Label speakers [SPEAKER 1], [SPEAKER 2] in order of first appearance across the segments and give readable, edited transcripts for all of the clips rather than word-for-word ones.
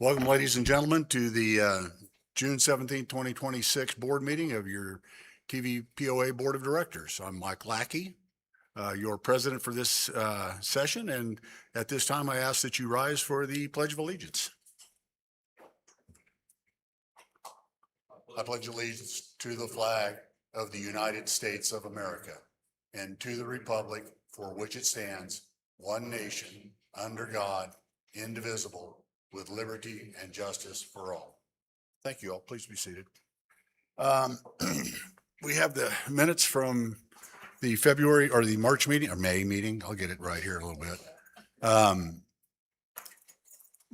[SPEAKER 1] Welcome, ladies and gentlemen, to the June 17, 2026 board meeting of your TV POA Board of Directors. I'm Mike Lackey, your president for this session, and at this time I ask that you rise for the Pledge of Allegiance. I pledge allegiance to the flag of the United States of America and to the republic for which it stands, one nation, under God, indivisible, with liberty and justice for all. Thank you all. Please be seated. We have the minutes from the February or the March meeting or May meeting. I'll get it right here in a little bit.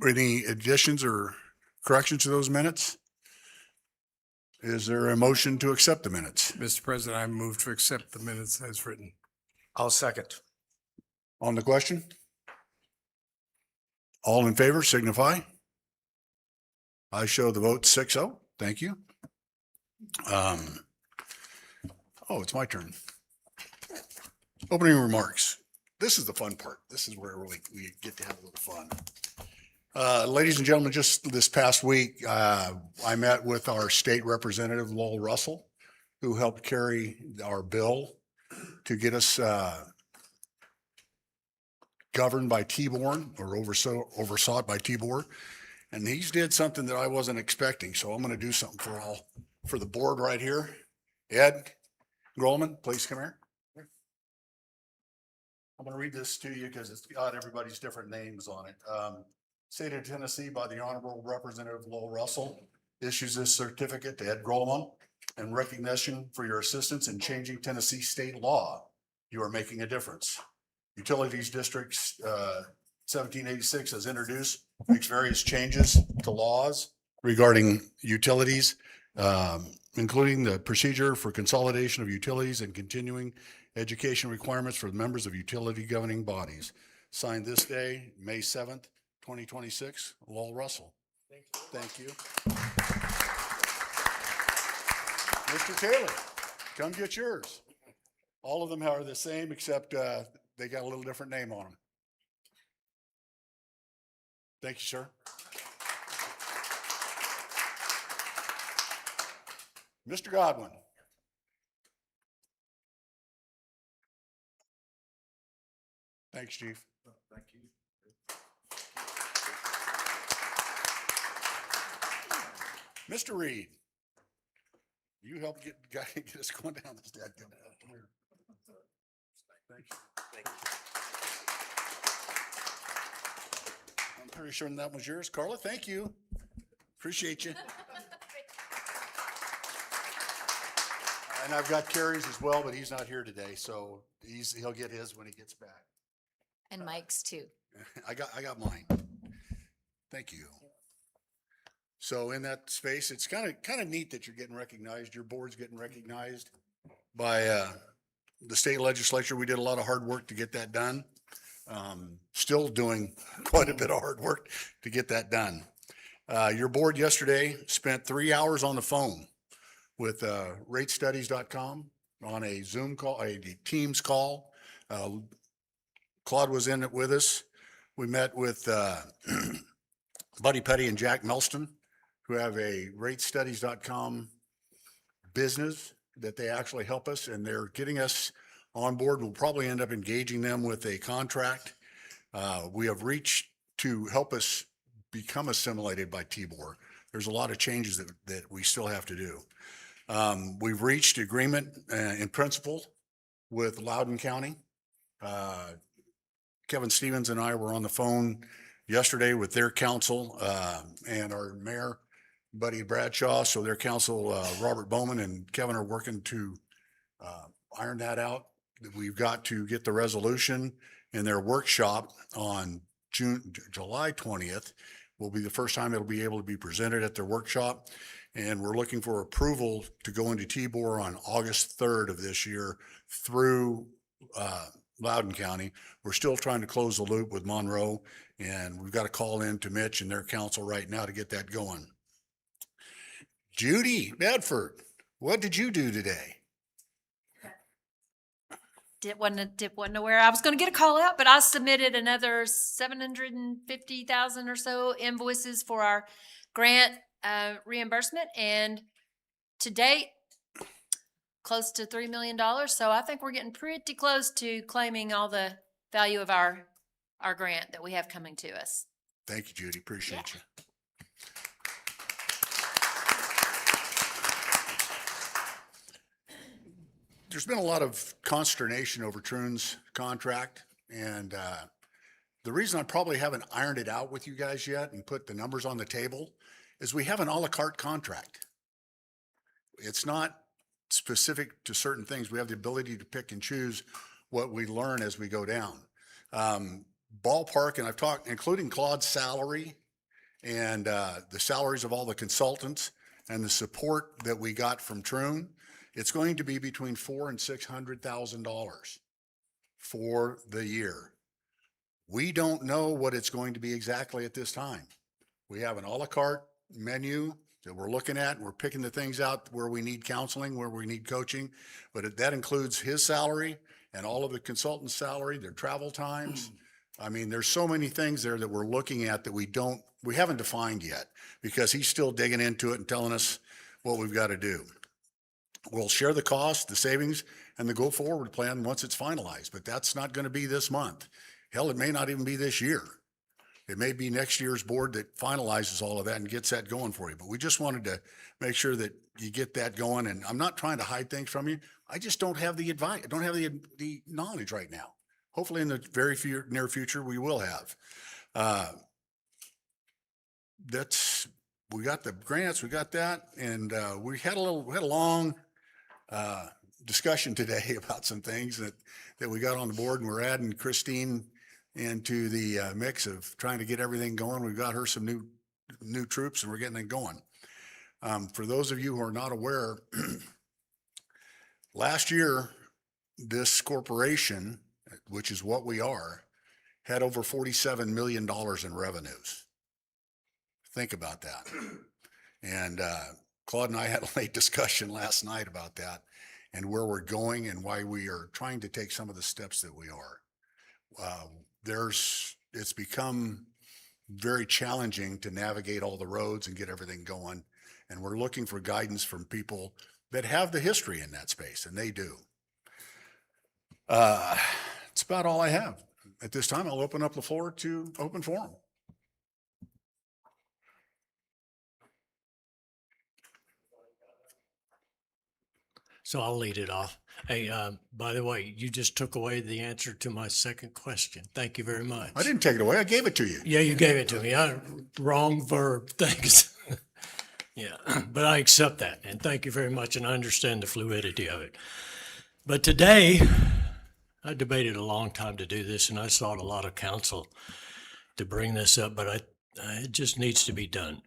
[SPEAKER 1] Any additions or corrections to those minutes? Is there a motion to accept the minutes?
[SPEAKER 2] Mr. President, I move to accept the minutes as written.
[SPEAKER 3] I'll second.
[SPEAKER 1] On the question? All in favor, signify. I show the vote 6-0. Thank you. Oh, it's my turn. Opening remarks. This is the fun part. This is where we get to have a little fun. Ladies and gentlemen, just this past week, I met with our state representative, Lowell Russell, who helped carry our bill to get us governed by T-Board or oversaw by T-Board. And he did something that I wasn't expecting. So I'm going to do something for the board right here. Ed Grolman, please come here. I'm going to read this to you because it's got everybody's different names on it. State of Tennessee by the Honorable Representative Lowell Russell issues this certificate to Ed Grolman in recognition for your assistance in changing Tennessee state law. You are making a difference. Utilities Districts 1786 has introduced, makes various changes to laws regarding utilities, including the procedure for consolidation of utilities and continuing education requirements for members of utility governing bodies. Signed this day, May 7th, 2026, Lowell Russell. Thank you. Mr. Taylor, come get yours. All of them are the same except they got a little different name on them. Thank you, sir. Mr. Godwin. Thanks, Chief.
[SPEAKER 3] Thank you.
[SPEAKER 1] Mr. Reed. You help get us going down this dead. Come here. Thank you.
[SPEAKER 3] Thank you.
[SPEAKER 1] I'm pretty sure that was yours. Carla, thank you. Appreciate you. And I've got Carrie's as well, but he's not here today, so he'll get his when he gets back.
[SPEAKER 4] And Mike's too.
[SPEAKER 1] I got mine. Thank you. So in that space, it's kind of neat that you're getting recognized. Your board's getting recognized by the state legislature. We did a lot of hard work to get that done. Still doing quite a bit of hard work to get that done. Your board yesterday spent 3 hours on the phone with ratestudies.com on a Zoom call, a Teams call. Claude was in it with us. We met with Buddy Petty and Jack Melston, who have a ratestudies.com business that they actually help us, and they're getting us on board. We'll probably end up engaging them with a contract. We have reached to help us become assimilated by T-Board. There's a lot of changes that we still have to do. We've reached agreement in principle with Loudoun County. Kevin Stevens and I were on the phone yesterday with their council and our mayor, Buddy Bradshaw. So their council, Robert Bowman and Kevin, are working to iron that out. We've got to get the resolution in their workshop on July 20th. Will be the first time it'll be able to be presented at their workshop. And we're looking for approval to go into T-Board on August 3rd of this year through Loudoun County. We're still trying to close the loop with Monroe, and we've got to call in to Mitch and their council right now to get that going. Judy Bedford, what did you do today?
[SPEAKER 5] wasn't aware I was going to get a call out, but I submitted another 750,000 or so invoices for our grant reimbursement, and to date, close to $3 million. So I think we're getting pretty close to claiming all the value of our grant that we have coming to us.
[SPEAKER 1] Thank you, Judy. Appreciate you. There's been a lot of consternation over Troon's contract, and the reason I probably haven't ironed it out with you guys yet and put the numbers on the table is we have an à la carte contract. It's not specific to certain things. We have the ability to pick and choose what we learn as we go down. Ballpark, and I've talked, including Claude's salary and the salaries of all the consultants and the support that we got from Troon, it's going to be between $400,000 and $600,000 for the year. We don't know what it's going to be exactly at this time. We have an à la carte menu that we're looking at, and we're picking the things out where we need counseling, where we need coaching, but that includes his salary and all of the consultants' salary, their travel times. I mean, there's so many things there that we're looking at that we haven't defined yet, because he's still digging into it and telling us what we've got to do. We'll share the cost, the savings, and the go forward plan once it's finalized, but that's not going to be this month. Hell, it may not even be this year. It may be next year's board that finalizes all of that and gets that going for you. But we just wanted to make sure that you get that going. And I'm not trying to hide things from you. I just don't have the advice. I don't have the knowledge right now. Hopefully in the very near future, we will have. We got the grants, we got that. And we had a long discussion today about some things that we got on the board, and we're adding Christine into the mix of trying to get everything going. We've got her some new troops, and we're getting it going. For those of you who are not aware, last year, this corporation, which is what we are, had over $47 million in revenues. Think about that. And Claude and I had a late discussion last night about that and where we're going and why we are trying to take some of the steps that we are. It's become very challenging to navigate all the roads and get everything going. And we're looking for guidance from people that have the history in that space, and they do. It's about all I have. At this time, I'll open up the floor to open forum.
[SPEAKER 6] So I'll lead it off. Hey, by the way, you just took away the answer to my second question. Thank you very much.
[SPEAKER 1] I didn't take it away. I gave it to you.
[SPEAKER 6] Yeah, you gave it to me. Wrong verb. Thanks. Yeah, but I accept that. And thank you very much. And I understand the fluidity of it. But today, I debated a long time to do this, and I sought a lot of counsel to bring this up, but it just needs to be done.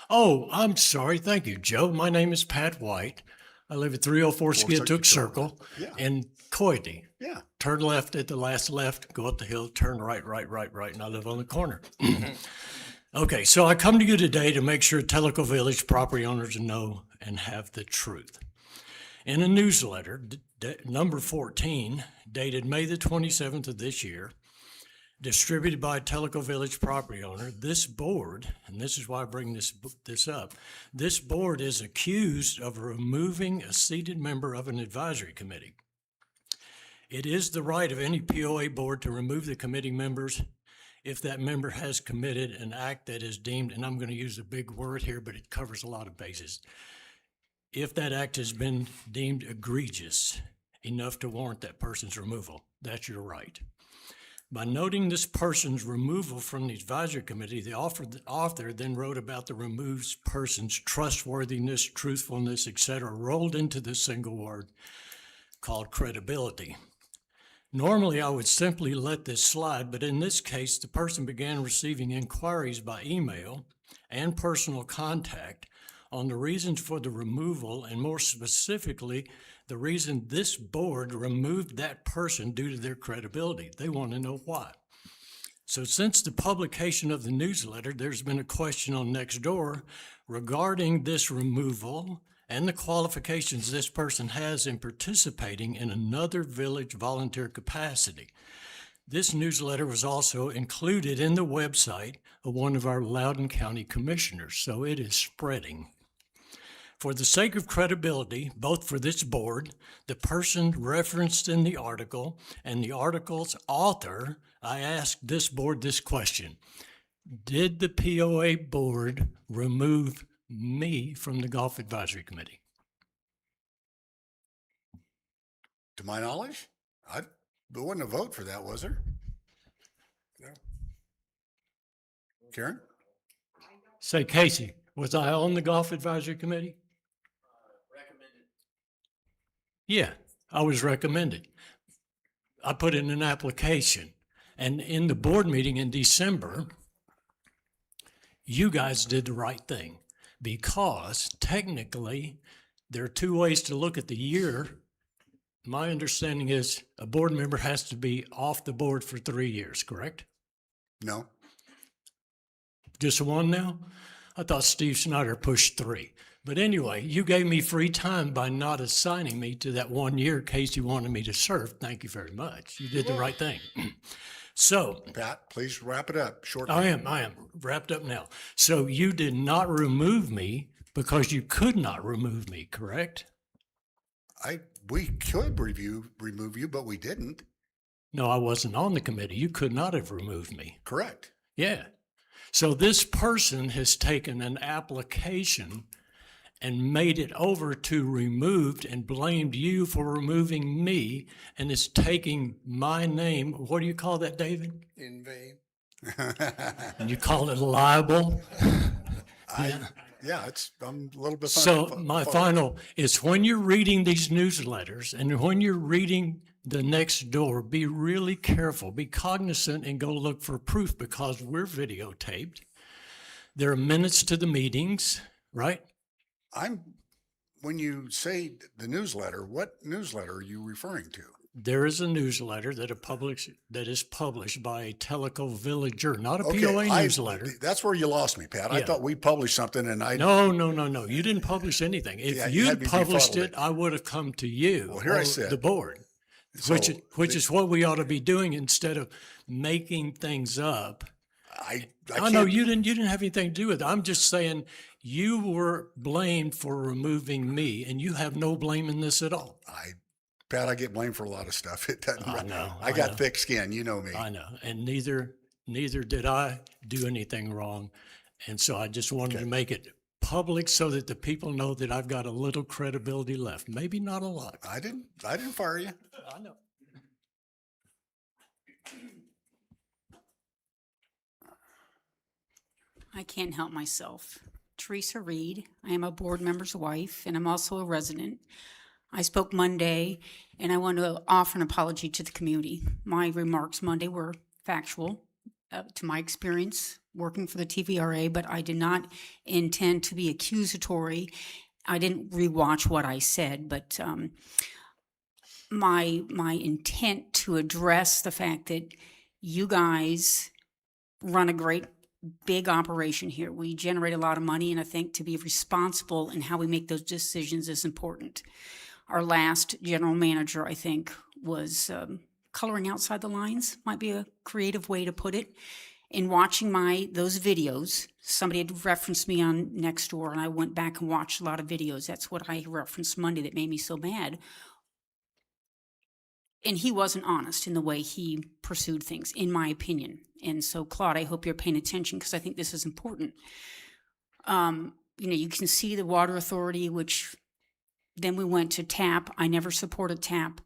[SPEAKER 6] Oh, I'm sorry. Thank you, Joe. My name is Pat White. I live at 304 Skidtook Circle in Coity.
[SPEAKER 1] Yeah.
[SPEAKER 6] Turn left at the last left, go up the hill, turn right, and I live on the corner. Okay, so I come to you today to make sure Tellico Village property owners know and have the truth. In a newsletter, number 14, dated May the 27th of this year, distributed by Tellico Village property owner, this board, and this is why I bring this up, this board is accused of removing a seated member of an advisory committee. It is the right of any POA board to remove the committee members if that member has committed an act that is deemed, and I'm going to use a big word here, but it covers a lot of bases. If that act has been deemed egregious enough to warrant that person's removal, that's your right. By noting this person's removal from the advisory committee, the author then wrote about the removed person's trustworthiness, truthfulness, etc., rolled into this single word called credibility. Normally, I would simply let this slide, but in this case, the person began receiving inquiries by email and personal contact on the reasons for the removal, and more specifically, the reason this board removed that person due to their credibility. They want to know why. So since the publication of the newsletter, there's been a question on Nextdoor regarding this removal and the qualifications this person has in participating in another village volunteer capacity. This newsletter was also included in the website of one of our Loudoun County commissioners, so it is spreading. For the sake of credibility, both for this board, the person referenced in the article, and the article's author, I asked this board this question. Did the POA board remove me from the Golf Advisory Committee?
[SPEAKER 1] To my knowledge, there wasn't a vote for that, was there?
[SPEAKER 2] No.
[SPEAKER 1] Karen?
[SPEAKER 6] Say, Casey, was I on the Golf Advisory Committee? Yeah, I was recommended. I put in an application, and in the board meeting in December, you guys did the right thing, because technically there are two ways to look at the year. My understanding is a board member has to be off the board for 3 years, correct?
[SPEAKER 1] No.
[SPEAKER 6] Just one now? I thought Steve Snyder pushed 3. But anyway, you gave me free time by not assigning me to that 1 year Casey wanted me to serve. Thank you very much. You did the right thing. So
[SPEAKER 1] Pat, please wrap it up shortly.
[SPEAKER 6] I am wrapped up now. So you did not remove me because you could not remove me, correct?
[SPEAKER 1] We could remove you, but we didn't.
[SPEAKER 6] No, I wasn't on the committee. You could not have removed me.
[SPEAKER 1] Correct.
[SPEAKER 6] Yeah. So this person has taken an application and made it over to removed and blamed you for removing me, and is taking my name. What do you call that, David?
[SPEAKER 2] In vain.
[SPEAKER 6] And you call it libel?
[SPEAKER 1] Yeah, I'm a little bit.
[SPEAKER 6] So my final is, when you're reading these newsletters and when you're reading the next door, be really careful, be cognizant, and go look for proof, because we're videotaped. There are minutes to the meetings, right?
[SPEAKER 1] When you say the newsletter, what newsletter are you referring to?
[SPEAKER 6] There is a newsletter that is published by a Tellico villager, not a
[SPEAKER 1] Okay,
[SPEAKER 6] POA newsletter.
[SPEAKER 1] That's where you lost me, Pat. I
[SPEAKER 6] Yeah.
[SPEAKER 1] thought we published something and
[SPEAKER 6] No. You didn't publish anything. If
[SPEAKER 1] Yeah, you had
[SPEAKER 6] you'd
[SPEAKER 1] me
[SPEAKER 6] published
[SPEAKER 1] befuddled.
[SPEAKER 6] it, I would have come to you,
[SPEAKER 1] Well, here I
[SPEAKER 6] or
[SPEAKER 1] said.
[SPEAKER 6] the board,
[SPEAKER 1] So,
[SPEAKER 6] which is what we ought to be doing instead of making things up.
[SPEAKER 1] I
[SPEAKER 6] I know
[SPEAKER 1] can't-
[SPEAKER 6] you didn't have anything to do with it. I'm just saying you were blamed for removing me, and you have no blame in this at all.
[SPEAKER 1] Pat, I get blamed for a lot of stuff. It doesn't.
[SPEAKER 6] I know,
[SPEAKER 1] I
[SPEAKER 6] I
[SPEAKER 1] got
[SPEAKER 6] know.
[SPEAKER 1] thick skin. You know me.
[SPEAKER 6] I know, and neither did I do anything wrong. And so I just wanted to make it public so that the people know that I've got a little credibility left. Maybe not a lot.
[SPEAKER 1] I didn't fire you.
[SPEAKER 6] I know.
[SPEAKER 7] I can't help myself. Teresa Reed. I am a board member's wife, and I'm also a resident. I spoke Monday, and I want to offer an apology to the community. My remarks Monday were factual, to my experience working for the TVRA, but I did not intend to be accusatory. I didn't rewatch what I said, but my intent to address the fact that you guys run a great big operation here. We generate a lot of money, and I think to be responsible in how we make those decisions is important. Our last general manager, I think, was coloring outside the lines, might be a creative way to put it. In watching those videos, somebody had referenced me on Nextdoor, and I went back and watched a lot of videos. That's what I referenced Monday that made me so mad. And he wasn't honest in the way he pursued things, in my opinion. And so, Claude, I hope you're paying attention, because I think this is important. You can see the water authority, which then we went to TAP. I never supported TAP.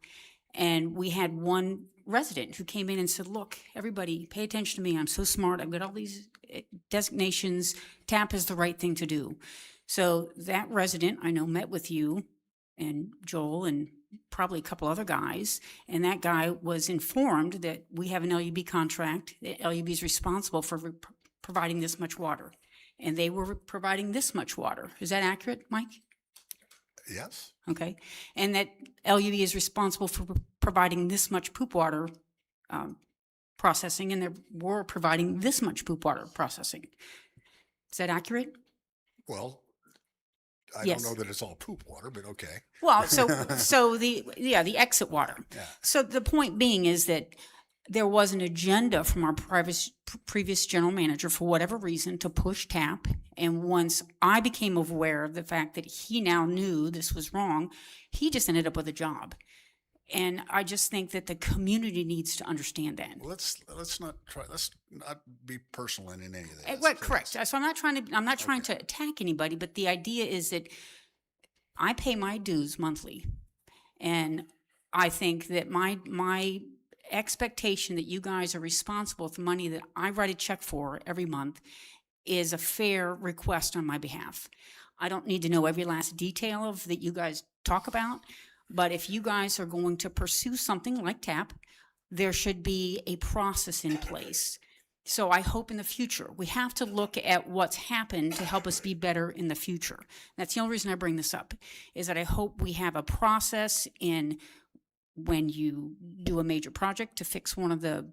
[SPEAKER 7] And we had one resident who came in and said, look, everybody, pay attention to me. I'm so smart. I've got all these designations. TAP is the right thing to do. So that resident, I know, met with you and Joel and probably a couple other guys, and that guy was informed that we have an LUB contract, that LUB is responsible for providing this much water, and they were providing this much water. Is that accurate, Mike?
[SPEAKER 1] Yes.
[SPEAKER 7] Okay. And that LUB is responsible for providing this much poop water processing, and they were providing this much poop water processing. Is that accurate?
[SPEAKER 1] Well, I don't
[SPEAKER 7] Yes.
[SPEAKER 1] know that it's all poop water, but okay.
[SPEAKER 7] Well, so the exit water.
[SPEAKER 1] Yeah.
[SPEAKER 7] So the point being is that there was an agenda from our previous general manager for whatever reason to push TAP. And once I became aware of the fact that he now knew this was wrong, he just ended up with a job. And I just think that the community needs to understand that.
[SPEAKER 1] Let's not be personal in any of this.
[SPEAKER 7] Right, correct. So I'm not trying to attack anybody, but the idea is that I pay my dues monthly. And I think that my expectation that you guys are responsible for money that I write a check for every month is a fair request on my behalf. I don't need to know every last detail of that you guys talk about, but if you guys are going to pursue something like TAP, there should be a process in place. So I hope in the future, we have to look at what's happened to help us be better in the future. That's the only reason I bring this up, is that I hope we have a process in when you do a major project to fix one of the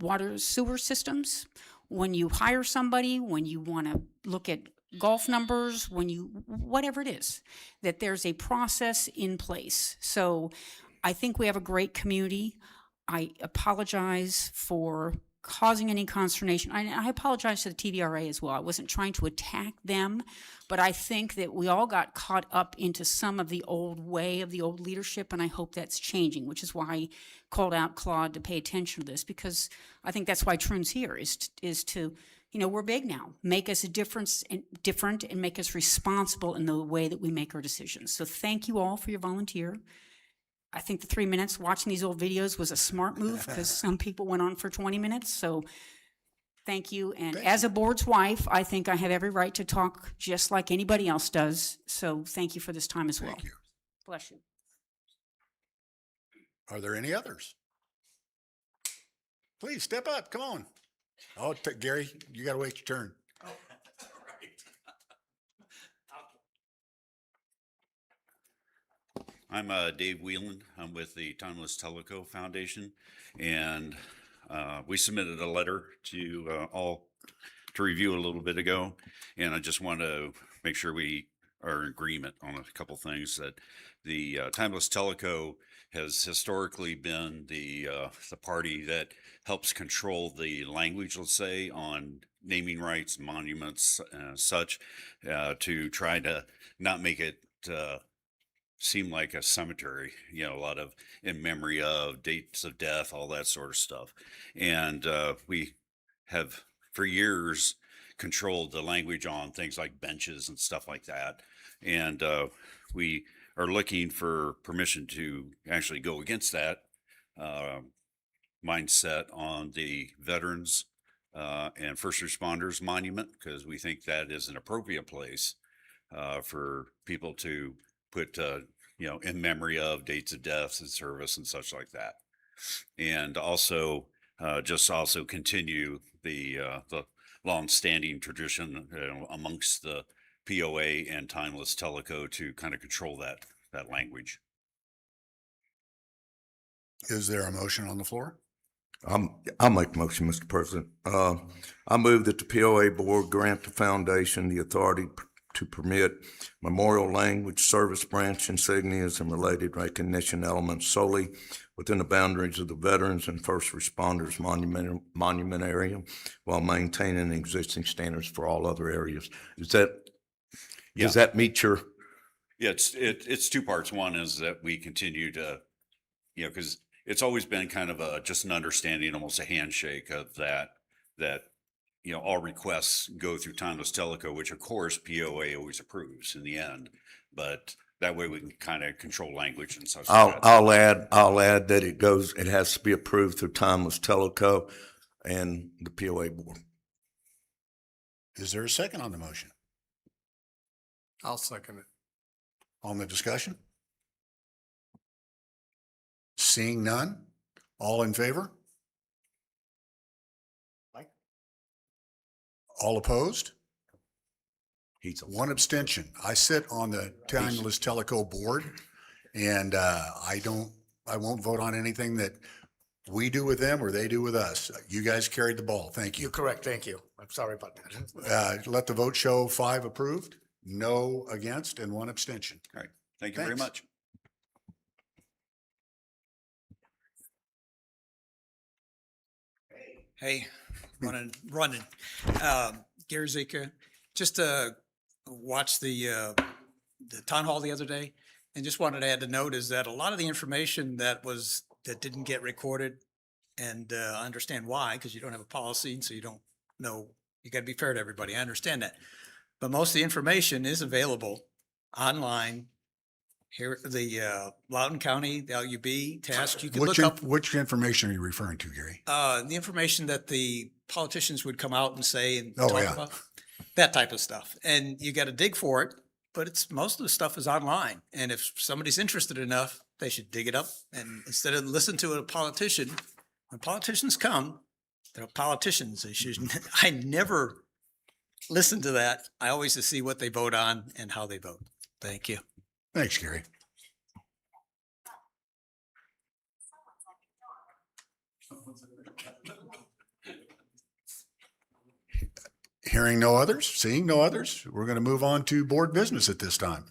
[SPEAKER 7] water sewer systems, when you hire somebody, when you want to look at golf numbers, whatever it is, that there's a process in place. So I think we have a great community. I apologize for causing any consternation. I apologize to the TVRA as well. I wasn't trying to attack them, but I think that we all got caught up into some of the old way of the old leadership, and I hope that's changing, which is why I called out Claude to pay attention to this, because I think that's why Troon's here, is to, we're big now. Make us a different and make us responsible in the way that we make our decisions. So thank you all for your volunteer. I think the 3 minutes watching these old videos was a smart move, because some people went on for 20 minutes. So thank you. And as a board's wife, I think I have every right to talk just like anybody else does. So thank you for this time as well.
[SPEAKER 1] Thank you.
[SPEAKER 7] Bless you.
[SPEAKER 1] Are there any others? Please step up. Come on. Oh, Gary, you got to wait your turn.
[SPEAKER 8] I'm Dave Whelan. I'm with the Timeless Tellico Foundation, and we submitted a letter to all to review a little bit ago, and I just want to make sure we are in agreement on a couple things. That the Timeless Tellico has historically been the party that helps control the language, let's say, on naming rights, monuments, such, to try to not make it seem like a cemetery, a lot of in memory of, dates of death, all that sort of stuff. And we have for years controlled the language on things like benches and stuff like that. And we are looking for permission to actually go against that mindset on the veterans and first responders monument, because we think that is an appropriate place for people to put, in memory of dates of deaths and service and such like that. And also, also continue the long-standing tradition amongst the POA and Timeless Tellico to kind of control that language.
[SPEAKER 1] Is there a motion on the floor?
[SPEAKER 2] I'll make the motion, Mr. President. I move that the POA Board grant the foundation the authority to permit memorial language, service branch insignias, and related recognition elements solely within the boundaries of the Veterans and First Responders Monument area, while maintaining existing standards for all other areas. Does that meet your?
[SPEAKER 8] Yeah, it's two parts. One is that we continue to, because it's always been kind of just an understanding, almost a handshake of that all requests go through Timeless Tellico, which of course POA always approves in the end, but that way we can kind of control language and such.
[SPEAKER 2] I'll add that it has to be approved through Timeless Tellico and the POA Board.
[SPEAKER 1] Is there a second on the motion?
[SPEAKER 3] I'll second it.
[SPEAKER 1] On the discussion? Seeing none? All in favor? All opposed? One abstention. I sit on the Timeless Tellico board, and I won't vote on anything that we do with them or they do with us. You guys carried the ball. Thank you.
[SPEAKER 3] You're correct. Thank you. I'm sorry about that.
[SPEAKER 1] Let the vote show 5 approved. no against, and 1 abstention.
[SPEAKER 8] All right. Thank you very
[SPEAKER 1] Thanks.
[SPEAKER 8] much.
[SPEAKER 9] Hey, running. Gary Zika, just watched the town hall the other day, and just wanted to add a note is that a lot of the information that didn't get recorded, and I understand why, because you don't have a policy, and so you don't know. You got to be fair to everybody. I understand that, but most of the information is available online. Here, the Loudoun County, the LUB task, you can look up
[SPEAKER 1] Which information are you referring to, Gary?
[SPEAKER 9] the information that the politicians would come out and say and
[SPEAKER 1] Oh,
[SPEAKER 9] talk
[SPEAKER 1] yeah.
[SPEAKER 9] about, that type of stuff. And you got to dig for it, but most of the stuff is online. And if somebody's interested enough, they should dig it up. And instead of listen to a politician, when politicians come, they're politicians. They should, I never listen to that. I always just see what they vote on and how they vote. Thank you.
[SPEAKER 1] Thanks, Gary. Hearing no others, seeing no others, we're going to move on to board business at this time.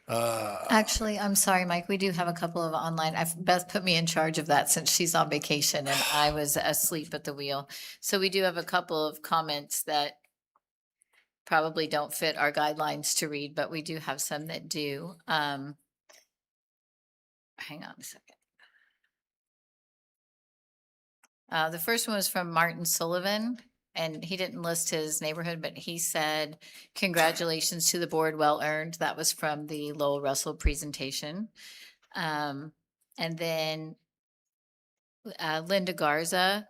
[SPEAKER 4] Actually, I'm sorry, Mike, we do have a couple of online. Beth put me in charge of that since she's on vacation and I was asleep at the wheel. So we do have a couple of comments that probably don't fit our guidelines to read, but we do have some that do. Hang on a second. The first one was from Martin Sullivan, and he didn't list his neighborhood, but he said, congratulations to the board, well earned. That was from the Lowell Russell presentation. And then Linda Garza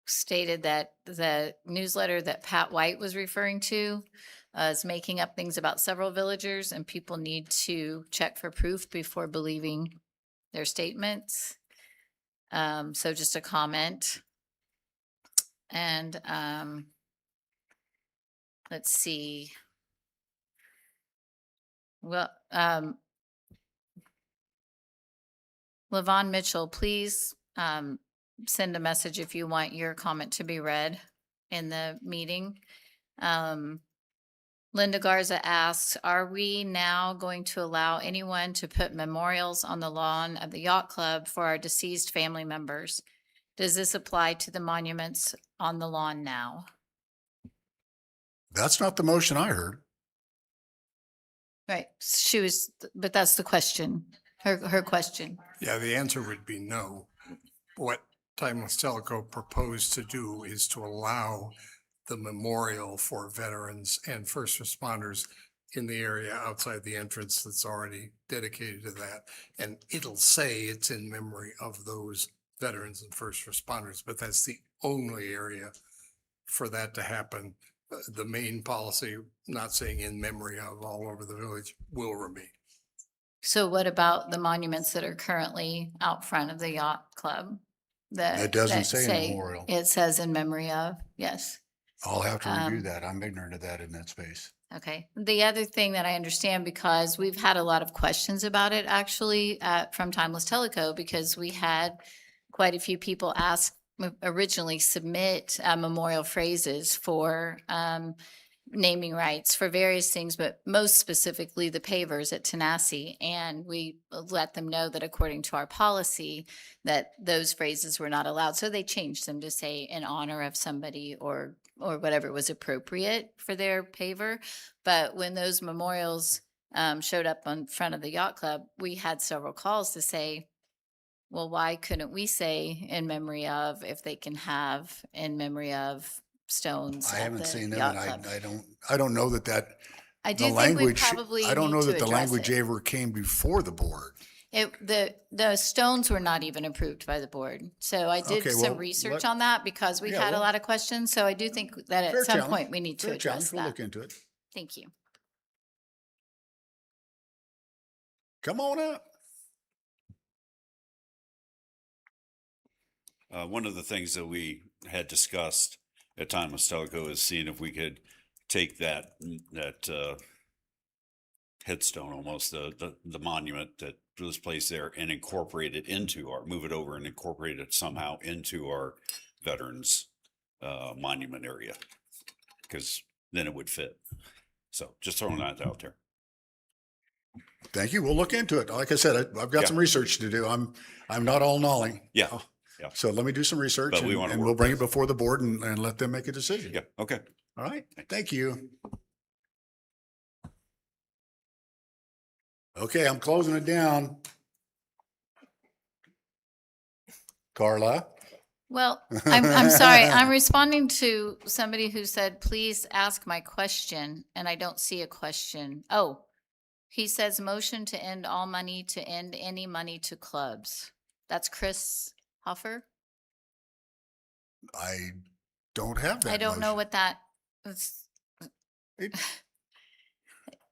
[SPEAKER 4] stated that the newsletter that Pat White was referring to is making up things about several villagers, and people need to check for proof before believing their statements. So just a comment. And let's see. Well, LaVon Mitchell, please send a message if you want your comment to be read in the meeting. Linda Garza asks, are we now going to allow anyone to put memorials on the lawn of the yacht club for our deceased family members? Does this apply to the monuments on the lawn now?
[SPEAKER 1] That's not the motion I heard.
[SPEAKER 4] Right, but that's the question, her question.
[SPEAKER 3] Yeah, the answer would be no. What Timeless Tellico proposed to do is to allow the memorial for veterans and first responders in the area outside the entrance that's already dedicated to that. And it'll say it's in memory of those veterans and first responders, but that's the only area for that to happen. The main policy, not saying in memory of all over the village, will remain.
[SPEAKER 4] So what about the monuments that are currently out front of the yacht club?
[SPEAKER 1] It doesn't say memorial.
[SPEAKER 4] It says in memory of, yes.
[SPEAKER 1] I'll have to review that. I'm ignorant of that in that space.
[SPEAKER 4] Okay. The other thing that I understand, because we've had a lot of questions about it actually from Timeless Tellico, because we had quite a few people originally submit memorial phrases for naming rights for various things, but most specifically the pavers at Tanasi. And we let them know that according to our policy that those phrases were not allowed. So they changed them to say in honor of somebody or whatever was appropriate for their paver. But when those memorials showed up in front of the yacht club, we had several calls to say, well, why couldn't we say in memory of if they can have in memory of stones?
[SPEAKER 1] I
[SPEAKER 4] at
[SPEAKER 1] haven't
[SPEAKER 4] the
[SPEAKER 1] seen them,
[SPEAKER 4] yacht
[SPEAKER 1] and
[SPEAKER 4] club?
[SPEAKER 1] I don't know that
[SPEAKER 4] I
[SPEAKER 1] the
[SPEAKER 4] do think we
[SPEAKER 1] language,
[SPEAKER 4] probably
[SPEAKER 1] I don't
[SPEAKER 4] need
[SPEAKER 1] know
[SPEAKER 4] to
[SPEAKER 1] that the
[SPEAKER 4] address
[SPEAKER 1] language
[SPEAKER 4] it.
[SPEAKER 1] ever came before the board.
[SPEAKER 4] The stones were not even approved by the board. So I did
[SPEAKER 1] Okay,
[SPEAKER 4] some
[SPEAKER 1] well,
[SPEAKER 4] research on that because we
[SPEAKER 1] yeah,
[SPEAKER 4] had a
[SPEAKER 1] well,
[SPEAKER 4] lot of questions. So I do think that
[SPEAKER 1] Fair
[SPEAKER 4] at some
[SPEAKER 1] challenge.
[SPEAKER 4] point we need to
[SPEAKER 1] Fair
[SPEAKER 4] address
[SPEAKER 1] challenge. We'll
[SPEAKER 4] that.
[SPEAKER 1] look into it.
[SPEAKER 4] Thank you.
[SPEAKER 1] Come on up.
[SPEAKER 8] One of the things that we had discussed at Timeless Tellico is seeing if we could take that headstone, almost the monument that was placed there, and incorporate it into move it over and incorporate it somehow into our veterans monument area. Because then it would fit. So just throwing that out there.
[SPEAKER 1] Thank you. We'll look into it. Like I said, I've got
[SPEAKER 8] Yeah.
[SPEAKER 1] some research to do. I'm not all knowing.
[SPEAKER 8] Yeah. Yeah.
[SPEAKER 1] So let me do some research
[SPEAKER 8] But we
[SPEAKER 1] and,
[SPEAKER 8] wanna
[SPEAKER 1] and
[SPEAKER 8] work
[SPEAKER 1] we'll bring it
[SPEAKER 8] with-
[SPEAKER 1] before the board and let them make a decision.
[SPEAKER 8] Yeah. Okay.
[SPEAKER 1] All right. Thank you. Okay, I'm closing it down. Carla?
[SPEAKER 4] Well, I'm sorry. I'm responding to somebody who said, please ask my question, and I don't see a question. Oh, he says motion to end all money to end any money to clubs. That's Chris Hoffer.
[SPEAKER 1] I don't have that.
[SPEAKER 4] I don't know
[SPEAKER 1] motion.
[SPEAKER 4] what that is.
[SPEAKER 1] It-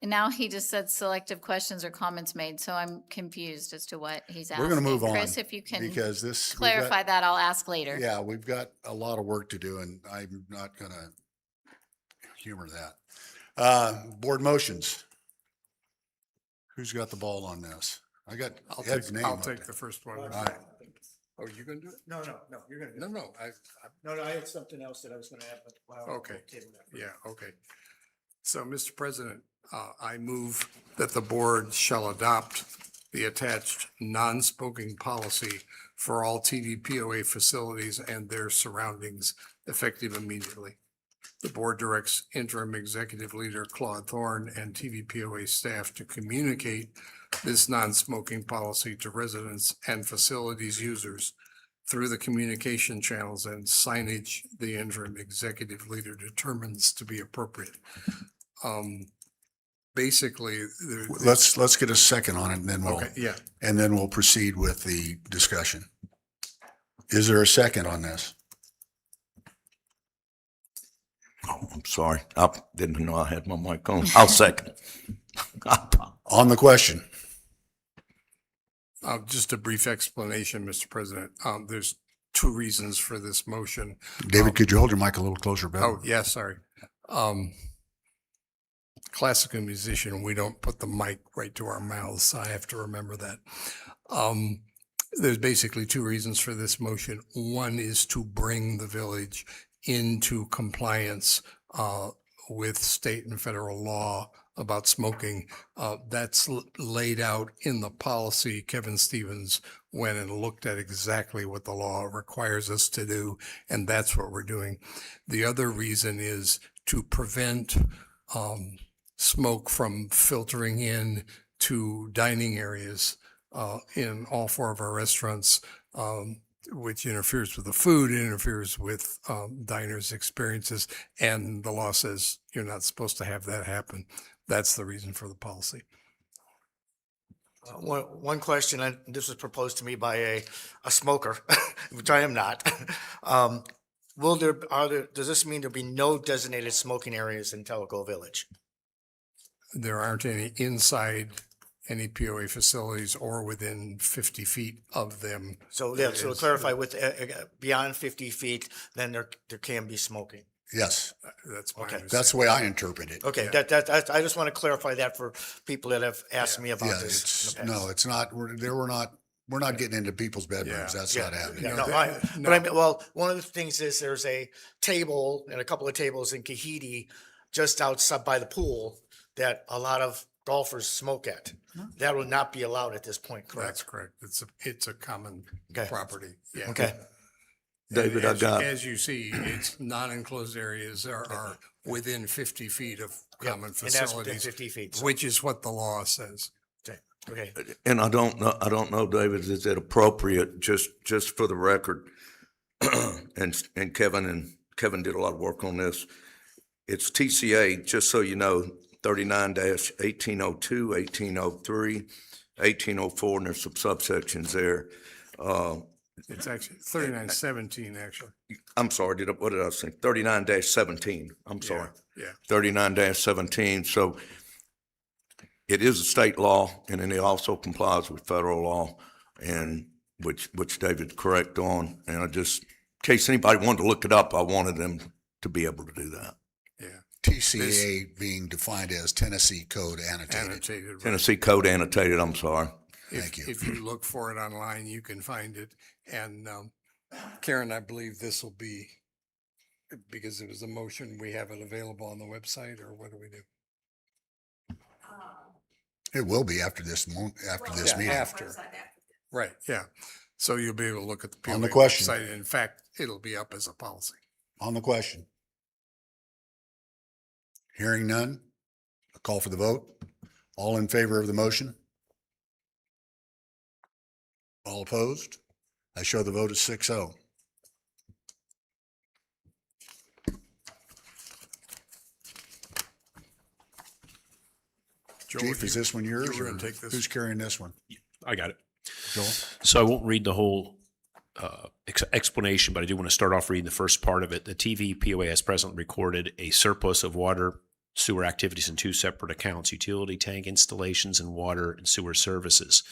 [SPEAKER 4] Now he just said selective questions or comments made, so I'm confused as to what he's asking.
[SPEAKER 1] We're going to move on.
[SPEAKER 4] Chris, if you can
[SPEAKER 1] Because this. we've got-
[SPEAKER 4] clarify that, I'll ask later.
[SPEAKER 1] Yeah, we've got a lot of work to do and I'm not going to humor that. Board motions. Who's got the ball on this? I got Ed's name.
[SPEAKER 3] I'll
[SPEAKER 1] up
[SPEAKER 3] take
[SPEAKER 1] there.
[SPEAKER 3] the first one.
[SPEAKER 1] All right.
[SPEAKER 3] Oh, you gonna do it?
[SPEAKER 9] No, you're gonna.
[SPEAKER 3] No, no,
[SPEAKER 9] No, I had something else that I was gonna add, but.
[SPEAKER 3] Okay. Yeah, okay. So, Mr. President, I move that the board shall adopt the attached non-smoking policy for all TVPOA facilities and their surroundings effective immediately. The board directs interim executive leader Claude Thorne and TVPOA staff to communicate this non-smoking policy to residents and facilities users through the communication channels and signage the interim executive leader determines to be appropriate. Basically,
[SPEAKER 1] Let's get a second on it and then
[SPEAKER 3] okay, yeah,
[SPEAKER 1] and then we'll proceed with the discussion. Is there a second on this?
[SPEAKER 2] Oh, I'm sorry. I didn't know I had my mic on. I'll second.
[SPEAKER 1] On the question?
[SPEAKER 3] just a brief explanation, Mr. President. There's two reasons for this motion.
[SPEAKER 1] David, could you hold your mic a little closer, Bill?
[SPEAKER 3] Oh, yeah, sorry. Classical musician, we don't put the mic right to our mouths. So I have to remember that. There's basically two reasons for this motion. One is to bring the village into compliance with state and federal law about smoking. That's laid out in the policy. Kevin Stevens went and looked at exactly what the law requires us to do, and that's what we're doing. The other reason is to prevent smoke from filtering in to dining areas in all four of our restaurants, which interferes with the food, it interferes with diners' experiences, and the law says you're not supposed to have that happen. That's the reason for the policy.
[SPEAKER 10] One question, and this was proposed to me by a smoker, which I am not. Does this mean there'll be no designated smoking areas in Tellico Village?
[SPEAKER 3] There aren't any inside any POA facilities or within 50 feet of them.
[SPEAKER 10] So, yeah, so to
[SPEAKER 3] Is-
[SPEAKER 10] clarify, with beyond 50 feet, then there can be smoking.
[SPEAKER 1] Yes,
[SPEAKER 3] That's my
[SPEAKER 10] Okay.
[SPEAKER 3] understanding.
[SPEAKER 1] that's the way I interpret it.
[SPEAKER 10] Okay, I just want to clarify that for people that have asked me
[SPEAKER 1] Yeah,
[SPEAKER 10] about this.
[SPEAKER 1] it's,
[SPEAKER 10] in the past.
[SPEAKER 1] no, it's not, we're not getting into people's bedrooms.
[SPEAKER 3] Yeah.
[SPEAKER 1] That's
[SPEAKER 10] Yeah,
[SPEAKER 1] not happening.
[SPEAKER 10] yeah,
[SPEAKER 3] No,
[SPEAKER 10] no,
[SPEAKER 3] that-
[SPEAKER 10] but I mean, well, one of the things is there's a table and a couple of tables in Kahidi just outside by the pool that a lot of golfers smoke at. That will not be allowed at this point,
[SPEAKER 3] That's
[SPEAKER 10] correct?
[SPEAKER 3] correct. It's a common
[SPEAKER 10] Okay.
[SPEAKER 3] property. Yeah.
[SPEAKER 10] Okay,
[SPEAKER 2] David, I
[SPEAKER 3] As-
[SPEAKER 2] got,
[SPEAKER 3] As you see, it's non-enclosed areas are within 50 feet of
[SPEAKER 10] Yep,
[SPEAKER 3] common
[SPEAKER 10] and that's within
[SPEAKER 3] facilities,
[SPEAKER 10] 50 feet. So-
[SPEAKER 3] which is what the law says.
[SPEAKER 10] Okay,
[SPEAKER 2] and I don't know, David, is it appropriate, just for the record? And Kevin did a lot of work on this. It's TCA, just so you know, 39-1802, 1803, 1804, and there's some subsections there.
[SPEAKER 3] It's actually 3917, actually.
[SPEAKER 2] I'm sorry, what did I say? 39-17, I'm sorry.
[SPEAKER 3] Yeah.
[SPEAKER 2] 39-17, so it is a state law, and then it also complies with federal law, and which David's correct on. And I just, in case anybody wanted to look it up, I wanted them to be able to do that.
[SPEAKER 3] Yeah.
[SPEAKER 1] TCA being defined as Tennessee Code Annotated.
[SPEAKER 3] Annotated. right.
[SPEAKER 2] Tennessee Code Annotated, I'm sorry.
[SPEAKER 1] Thank you.
[SPEAKER 3] If you look for it online, you can find it. And Karen, I believe this will be because it was a motion, we have it available on the website, or what do we do?
[SPEAKER 1] It will be after this after this
[SPEAKER 3] Yeah,
[SPEAKER 1] meeting.
[SPEAKER 3] after. Right, yeah. So you'll be able to look at the
[SPEAKER 1] On the
[SPEAKER 3] POA
[SPEAKER 1] question.
[SPEAKER 3] website. In fact, it'll be up as a policy.
[SPEAKER 1] On the question. Hearing none, a call for the vote. All in favor of the motion? All opposed? I show the vote is 6-0.
[SPEAKER 3] Joel,
[SPEAKER 1] Chief, is this one yours
[SPEAKER 3] you were
[SPEAKER 1] or
[SPEAKER 3] gonna take this?
[SPEAKER 1] who's carrying this one?
[SPEAKER 11] I got it.
[SPEAKER 1] Joel?
[SPEAKER 11] So I won't read the whole explanation, but I do want to start off reading the first part of it. The TV POA has presently recorded a surplus of water sewer activities in two separate accounts: utility tank installations and water and sewer services.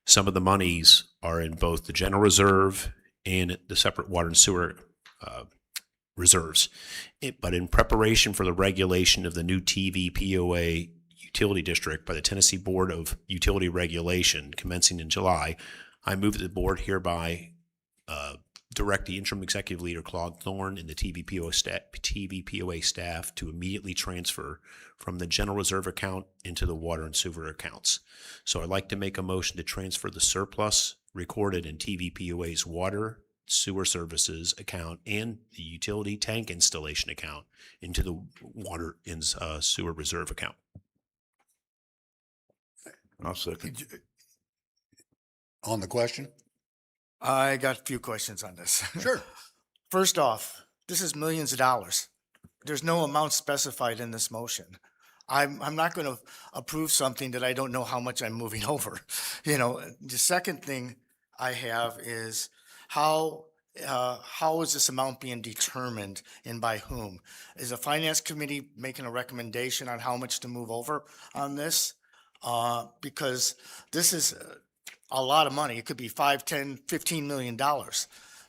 [SPEAKER 11] Some of the monies are in both the general reserve and the separate water and sewer reserves. But in preparation for the regulation of the new TV POA utility district by the Tennessee Board of Utility Regulation commencing in July, I move that the board hereby direct the interim executive leader, Claude Thorne, and the TV POA staff to immediately transfer from the general reserve account into the water and sewer accounts. So I'd like to make a motion to transfer the surplus recorded in TV POA's water sewer services account and the utility tank installation account into the water and sewer reserve account.
[SPEAKER 2] I'll second.
[SPEAKER 1] On the question?
[SPEAKER 10] I got a few questions on this.
[SPEAKER 1] Sure.
[SPEAKER 10] First off, this is millions of dollars. There's no amount specified in this motion. I'm not going to approve something that I don't know how much I'm moving over. You know, the second thing I have is how is this amount being determined and by whom? Is the finance committee making a recommendation on how much to move over on this? Because this is a lot of money. It could be 5, 10, $15 million.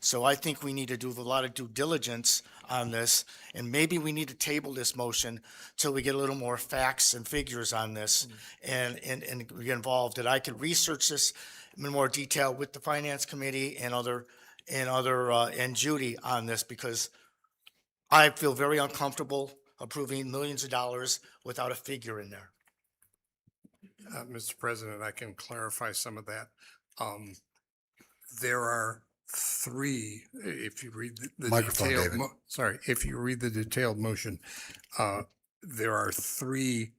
[SPEAKER 10] So I think we need to do a lot of due diligence on this, and maybe we need to table this motion till we get a little more facts and figures on this and get involved. That I could research this in more detail with the finance committee and Judy on this, because I feel very uncomfortable approving millions of dollars without a figure in there.
[SPEAKER 3] Mr. President, I can clarify some of that. There are three, if you read the
[SPEAKER 1] Microphone,
[SPEAKER 3] detailed,
[SPEAKER 1] David.
[SPEAKER 3] if you read the detailed motion, there are three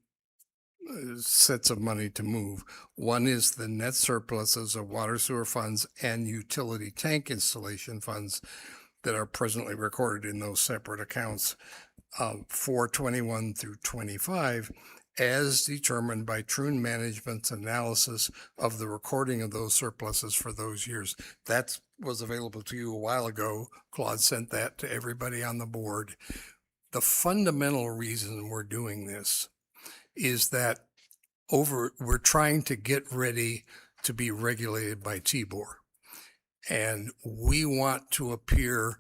[SPEAKER 3] sets of money to move. One is the net surpluses of water sewer funds and utility tank installation funds that are presently recorded in those separate accounts for 21 through 25, as determined by Troon Management's analysis of the recording of those surpluses for those years. That was available to you a while ago. Claude sent that to everybody on the board. The fundamental reason we're doing this is that we're trying to get ready to be regulated by TBOR. And we want to appear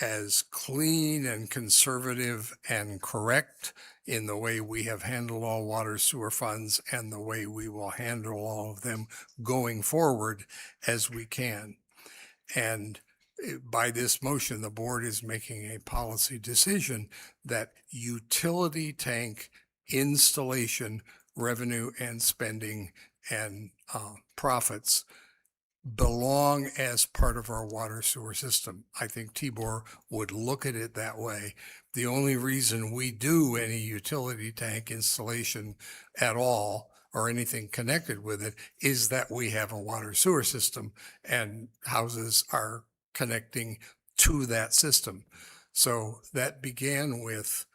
[SPEAKER 3] as clean and conservative and correct in the way we have handled all water sewer funds and the way we will handle all of them going forward as we can. And by this motion, the board is making a policy decision that utility tank installation revenue and spending and profits belong as part of our water sewer system. I think TBOR would look at it that way. The only reason we do any utility tank installation at all or anything connected with it is that we have a water sewer system and houses are connecting to that system. So that began with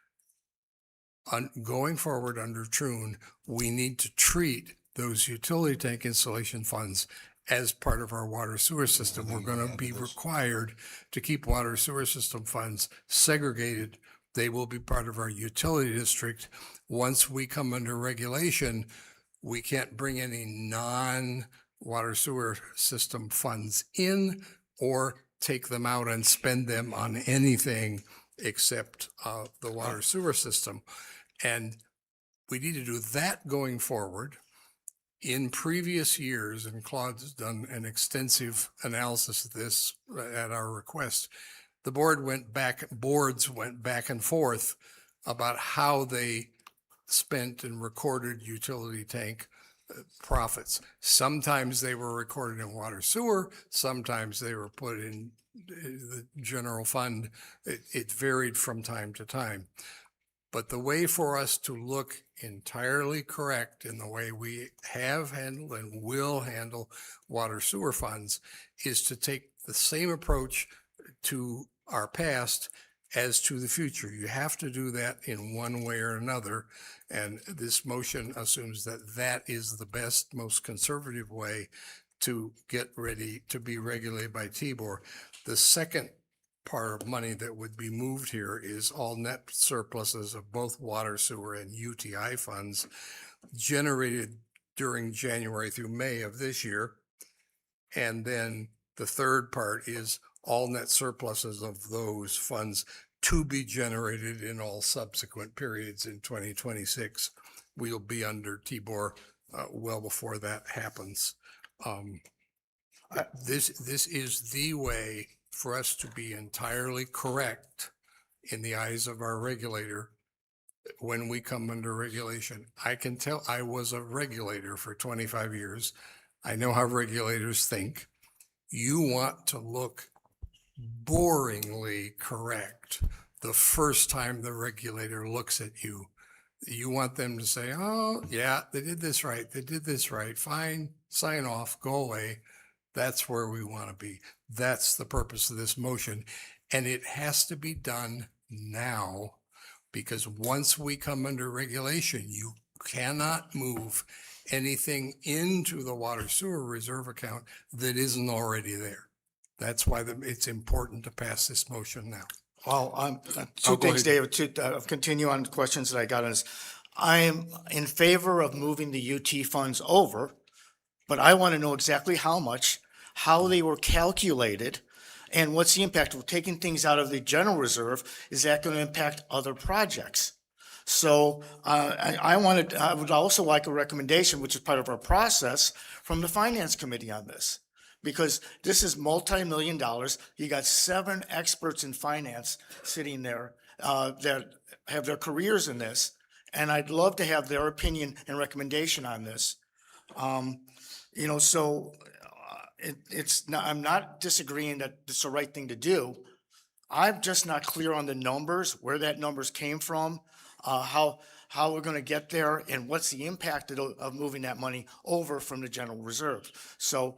[SPEAKER 3] going forward under Troon, we need to treat those utility tank installation funds as part of our water sewer system. We're going to be required to keep water sewer system funds segregated. They will be part of our utility district. Once we come under regulation, we can't bring any non-water sewer system funds in or take them out and spend them on anything except the water sewer system. And we need to do that going forward. In previous years, and Claude's done an extensive analysis of this at our request, the boards went back and forth about how they spent and recorded utility tank profits. Sometimes they were recorded in water sewer, sometimes they were put in the general fund. It varied from time to time. But the way for us to look entirely correct in the way we have handled and will handle water sewer funds is to take the same approach to our past as to the future. You have to do that in one way or another. And this motion assumes that that is the best, most conservative way to get ready to be regulated by TBOR. The second part of money that would be moved here is all net surpluses of both water, sewer, and UTI funds generated during January through May of this year. And then the third part is all net surpluses of those funds to be generated in all subsequent periods in 2026. We'll be under TBOR well before that happens. This is the way for us to be entirely correct in the eyes of our regulator when we come under regulation. I can tell I was a regulator for 25 years. I know how regulators think. You want to look boringly correct the first time the regulator looks at you. You want them to say, oh, yeah, they did this right. They did this right. Fine, sign off, go away. That's where we want to be. That's the purpose of this motion. And it has to be done now, because once we come under regulation, you cannot move anything into the water sewer reserve account that isn't already there. That's why it's important to pass this motion now.
[SPEAKER 10] Well, two things, David, to continue on questions that I got on this. I'm in favor of moving the UT funds over, but I want to know exactly how much, how they were calculated, and what's the impact of taking things out of the general reserve. Is that going to impact other projects? So I would also like a recommendation, which is part of our process, from the Finance Committee on this. Because this is multi-million dollars. You got 7 experts in finance sitting there that have their careers in this. And I'd love to have their opinion and recommendation on this. It's not, I'm not disagreeing that it's the right thing to do. I'm just not clear on the numbers, where that numbers came from, how we're going to get there, and what's the impact of moving that money over from the general reserve. So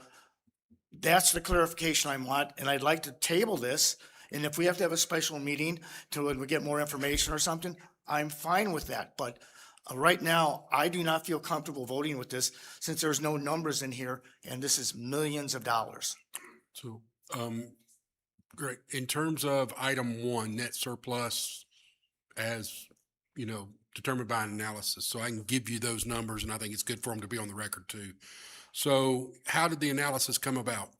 [SPEAKER 10] that's the clarification I want, and I'd like to table this. And if we have to have a special meeting to when we get more information or something, I'm fine with that. But right now, I do not feel comfortable voting with this since there's no numbers in here, and this is millions of dollars.
[SPEAKER 12] So, great. In terms of item 1, net surplus, as you know, determined by an analysis. So I can give you those numbers, and I think it's good for them to be on the record too. So how did the analysis come about?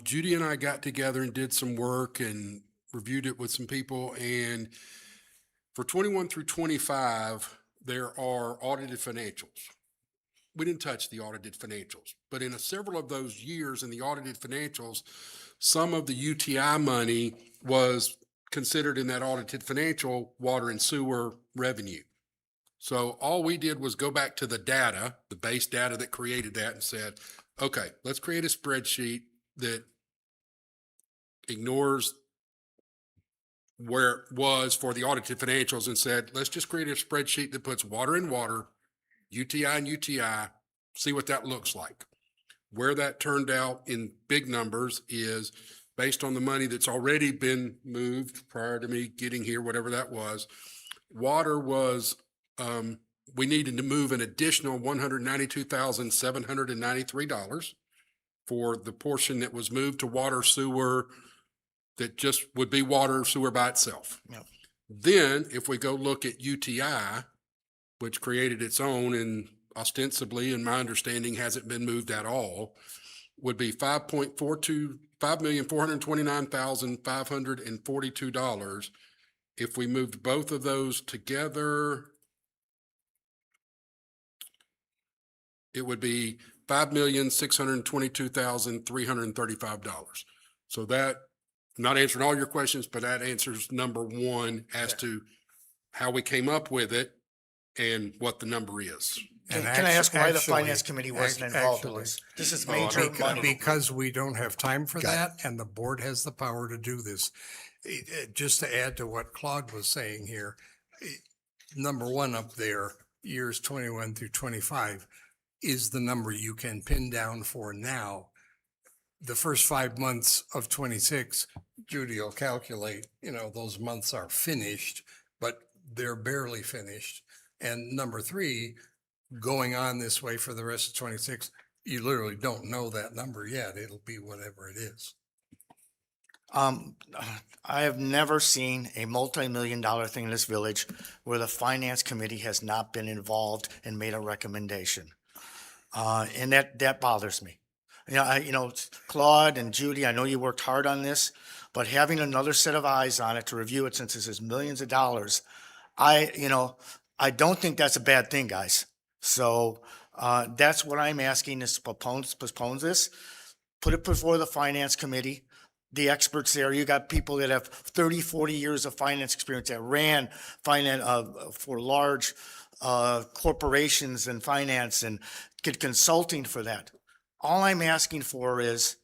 [SPEAKER 12] Judy and I got together and did some work and reviewed it with some people. And for 21 through 25, there are audited financials. We didn't touch the audited financials, but in several of those years in the audited financials, some of the UTI money was considered in that audited financial water and sewer revenue. So all we did was go back to the data, the base data that created that, and said, okay, let's create a spreadsheet that ignores where it was for the audited financials and said, let's just create a spreadsheet that puts water in water, UTI and UTI, see what that looks like. Where that turned out in big numbers is based on the money that's already been moved prior to me getting here, whatever that was. Water was, we needed to move an additional $192,793 for the portion that was moved to water sewer that just would be water sewer by itself.
[SPEAKER 10] Yep.
[SPEAKER 12] Then if we go look at UTI, which created its own and ostensibly, in my understanding, hasn't been moved at all, would be $5,429,542. If we moved both of those together, it would be $5,622,335. So that not answering all your questions, but that answers number one as to how we came up with it and what the number is.
[SPEAKER 10] Can
[SPEAKER 3] And
[SPEAKER 10] I ask why the
[SPEAKER 3] actually-
[SPEAKER 10] finance committee wasn't involved in
[SPEAKER 3] actually-
[SPEAKER 10] this? This is
[SPEAKER 12] Oh,
[SPEAKER 10] major
[SPEAKER 3] Beca-
[SPEAKER 10] money.
[SPEAKER 3] Because we don't have time for
[SPEAKER 12] Got
[SPEAKER 3] that, and the board has the power to do this. Just to add to what Claude was saying here, number one up there, years 21 through 25, is the number you can pin down for now. The first 5 months of 26, Judy will calculate, those months are finished, but they're barely finished. And number three, going on this way for the rest of 26, you literally don't know that number yet. It'll be whatever it is.
[SPEAKER 10] I have never seen a multi-million-dollar thing in this village where the finance committee has not been involved and made a recommendation. And that bothers me. Claude and Judy, I know you worked hard on this, but having another set of eyes on it to review it, since this is millions of dollars, I don't think that's a bad thing, guys. So, that's what I'm asking is postpone this, put it before the finance committee, the experts there. You got people that have 30, 40 years of finance experience that ran finance, for large, corporations and finance and get consulting for that. All I'm asking for is,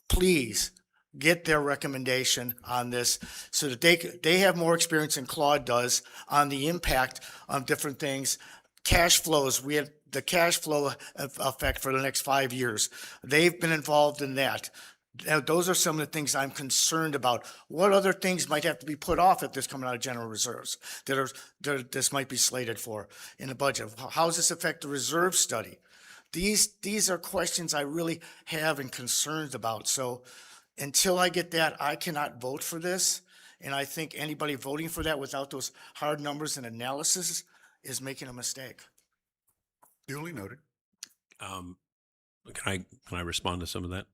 [SPEAKER 10] please get their recommendation on this so that they have more experience than Claude does on the impact of different things. Cash flows, we have the cash flow effect for the next 5 years. They've been involved in that. Now, those are some of the things I'm concerned about. What other things might have to be put off if this coming out of general reserves this might be slated for in the budget? How does this affect the reserve study? These are questions I really have and concerns about. So until I get that, I cannot vote for this. And I think anybody voting for that without those hard numbers and analysis is making a mistake.
[SPEAKER 1] Duly noted.
[SPEAKER 11] Can I respond to some of that?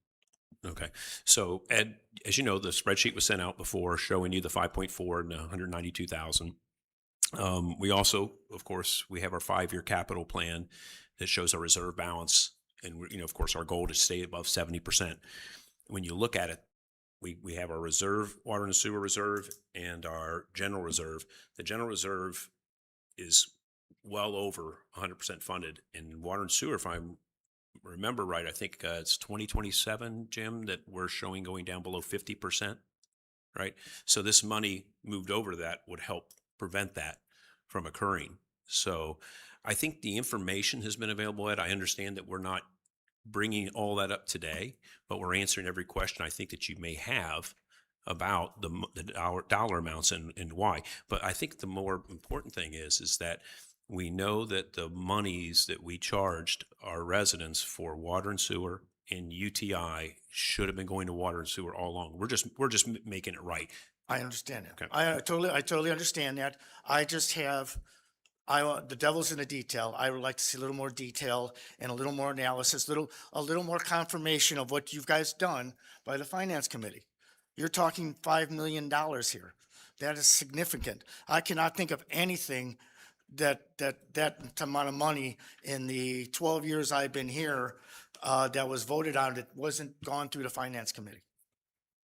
[SPEAKER 11] Okay. So Ed, as you know, the spreadsheet was sent out before showing you the 5.4 and 192,000. We also, of course, we have our 5-year capital plan that shows our reserve balance. And, of course, our goal to stay above 70%. When you look at it, we have our reserve, water and sewer reserve, and our general reserve. The general reserve is well over 100% funded. And water and sewer, if I remember right, I think it's 2027, Jim, that we're showing going down below 50%, right? So this money moved over to that would help prevent that from occurring. So I think the information has been available, Ed. I understand that we're not bringing all that up today, but we're answering every question I think that you may have about the dollar amounts and why. But I think the more important thing is that we know that the monies that we charged our residents for water and sewer and UTI should have been going to water and sewer all along. We're just making it right.
[SPEAKER 10] I understand that.
[SPEAKER 11] Okay.
[SPEAKER 10] I totally understand that. I just have, the devil's in the detail. I would like to see a little more detail and a little more analysis, a little more confirmation of what you guys done by the finance committee. You're talking $5 million here. That is significant. I cannot think of anything that amount of money in the 12 years I've been here that was voted on that wasn't gone through the finance committee.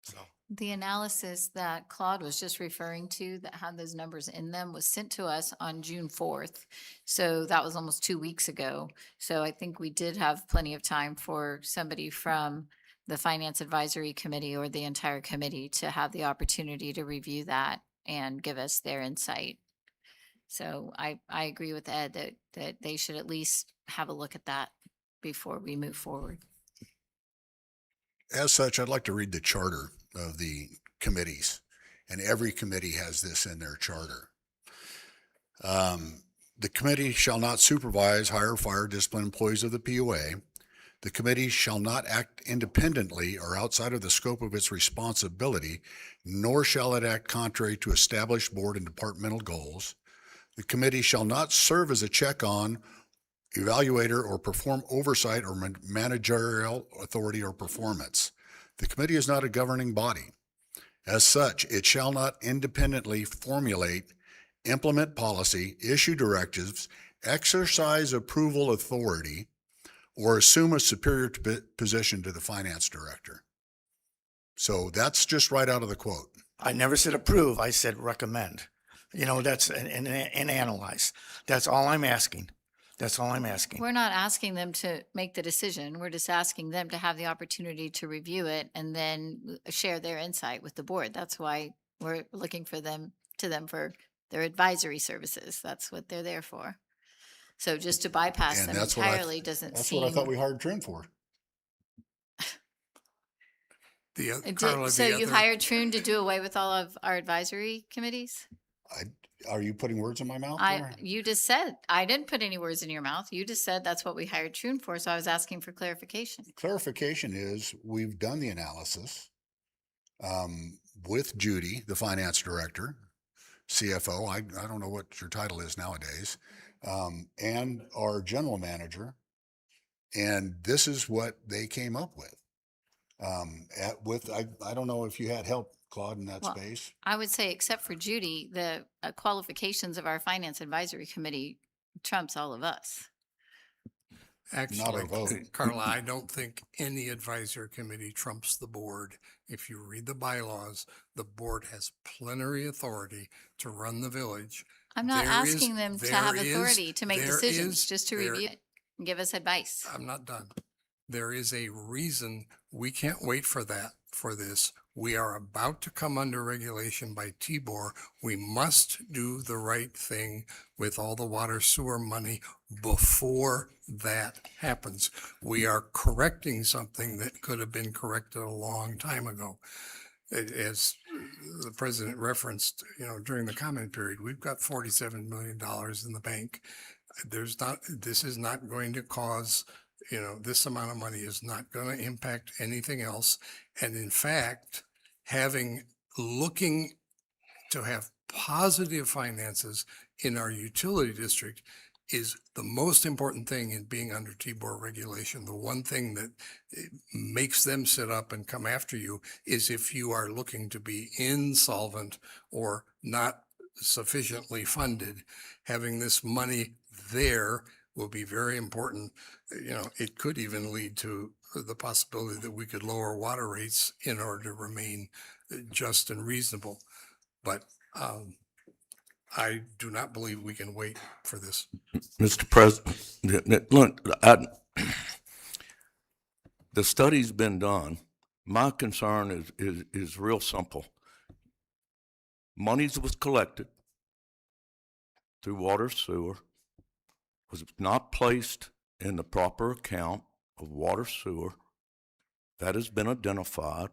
[SPEAKER 10] So.
[SPEAKER 4] The analysis that Claude was just referring to that had those numbers in them was sent to us on June 4th. So that was almost 2 weeks ago. So I think we did have plenty of time for somebody from the Finance Advisory Committee or the entire committee to have the opportunity to review that and give us their insight. So I agree with Ed that they should at least have a look at that before we move forward.
[SPEAKER 1] As such, I'd like to read the charter of the committees, and every committee has this in their charter. The committee shall not supervise, hire, fire, discipline employees of the POA. The committee shall not act independently or outside of the scope of its responsibility, nor shall it act contrary to established board and departmental goals. The committee shall not serve as a check on, evaluator, or perform oversight or managerial authority or performance. The committee is not a governing body. As such, it shall not independently formulate, implement policy, issue directives, exercise approval authority, or assume a superior position to the finance director. So that's just right out of the quote.
[SPEAKER 10] I never said approve. I said recommend. That's and analyze. That's all I'm asking. That's all I'm asking.
[SPEAKER 4] We're not asking them to make the decision. We're just asking them to have the opportunity to review it and then share their insight with the board. That's why we're looking for them for their advisory services. That's what they're there for. So just to bypass
[SPEAKER 1] And
[SPEAKER 4] them
[SPEAKER 1] that's
[SPEAKER 4] entirely doesn't
[SPEAKER 1] That's
[SPEAKER 4] seem.
[SPEAKER 1] what I thought we hired Trim for.
[SPEAKER 3] Carla,
[SPEAKER 4] So you
[SPEAKER 3] other-
[SPEAKER 4] hired Troon to do away with all of our advisory committees?
[SPEAKER 1] Are you putting words in my mouth? there?
[SPEAKER 4] You just said, I didn't put any words in your mouth. You just said that's what we hired Troon for. So I was asking for clarification.
[SPEAKER 1] Clarification is we've done the analysis with Judy, the finance director, CFO. I don't know what your title is nowadays, and our general manager. And this is what they came up with. I don't know if you had help, Claude, in that
[SPEAKER 4] Well,
[SPEAKER 1] space.
[SPEAKER 4] I would say, except for Judy, the qualifications of our finance advisory committee trumps all of us.
[SPEAKER 3] Actually,
[SPEAKER 1] vote.
[SPEAKER 3] Carla, I don't think any advisory committee trumps the board. If you read the bylaws, the board has plenary authority to run the village.
[SPEAKER 4] I'm not
[SPEAKER 3] There is-
[SPEAKER 4] asking them to
[SPEAKER 3] there
[SPEAKER 4] have
[SPEAKER 3] is-
[SPEAKER 4] authority to make
[SPEAKER 3] there
[SPEAKER 4] decisions,
[SPEAKER 3] is-
[SPEAKER 4] just to
[SPEAKER 3] there-
[SPEAKER 4] review it and give us advice.
[SPEAKER 3] I'm not done. There is a reason we can't wait for this. We are about to come under regulation by TBOR. We must do the right thing with all the water sewer money before that happens. We are correcting something that could have been corrected a long time ago. As the president referenced, during the comment period, we've got $47 million in the bank. This is not going to cause, this amount of money is not going to impact anything else. And in fact, looking to have positive finances in our utility district is the most important thing in being under TBOR regulation. The one thing that makes them sit up and come after you is if you are looking to be insolvent or not sufficiently funded. Having this money there will be very important. It could even lead to the possibility that we could lower water rates in order to remain just and reasonable. But I do not believe we can wait for this.
[SPEAKER 2] Mr. President, look, the study's been done. My concern is real simple. Monies was collected through water sewer, was not placed in the proper account of water sewer. That has been identified.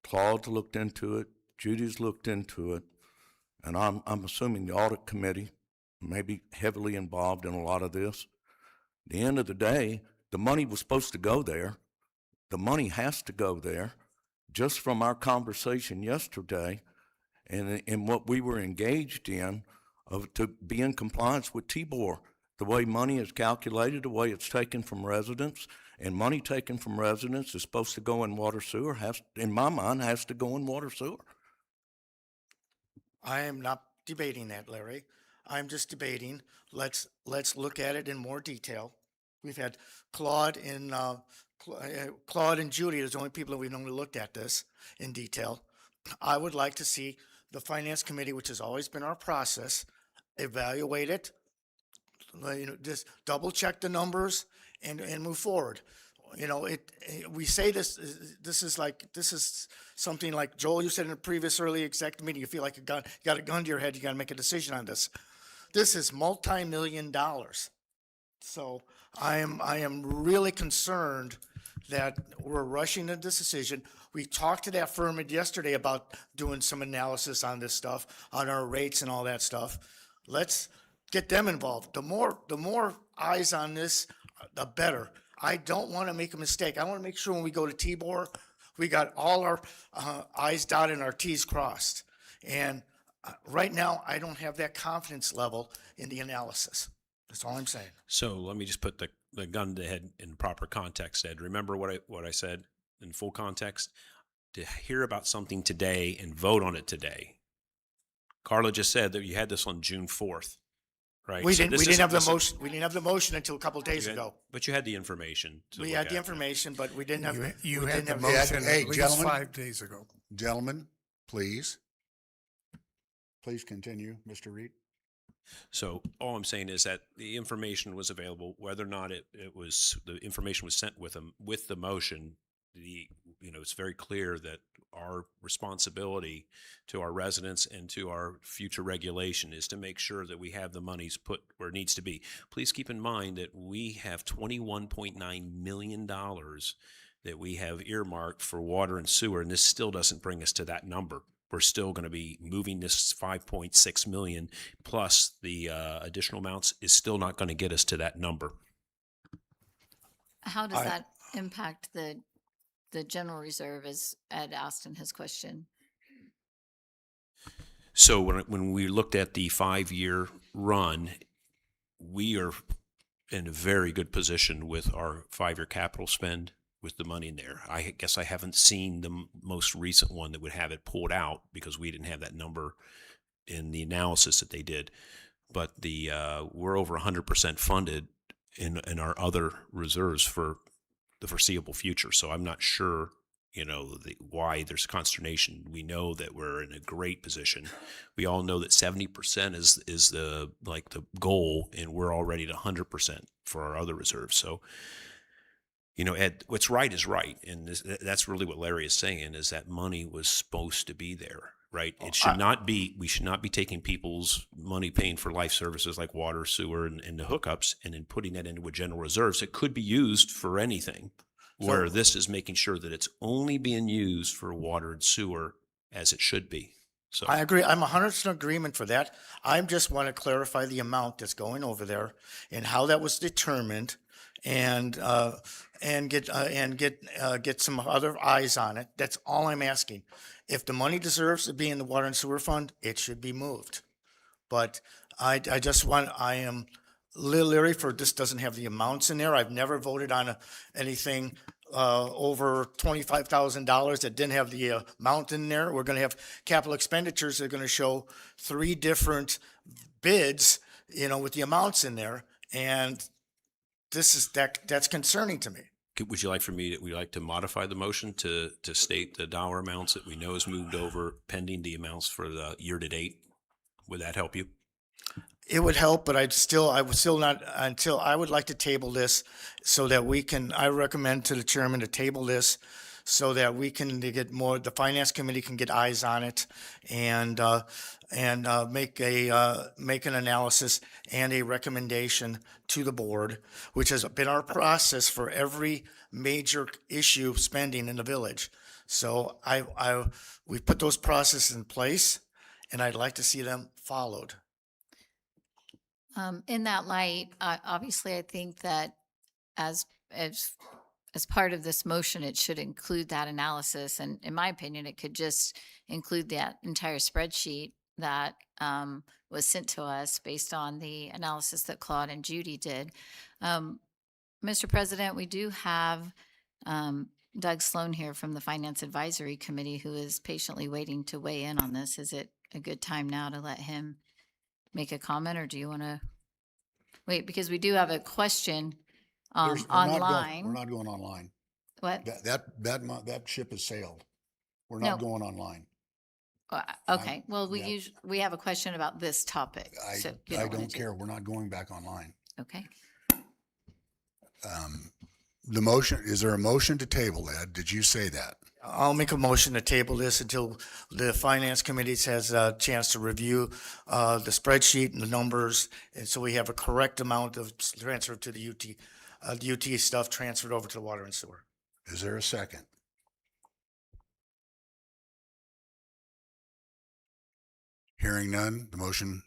[SPEAKER 2] Claude's looked into it, Judy's looked into it, and I'm assuming the audit committee may be heavily involved in a lot of this. At the end of the day, the money was supposed to go there. The money has to go there. Just from our conversation yesterday and what we were engaged in to be in compliance with TBOR, the way money is calculated, the way it's taken from residents, and money taken from residents is supposed to go in water sewer, in my mind, has to go in water sewer.
[SPEAKER 10] I am not debating that, Larry. I'm just debating. Let's look at it in more detail. We've had Claude and Judy is the only people that we've normally looked at this in detail. I would like to see the finance committee, which has always been our process, evaluate it. Just double check the numbers and move forward. We say this is something like Joel, you said in a previous early executive meeting, you feel like you got a gun to your head, you got to make a decision on this. This is multi-million dollars. So I am really concerned that we're rushing the decision. We talked to that firm yesterday about doing some analysis on this stuff, on our rates and all that stuff. Let's get them involved. The more eyes on this, the better. I don't want to make a mistake. I want to make sure when we go to TBOR, we got all our I's dotted and our T's crossed. And right now, I don't have that confidence level in the analysis. That's all I'm saying.
[SPEAKER 11] So let me just put the gun to the head in proper context, Ed. Remember what I said in full context? To hear about something today and vote on it today. Carla just said that you had this on June 4th. right?
[SPEAKER 10] We
[SPEAKER 11] So
[SPEAKER 10] didn't,
[SPEAKER 11] this
[SPEAKER 10] we didn't
[SPEAKER 11] isn't-
[SPEAKER 10] have the
[SPEAKER 11] this is-
[SPEAKER 10] motion, we didn't have the motion until a couple of days
[SPEAKER 11] you had-
[SPEAKER 10] ago.
[SPEAKER 11] But you had the information. to
[SPEAKER 10] We
[SPEAKER 11] look
[SPEAKER 10] had the
[SPEAKER 11] at.
[SPEAKER 10] information, but we didn't have.
[SPEAKER 3] You
[SPEAKER 10] we
[SPEAKER 3] had
[SPEAKER 10] didn't
[SPEAKER 3] the
[SPEAKER 10] have
[SPEAKER 3] motion
[SPEAKER 1] Hey,
[SPEAKER 3] at least
[SPEAKER 1] gentlemen.
[SPEAKER 3] 5 days ago.
[SPEAKER 1] Gentlemen, please. Please continue, Mr. Reed.
[SPEAKER 11] So all I'm saying is that the information was available, whether or not it was, the information was sent with them, with the motion, it's very clear that our responsibility to our residents and to our future regulation is to make sure that we have the monies put where it needs to be. Please keep in mind that we have $21.9 million that we have earmarked for water and sewer, and this still doesn't bring us to that number. We're still going to be moving this 5.6 million plus the additional amounts is still not going to get us to that number.
[SPEAKER 4] How does that impact the general reserve, as Ed asked in his question?
[SPEAKER 11] So when we looked at the 5-year run, we are in a very good position with our 5-year capital spend with the money in there. I guess I haven't seen the most recent one that would have it pulled out because we didn't have that number in the analysis that they did. But we're over 100% funded in our other reserves for the foreseeable future. So I'm not sure, why there's consternation. We know that we're in a great position. We all know that 70% is the goal, and we're already at 100% for our other reserves. So, Ed, what's right is right. And that's really what Larry is saying, is that money was supposed to be there, right? It should not be, we should not be taking people's money paying for life services like water, sewer, and the hookups, and then putting that into a general reserves. It could be used for anything, where this is making sure that it's only being used for water and sewer as it should be. So
[SPEAKER 10] I agree. I'm 100% agreement for that. I just want to clarify the amount that's going over there and how that was determined, and get some other eyes on it. That's all I'm asking. If the money deserves to be in the water and sewer fund, it should be moved. But I am leery for, this doesn't have the amounts in there. I've never voted on anything over $25,000 that didn't have the amount in there. We're going to have capital expenditures that are going to show 3 different bids, with the amounts in there. And that's concerning to me.
[SPEAKER 11] would you like to modify the motion to state the dollar amounts that we know is moved over pending the amounts for the year to date? Would that help you?
[SPEAKER 10] It would help, but I would like to table this so that I recommend to the chairman to table this so that we can get more, the finance committee can get eyes on it and make an analysis and a recommendation to the board, which has been our process for every major issue spending in the village. So we've put those processes in place, and I'd like to see them followed.
[SPEAKER 4] In that light, obviously, I think that as part of this motion, it should include that analysis. And in my opinion, it could just include that entire spreadsheet that was sent to us based on the analysis that Claude and Judy did. Mr. President, we do have Doug Sloan here from the Finance Advisory Committee, who is patiently waiting to weigh in on this. Is it a good time now to let him make a comment, or do you want to wait? Because we do have a question
[SPEAKER 1] We're
[SPEAKER 4] online.
[SPEAKER 1] not going online.
[SPEAKER 4] What?
[SPEAKER 1] That ship has sailed. We're not
[SPEAKER 4] No.
[SPEAKER 1] going online.
[SPEAKER 4] Okay, well,
[SPEAKER 1] yeah.
[SPEAKER 4] we have a question about this topic. so you
[SPEAKER 1] I
[SPEAKER 4] wanna
[SPEAKER 1] don't
[SPEAKER 4] do-
[SPEAKER 1] care. We're not going back online.
[SPEAKER 4] Okay.
[SPEAKER 1] The motion, is there a motion to table, Ed? Did you say that?
[SPEAKER 10] I'll make a motion to table this until the finance committee has a chance to review the spreadsheet and the numbers, and so we have a correct amount of transfer to the UT stuff transferred over to the water and sewer.
[SPEAKER 1] Is there a second? Hearing none, the motion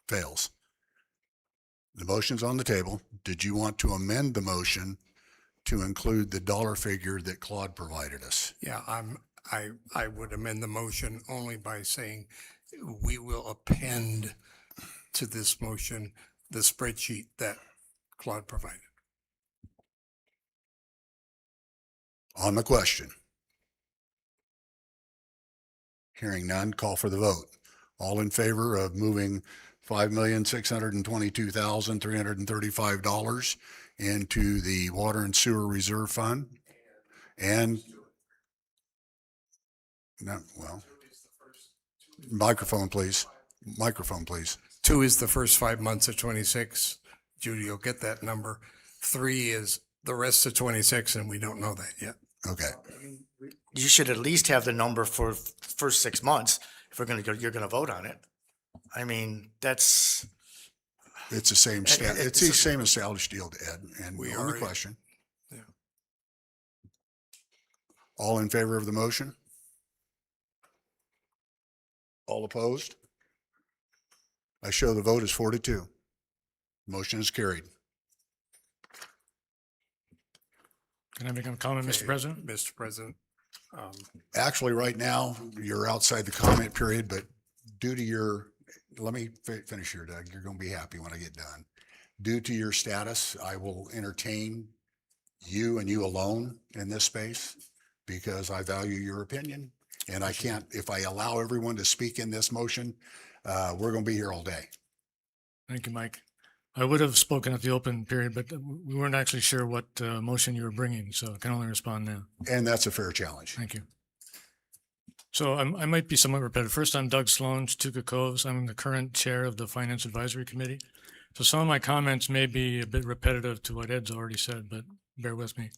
[SPEAKER 1] fails. The motion's on the table. Did you want to amend the motion to include the dollar figure that Claude provided us?
[SPEAKER 3] Yeah, I would amend the motion only by saying we will append to this motion the spreadsheet that Claude provided.
[SPEAKER 1] On the question. Hearing none, call for the vote. All in favor of moving $5,622,335 into the Water and Sewer Reserve Fund. And no, well, microphone, please. Microphone, please.
[SPEAKER 3] 2 is the first 5 months of 26. Judy, you'll get that number. 3 is the rest of 26, and we don't know that yet.
[SPEAKER 1] Okay.
[SPEAKER 10] You should at least have the number for first 6 months if you're gonna vote on it. I mean, it's
[SPEAKER 1] It's the
[SPEAKER 10] it's
[SPEAKER 1] same established deal, Ed, and
[SPEAKER 3] We
[SPEAKER 1] on the
[SPEAKER 3] are-
[SPEAKER 1] question.
[SPEAKER 3] Yeah.
[SPEAKER 1] All in favor of the motion? All opposed? I show the vote is 4-2. Motion is carried.
[SPEAKER 6] Can I make a comment, Mr.
[SPEAKER 3] Okay,
[SPEAKER 6] President?
[SPEAKER 3] Mr. President,
[SPEAKER 1] Actually, right now, you're outside the comment period, but due to your, let me finish here, Doug. You're going to be happy when I get done. Due to your status, I will entertain you and you alone in this space because I value your opinion. And I can't, if I allow everyone to speak in this motion, we're going to be here all day.
[SPEAKER 6] Thank you, Mike. I would have spoken at the open period, but we weren't actually sure what motion you were bringing, so I can only respond now.
[SPEAKER 1] And that's a fair challenge.
[SPEAKER 6] Thank you. So I might be somewhat repetitive. First, I'm Doug Sloan, Tuca Coves. I'm the current chair of the Finance Advisory Committee. So some of my comments may be a bit repetitive to what Ed's already said, but bear with me.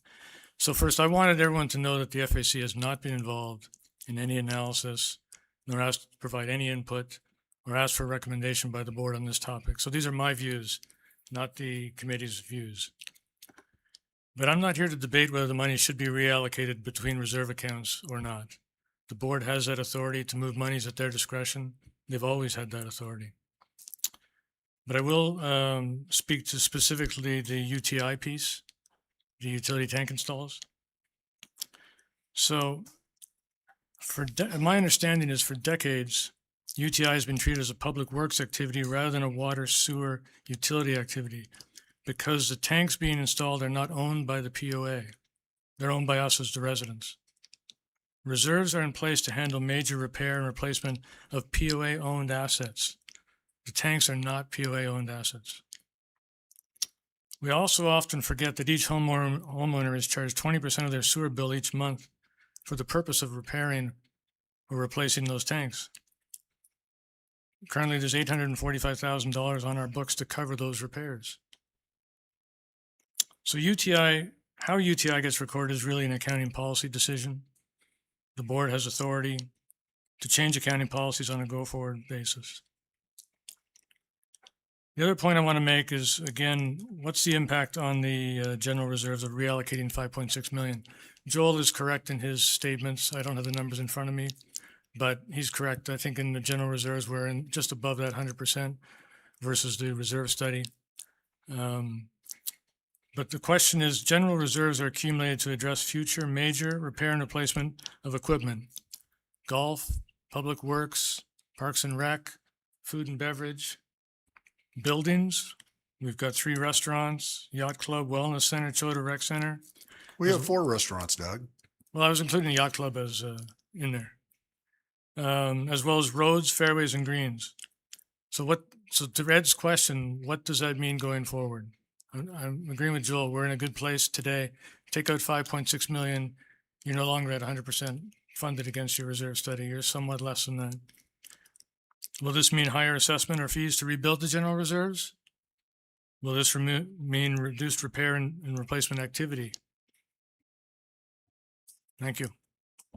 [SPEAKER 6] So first, I wanted everyone to know that the FAC has not been involved in any analysis, nor asked to provide any input, or asked for a recommendation by the board on this topic. So these are my views, not the committee's views. But I'm not here to debate whether the money should be reallocated between reserve accounts or not. The board has that authority to move monies at their discretion. They've always had that authority. But I will speak to specifically the UTI piece, the utility tank installs. So my understanding is for decades, UTI has been treated as a public works activity rather than a water sewer utility activity because the tanks being installed are not owned by the POA. They're owned by us as the residents. Reserves are in place to handle major repair and replacement of POA-owned assets. The tanks are not POA-owned assets. We also often forget that each homeowner is charged 20% of their sewer bill each month for the purpose of repairing or replacing those tanks. Currently, there's $845,000 on our books to cover those repairs. So how UTI gets recorded is really an accounting policy decision. The board has authority to change accounting policies on a go-forward basis. The other point I want to make is, again, what's the impact on the general reserves of reallocating 5.6 million? Joel is correct in his statements. I don't have the numbers in front of me, but he's correct. I think in the general reserves, we're in just above that 100% versus the reserve study. But the question is, general reserves are accumulated to address future major repair and replacement of equipment, golf, public works, parks and rec, food and beverage, buildings. We've got 3 restaurants, yacht club, wellness center, Chota rec center.
[SPEAKER 1] We have 4 restaurants, Doug.
[SPEAKER 6] Well, I was including the yacht club as in there, as well as roads, fairways, and greens. So to Ed's question, what does that mean going forward? I'm agreeing with Joel. We're in a good place today. Take out 5.6 million. You're no longer at 100% funded against your reserve study. You're somewhat less than that. Will this mean higher assessment or fees to rebuild the general reserves? Will this mean reduced repair and replacement activity? Thank you.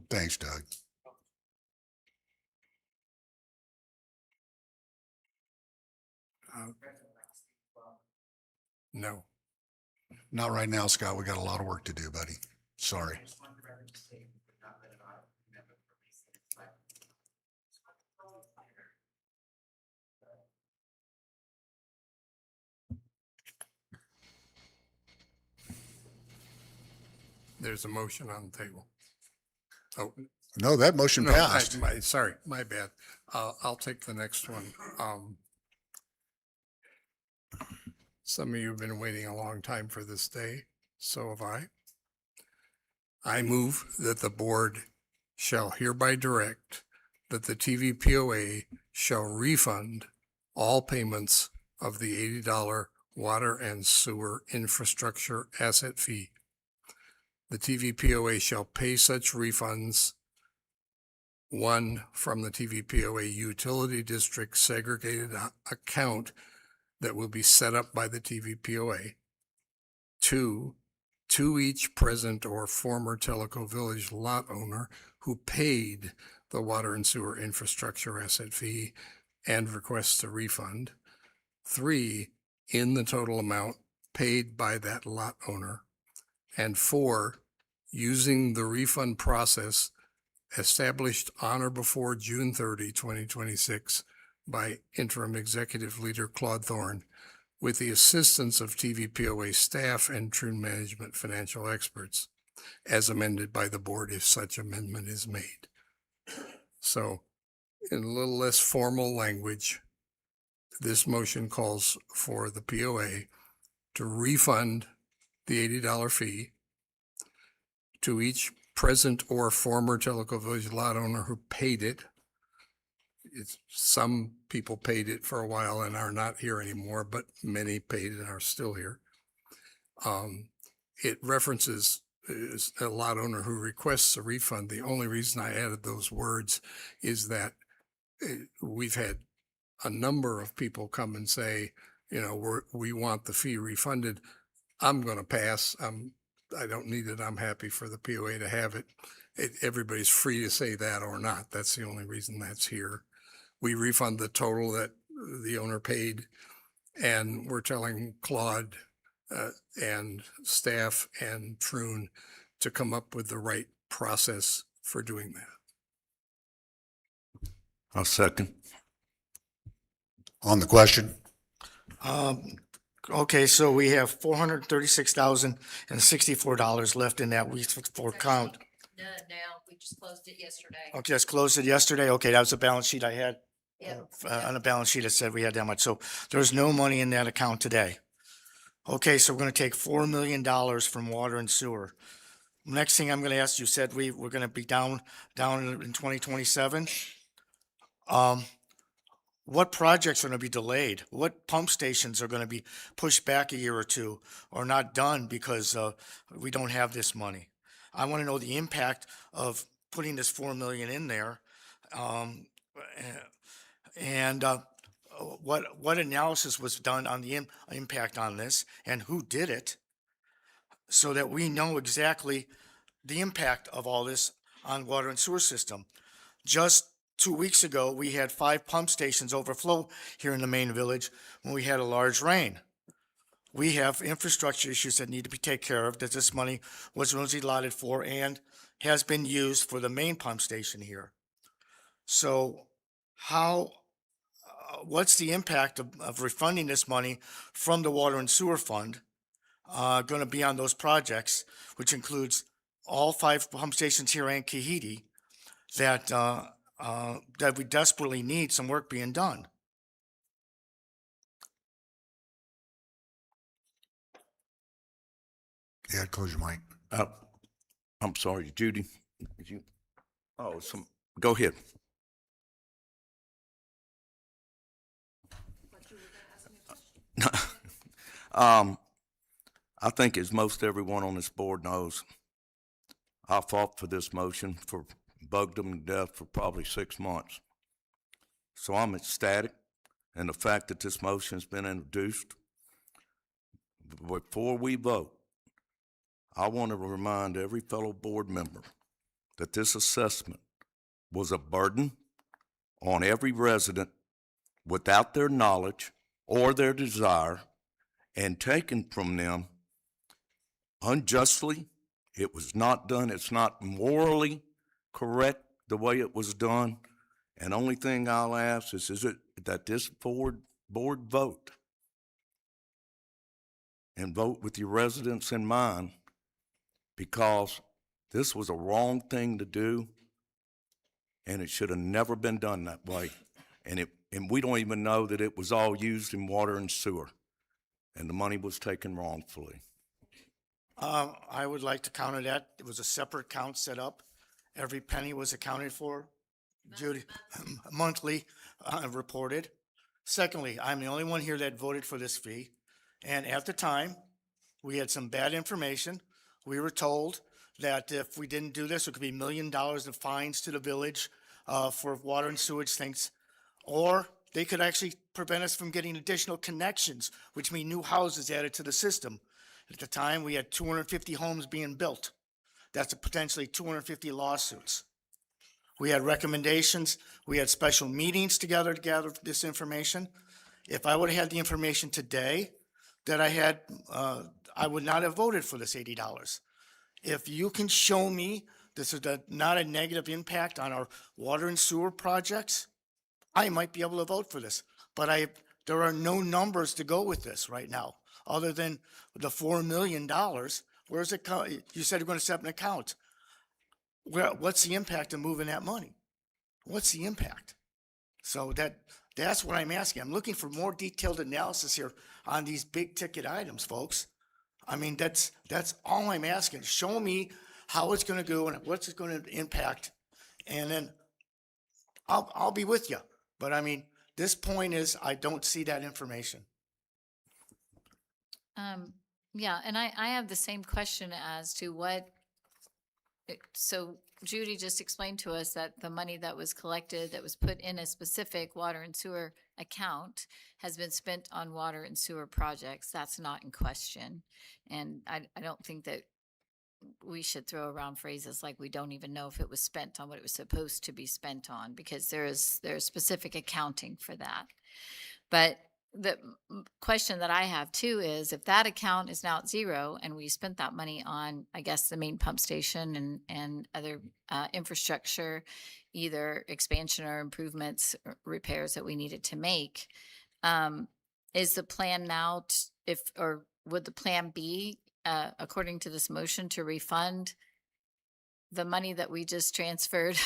[SPEAKER 1] Thanks, Doug.
[SPEAKER 3] no.
[SPEAKER 1] Not right now, Scott. We got a lot of work to do, buddy. Sorry.
[SPEAKER 3] There's a motion on the table. Oh,
[SPEAKER 1] No, that motion
[SPEAKER 3] no,
[SPEAKER 1] passed.
[SPEAKER 3] sorry, my bad. I'll take the next one. Some of you have been waiting a long time for this day, so have I. I move that the board shall hereby direct that the TV POA shall refund all payments of the $80 water and sewer infrastructure asset fee. The TVPOA shall pay such refunds, one, from the TVPOA utility district segregated account that will be set up by the TVPOA. Two, to each present or former Tellico Village lot owner who paid the water and sewer infrastructure asset fee and requests a refund. Three, in the total amount paid by that lot owner. And four, using the refund process established on or before June 30, 2026 by interim executive leader Claude Thorne, with the assistance of TVPOA staff and Troon Management financial experts, as amended by the board if such amendment is made. So, in a little less formal language, this motion calls for the POA to refund the $80 fee to each present or former Tellico Village lot owner who paid it. Some people paid it for a while and are not here anymore, but many paid and are still here. It references a lot owner who requests a refund. The only reason I added those words is that we've had a number of people come and say, we want the fee refunded. I'm going to pass. I don't need it. I'm happy for the POA to have it. Everybody's free to say that or not. That's the only reason that's here. We refund the total that the owner paid, and we're telling Claude and staff and Troon to come up with the right process for doing that.
[SPEAKER 2] I'll second.
[SPEAKER 1] On the question,
[SPEAKER 10] Okay, so we have $436,064 left in that we for account.
[SPEAKER 5] None now. We just closed it yesterday.
[SPEAKER 10] Okay, just closed it yesterday. Okay, that was the balance sheet I had.
[SPEAKER 5] Yep.
[SPEAKER 10] On the balance sheet, it said we had that much. So there's no money in that account today. Okay, so we're gonna take $4 million from water and sewer. Next thing I'm gonna ask, you said we're gonna be down in 2027. What projects are gonna be delayed? What pump stations are gonna be pushed back a year or two or not done because we don't have this money? I wanna know the impact of putting this 4 million in there. And what analysis was done on the impact on this and who did it, so that we know exactly the impact of all this on water and sewer system. Just 2 weeks ago, we had 5 pump stations overflow here in the main village when we had a large rain. We have infrastructure issues that need to be taken care of, that this money was originally allotted for and has been used for the main pump station here. So what's the impact of refunding this money from the water and sewer fund going to be on those projects, which includes all 5 pump stations here in Kahidi that we desperately need some work being done?
[SPEAKER 1] yeah, close your mic.
[SPEAKER 2] I'm sorry, Judy. Go ahead. I think as most everyone on this board knows, I fought for this motion, bugged them to death for probably 6 months. So I'm ecstatic, and the fact that this motion has been introduced. Before we vote, I want to remind every fellow board member that this assessment was a burden on every resident without their knowledge or their desire, and taken from them unjustly. It was not done. It's not morally correct the way it was done. And only thing I'll ask is it that this board vote and vote with your residents in mind, because this was a wrong thing to do, and it should have never been done that way. And we don't even know that it was all used in water and sewer, and the money was taken wrongfully.
[SPEAKER 10] I would like to counter that. It was a separate account set up. Every penny was accounted for. Judy, monthly reported. Secondly, I'm the only one here that voted for this fee. And at the time, we had some bad information. We were told that if we didn't do this, it could be $1 million of fines to the village for water and sewage things. Or they could actually prevent us from getting additional connections, which mean new houses added to the system. At the time, we had 250 homes being built. That's potentially 250 lawsuits. We had recommendations. We had special meetings together to gather this information. If I would have had the information today that I had, I would not have voted for this $80. If you can show me this is not a negative impact on our water and sewer projects, I might be able to vote for this. But there are no numbers to go with this right now, other than the $4 million. Where's it? You said you're going to set up an account. What's the impact of moving that money? What's the impact? So that's what I'm asking. I'm looking for more detailed analysis here on these big ticket items, folks. I mean, that's all I'm asking. Show me how it's going to go and what's it going to impact, and then I'll be with you. But I mean, this point is I don't see that information.
[SPEAKER 4] Yeah, and I have the same question as to so Judy just explained to us that the money that was collected, that was put in a specific water and sewer account, has been spent on water and sewer projects. That's not in question. And I don't think that we should throw around phrases like we don't even know if it was spent on what it was supposed to be spent on, because there's specific accounting for that. But the question that I have too is, if that account is now at zero and we spent that money on, I guess, the main pump station and other infrastructure, either expansion or improvements or repairs that we needed to make, is the plan now or would the plan be, according to this motion, to refund the money that we just transferred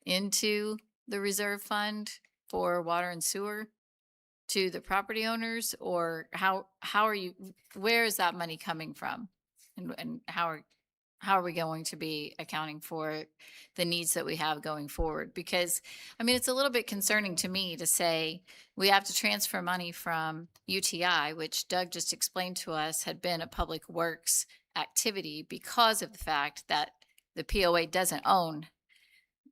[SPEAKER 4] into the reserve fund for water and sewer to the property owners? Or where is that money coming from? And how are we going to be accounting for the needs that we have going forward? Because, I mean, it's a little bit concerning to me to say we have to transfer money from UTI, which Doug just explained to us had been a public works activity because of the fact that the POA doesn't own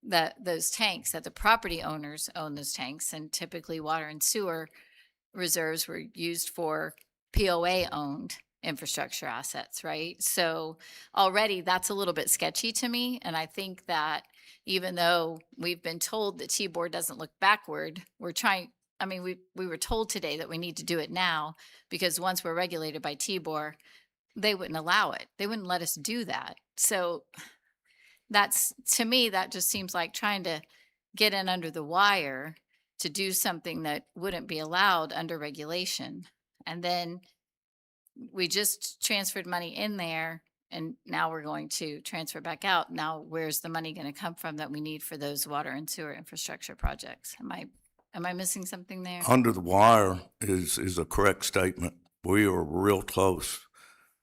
[SPEAKER 4] those tanks, that the property owners own those tanks, and typically water and sewer reserves were used for POA-owned infrastructure assets, right? So already that's a little bit sketchy to me. And I think that even though we've been told that T-Board doesn't look backward, we were told today that we need to do it now, because once we're regulated by T-Board, they wouldn't allow it. They wouldn't let us do that. So to me, that just seems like trying to get in under the wire to do something that wouldn't be allowed under regulation. And then we just transferred money in there, and now we're going to transfer back out. Now, where's the money going to come from that we need for those water and sewer infrastructure projects? Am I missing something there?
[SPEAKER 2] Under the wire is a correct statement. We are real close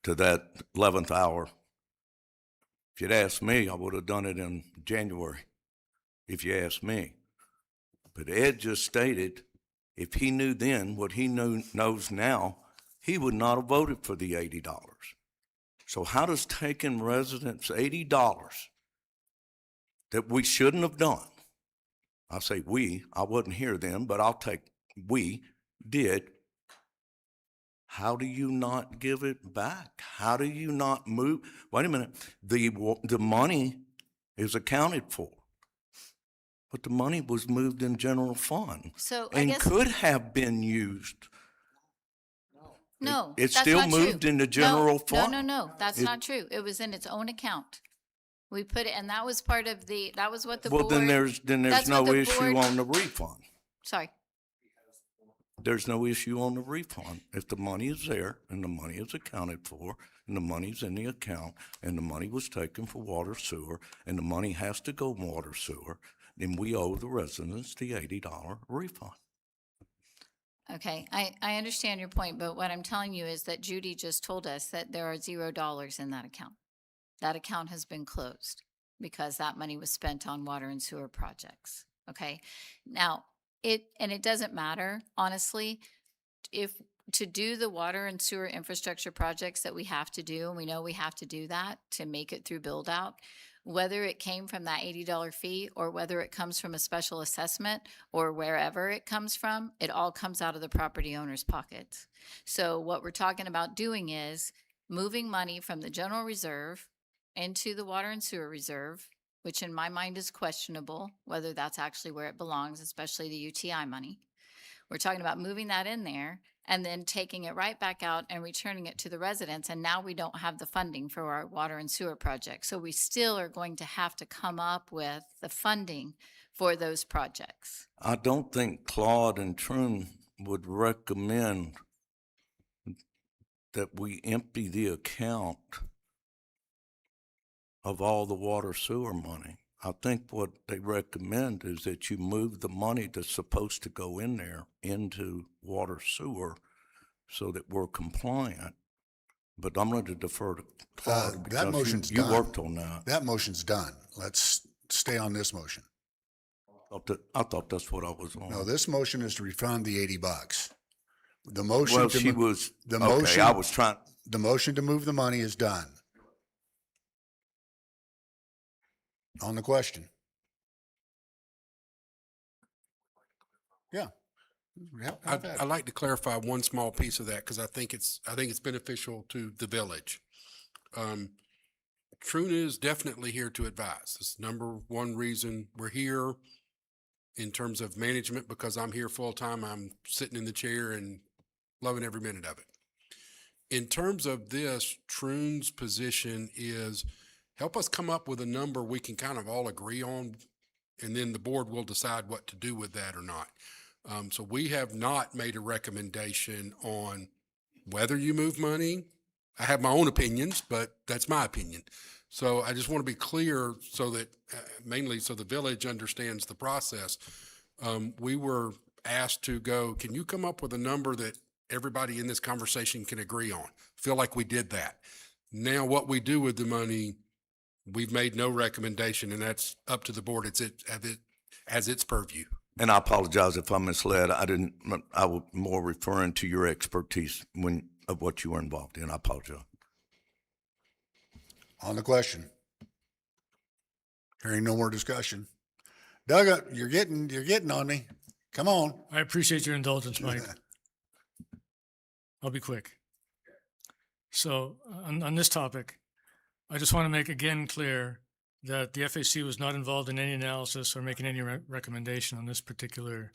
[SPEAKER 2] to that 11th hour. If you'd asked me, I would have done it in January, if you asked me. But Ed just stated, if he knew then what he knows now, he would not have voted for the $80. So how does taking residents $80 that we shouldn't have done, I say we, I wasn't here then, but I'll take we did, how do you not give it back? How do you not move? Wait a minute, the money is accounted for. But the money was moved in general fund
[SPEAKER 4] So I
[SPEAKER 2] and
[SPEAKER 4] guess
[SPEAKER 2] could have been used.
[SPEAKER 4] no,
[SPEAKER 2] It's
[SPEAKER 4] that's
[SPEAKER 2] still
[SPEAKER 4] not true.
[SPEAKER 2] moved in the general fund.
[SPEAKER 4] No, that's not true. It was in its own account. We put it, and that was part of that was what the
[SPEAKER 2] Well,
[SPEAKER 4] board.
[SPEAKER 2] then there's
[SPEAKER 4] that's
[SPEAKER 2] no
[SPEAKER 4] what the
[SPEAKER 2] issue
[SPEAKER 4] board-
[SPEAKER 2] on the refund.
[SPEAKER 4] Sorry.
[SPEAKER 2] There's no issue on the refund. If the money is there and the money is accounted for and the money's in the account and the money was taken for water sewer and the money has to go water sewer, then we owe the residents the $80 refund.
[SPEAKER 4] Okay, I understand your point, but what I'm telling you is that Judy just told us that there are $0 in that account. That account has been closed because that money was spent on water and sewer projects. Okay, now And it doesn't matter, honestly, if, to do the water and sewer infrastructure projects that we have to do, and we know we have to do that to make it through build out, whether it came from that $80 fee or whether it comes from a special assessment or wherever it comes from, it all comes out of the property owner's pockets. So what we're talking about doing is moving money from the general reserve into the water and sewer reserve, which in my mind is questionable, whether that's actually where it belongs, especially the UTI money. We're talking about moving that in there and then taking it right back out and returning it to the residents. And now we don't have the funding for our water and sewer projects. So we still are going to have to come up with the funding for those projects.
[SPEAKER 2] I don't think Claude and Troon would recommend that we empty the account of all the water sewer money. I think what they recommend is that you move the money that's supposed to go in there into water sewer so that we're compliant. But I'm going to defer to Claude
[SPEAKER 1] That
[SPEAKER 2] because
[SPEAKER 1] motion's
[SPEAKER 2] you
[SPEAKER 1] done.
[SPEAKER 2] worked on that.
[SPEAKER 1] That motion's done. Let's stay on this motion.
[SPEAKER 2] I thought that's what I was on.
[SPEAKER 1] No, this motion is to refund the $80. The motion
[SPEAKER 2] Well,
[SPEAKER 1] to
[SPEAKER 2] she
[SPEAKER 1] mo-
[SPEAKER 2] was,
[SPEAKER 1] the
[SPEAKER 2] okay,
[SPEAKER 1] motion,
[SPEAKER 2] I was trying,
[SPEAKER 1] the motion to move the money is done. On the question. Yeah.
[SPEAKER 12] I'd like to clarify one small piece of that because I think it's beneficial to the village. Troon is definitely here to advise. It's number one reason we're here in terms of management, because I'm here full time. I'm sitting in the chair and loving every minute of it. In terms of this, Troon's position is help us come up with a number we can kind of all agree on, and then the board will decide what to do with that or not. So we have not made a recommendation on whether you move money. I have my own opinions, but that's my opinion. So I just want to be clear so that mainly so the village understands the process. We were asked to go, can you come up with a number that everybody in this conversation can agree on? Feel like we did that. Now what we do with the money, we've made no recommendation, and that's up to the board. It's as its purview.
[SPEAKER 2] and I apologize if I misled. I was more referring to your expertise of what you were involved in. I apologize.
[SPEAKER 1] On the question. Hearing no more discussion. Doug, you're getting on me. Come on.
[SPEAKER 6] I appreciate your indulgence, Mike. I'll be quick. So on this topic, I just want to make again clear that the FAC was not involved in any analysis or making any recommendation on this particular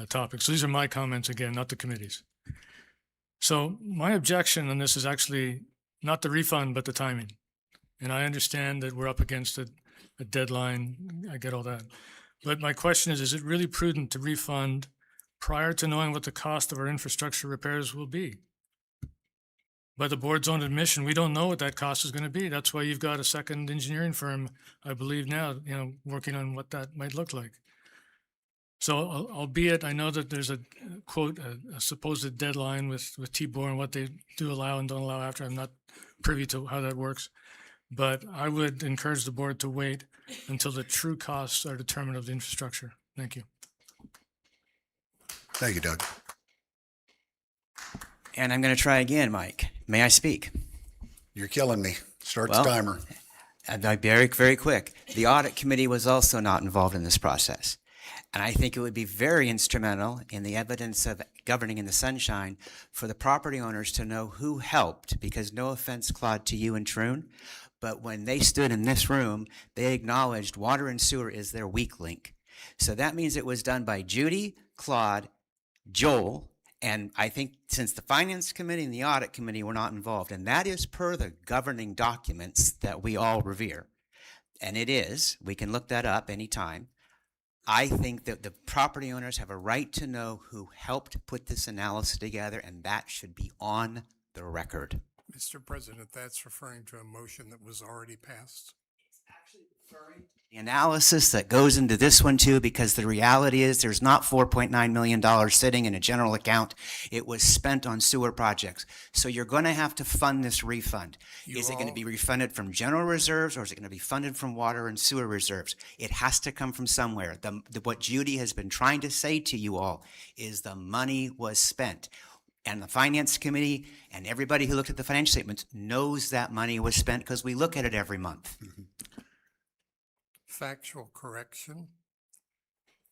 [SPEAKER 6] topic. So these are my comments again, not the committee's. So my objection on this is actually not the refund, but the timing. And I understand that we're up against a deadline. I get all that. But my question is it really prudent to refund prior to knowing what the cost of our infrastructure repairs will be? By the board's own admission, we don't know what that cost is going to be. That's why you've got a second engineering firm, I believe now, working on what that might look like. So albeit I know that there's a quote, a supposed deadline with T-Bor and what they do allow and don't allow after. I'm not privy to how that works. But I would encourage the board to wait until the true costs are determined of the infrastructure. Thank you.
[SPEAKER 1] Thank you, Doug.
[SPEAKER 13] And I'm going to try again, Mike. May I speak?
[SPEAKER 1] You're killing me. Start the
[SPEAKER 13] Well,
[SPEAKER 1] timer.
[SPEAKER 13] I'll be very, very quick. The audit committee was also not involved in this process. And I think it would be very instrumental in the evidence of governing in the sunshine for the property owners to know who helped, because no offense, Claude, to you and Troon, but when they stood in this room, they acknowledged water and sewer is their weak link. So that means it was done by Judy, Claude, Joel, and I think since the Finance Committee and the Audit Committee were not involved, and that is per the governing documents that we all revere, and it is, we can look that up anytime. I think that the property owners have a right to know who helped put this analysis together, and that should be on the record.
[SPEAKER 3] Mr. President, that's referring to a motion that was already passed.
[SPEAKER 13] It's actually referring The analysis that goes into this one too, because the reality is there's not $4.9 million sitting in a general account. It was spent on sewer projects. So you're going to have to fund this refund. Is it going to be refunded from general reserves or is it going to be funded from water and sewer reserves? It has to come from somewhere. What Judy has been trying to say to you all is the money was spent. And the finance committee and everybody who looked at the financial statements knows that money was spent because we look at it every month.
[SPEAKER 3] Factual correction.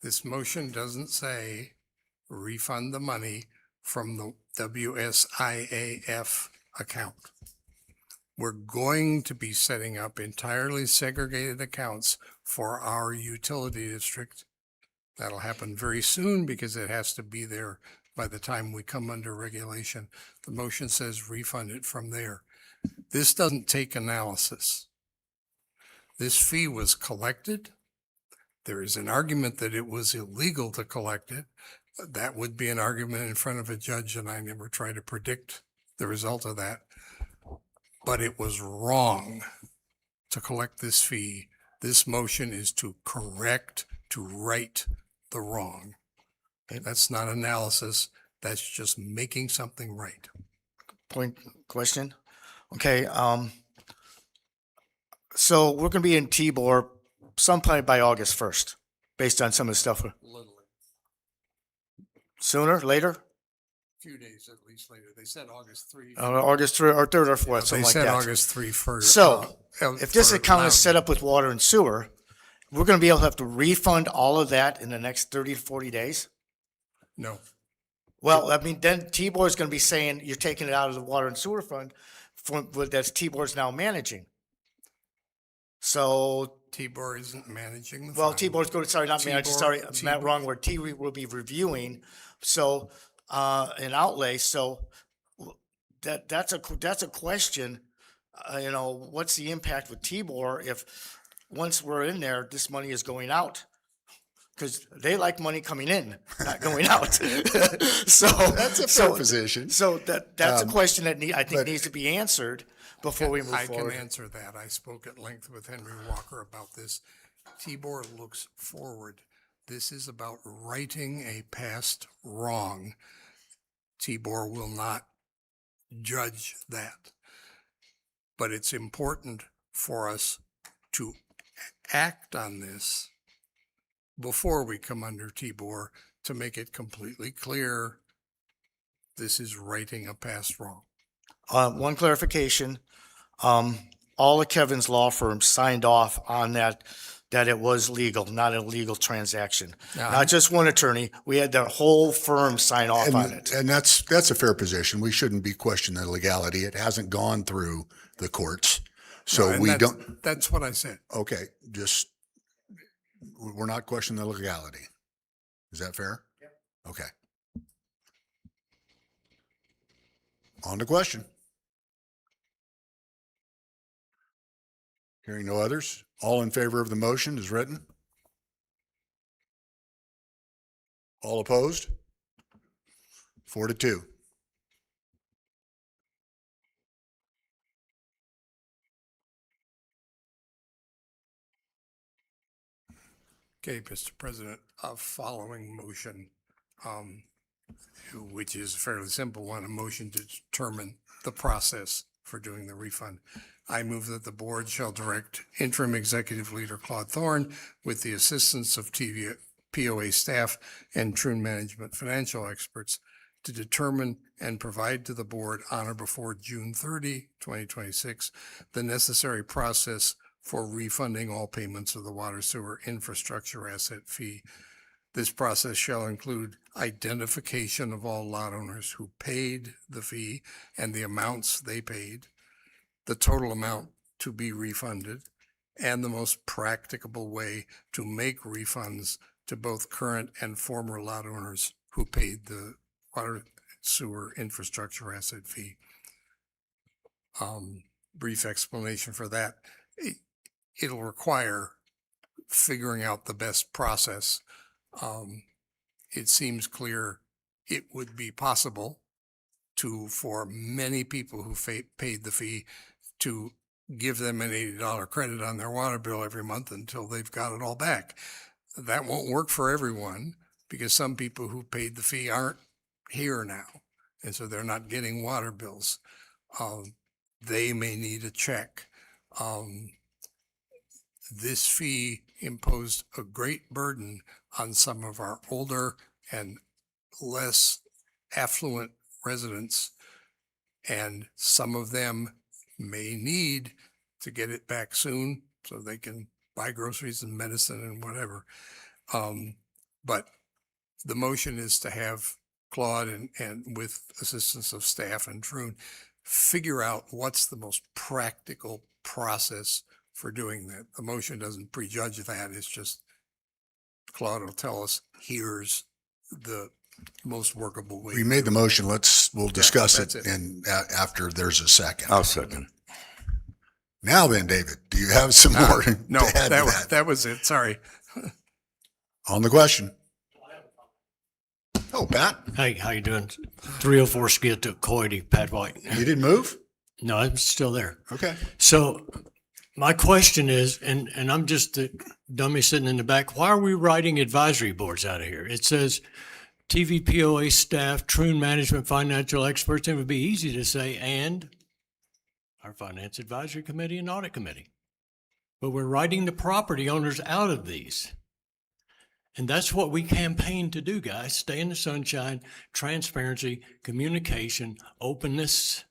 [SPEAKER 3] This motion doesn't say refund the money from the WSIAF account. We're going to be setting up entirely segregated accounts for our utility district. That'll happen very soon because it has to be there by the time we come under regulation. The motion says refund it from there. This doesn't take analysis. This fee was collected. There is an argument that it was illegal to collect it. That would be an argument in front of a judge, and I never try to predict the result of that. But it was wrong to collect this fee. This motion is to correct, to right the wrong. That's not analysis. That's just making something right.
[SPEAKER 10] Question. Okay, so we're gonna be in Tibor sometime by August 1st, based on some of the stuff. Sooner, later?
[SPEAKER 3] Few days at least later. They said August 3.
[SPEAKER 10] August 3rd or 3rd or 4th, something like
[SPEAKER 3] They said
[SPEAKER 10] that.
[SPEAKER 3] August 3 first.
[SPEAKER 10] So, if this
[SPEAKER 3] for
[SPEAKER 10] account
[SPEAKER 3] now.
[SPEAKER 10] is set up with water and sewer, we're gonna be able to have to refund all of that in the next 30 to 40 days?
[SPEAKER 3] No.
[SPEAKER 10] Well, I mean, then T-Board is gonna be saying you're taking it out of the water and sewer fund that's T-Board's now managing. So,
[SPEAKER 3] T-Bar isn't managing the
[SPEAKER 10] well,
[SPEAKER 3] fund.
[SPEAKER 10] T-Board's going, sorry, not managing, sorry,
[SPEAKER 3] T-Board-
[SPEAKER 10] wrong word, T will be reviewing, so, an outlay, so that's a question, you know, what's the impact with T-Board if, once we're in there, this money is going out? Because they like money coming in, not going out. So.
[SPEAKER 1] That's a fair position.
[SPEAKER 10] So that's a question that I think
[SPEAKER 1] but-
[SPEAKER 10] needs to be answered before we move
[SPEAKER 3] I
[SPEAKER 10] forward.
[SPEAKER 3] can answer that. I spoke at length with Henry Walker about this. T-Board looks forward. This is about righting a past wrong. T-Board will not judge that. But it's important for us to act on this before we come under T-Board to make it completely clear this is righting a past wrong.
[SPEAKER 10] One clarification, all of Kevin's law firms signed off on that it was legal, not an illegal transaction.
[SPEAKER 3] Yeah.
[SPEAKER 10] Not just one attorney, we had the whole firm sign off on it.
[SPEAKER 1] And that's a fair position. We shouldn't be questioning the legality. It hasn't gone through the courts. So
[SPEAKER 3] And
[SPEAKER 1] we
[SPEAKER 3] that's-
[SPEAKER 1] don't,
[SPEAKER 3] That's what I said.
[SPEAKER 1] okay, just, we're not questioning the legality. Is that fair? Yep. Okay. On to question. Hearing no others, all in favor of the motion as written? All opposed? 4-2.
[SPEAKER 3] Okay, Mr. President, a following motion, which is a fairly simple one, a motion to determine the process for doing the refund. I move that the board shall direct interim executive leader Claude Thorne with the assistance of POA staff and Troon Management financial experts to determine and provide to the board on or before June 30, 2026, the necessary process for refunding all payments of the water sewer infrastructure asset fee. This process shall include identification of all lot owners who paid the fee and the amounts they paid, the total amount to be refunded, and the most practicable way to make refunds to both current and former lot owners who paid the water sewer infrastructure asset fee. Brief explanation for that. It'll require figuring out the best process. It seems clear it would be possible for many people who paid the fee to give them an $80 credit on their water bill every month until they've got it all back. That won't work for everyone because some people who paid the fee aren't here now. And so they're not getting water bills. They may need a check. This fee imposed a great burden on some of our older and less affluent residents. And some of them may need to get it back soon so they can buy groceries and medicine and whatever. But the motion is to have Claude and with assistance of staff and Troon, figure out what's the most practical process for doing that. The motion doesn't prejudge that. It's just Claude will tell us, here's the most workable way.
[SPEAKER 1] We made the motion. We'll discuss it
[SPEAKER 3] that's it.
[SPEAKER 1] and after there's a second.
[SPEAKER 2] I'll second.
[SPEAKER 1] Now then, David, do you have some more to
[SPEAKER 3] No,
[SPEAKER 1] add to that?
[SPEAKER 3] that was it. Sorry.
[SPEAKER 1] On the question. Oh, Pat,
[SPEAKER 6] Hey, how you doing? 304 Skid to Coyote, Pat White.
[SPEAKER 1] you didn't move?
[SPEAKER 6] No, I'm still there.
[SPEAKER 1] Okay.
[SPEAKER 6] So my question is, and I'm just the dummy sitting in the back, why are we writing advisory boards out of here? It says TVPOA staff, Troon management, financial experts, and it would be easy to say, and our finance advisory committee and audit committee. But we're writing the property owners out of these. And that's what we campaign to do, guys. Stay in the sunshine, transparency, communication, openness.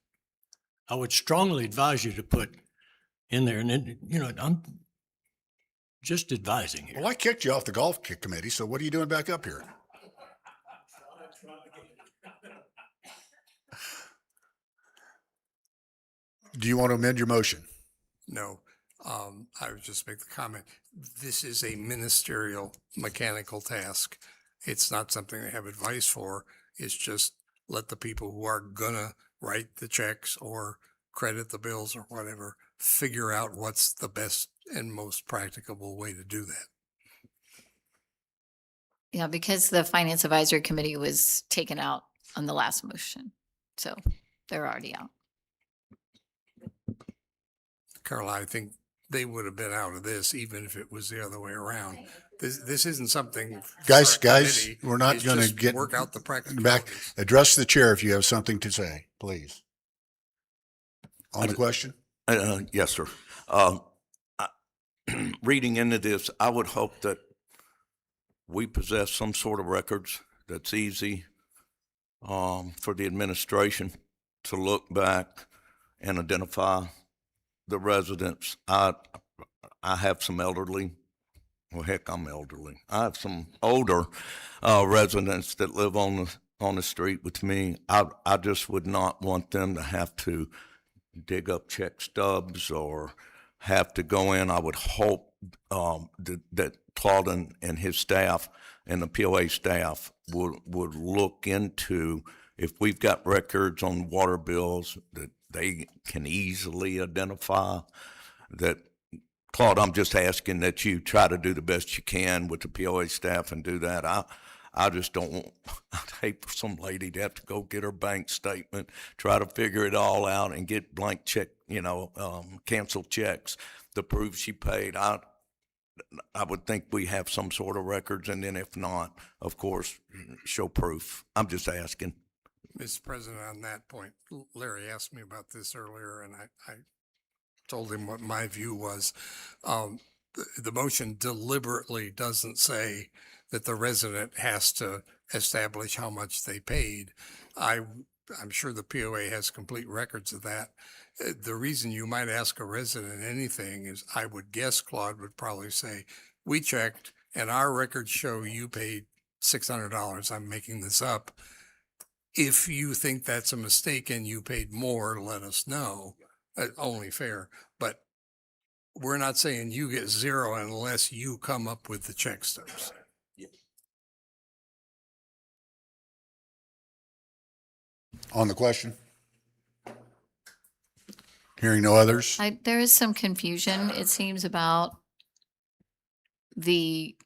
[SPEAKER 6] I would strongly advise you to put in there. And then, I'm just advising here.
[SPEAKER 1] Well, I kicked you off the golf committee, so what are you doing back up here? Do you want to amend your motion?
[SPEAKER 3] No, I would just make the comment. This is a ministerial mechanical task. It's not something they have advice for. It's just let the people who are gonna write the checks or credit the bills or whatever, figure out what's the best and most practicable way to do that.
[SPEAKER 4] Yeah, because the Finance Advisory Committee was taken out on the last motion. So they're already out.
[SPEAKER 3] Carla, I think they would have been out of this even if it was the other way around. This isn't something.
[SPEAKER 1] Guys,
[SPEAKER 3] for a committee.
[SPEAKER 1] we're not
[SPEAKER 3] It's
[SPEAKER 1] going to
[SPEAKER 3] just
[SPEAKER 1] get
[SPEAKER 3] work out the
[SPEAKER 1] back.
[SPEAKER 3] practicalities.
[SPEAKER 1] Address the chair if you have something to say, please. On the question?
[SPEAKER 2] Yes, sir. Reading into this, I would hope that we possess some sort of records that's easy for the administration to look back and identify the residents. I have some elderly. Well, heck, I'm elderly. I have some older residents that live on the street with me. I just would not want them to have to dig up check stubs or have to go in. I would hope that Claude and his staff and the POA staff would look into if we've got records on water bills that they can easily identify. That, Claude, I'm just asking that you try to do the best you can with the POA staff and do that. I just don't want, I'd hate for some lady to have to go get her bank statement, try to figure it all out and get blank check, canceled checks to prove she paid. I would think we have some sort of records, and then if not, of course, show proof. I'm just asking.
[SPEAKER 3] Mr. President, on that point, Larry asked me about this earlier, and I told him what my view was. The motion deliberately doesn't say that the resident has to establish how much they paid. I'm sure the POA has complete records of that. The reason you might ask a resident anything is, I would guess Claude would probably say, we checked and our records show you paid $600. I'm making this up. If you think that's a mistake and you paid more, let us know. Only fair. But we're not saying you get zero unless you come up with the check stubs.
[SPEAKER 1] On the question? Hearing no others?
[SPEAKER 4] There is some confusion, it seems, about the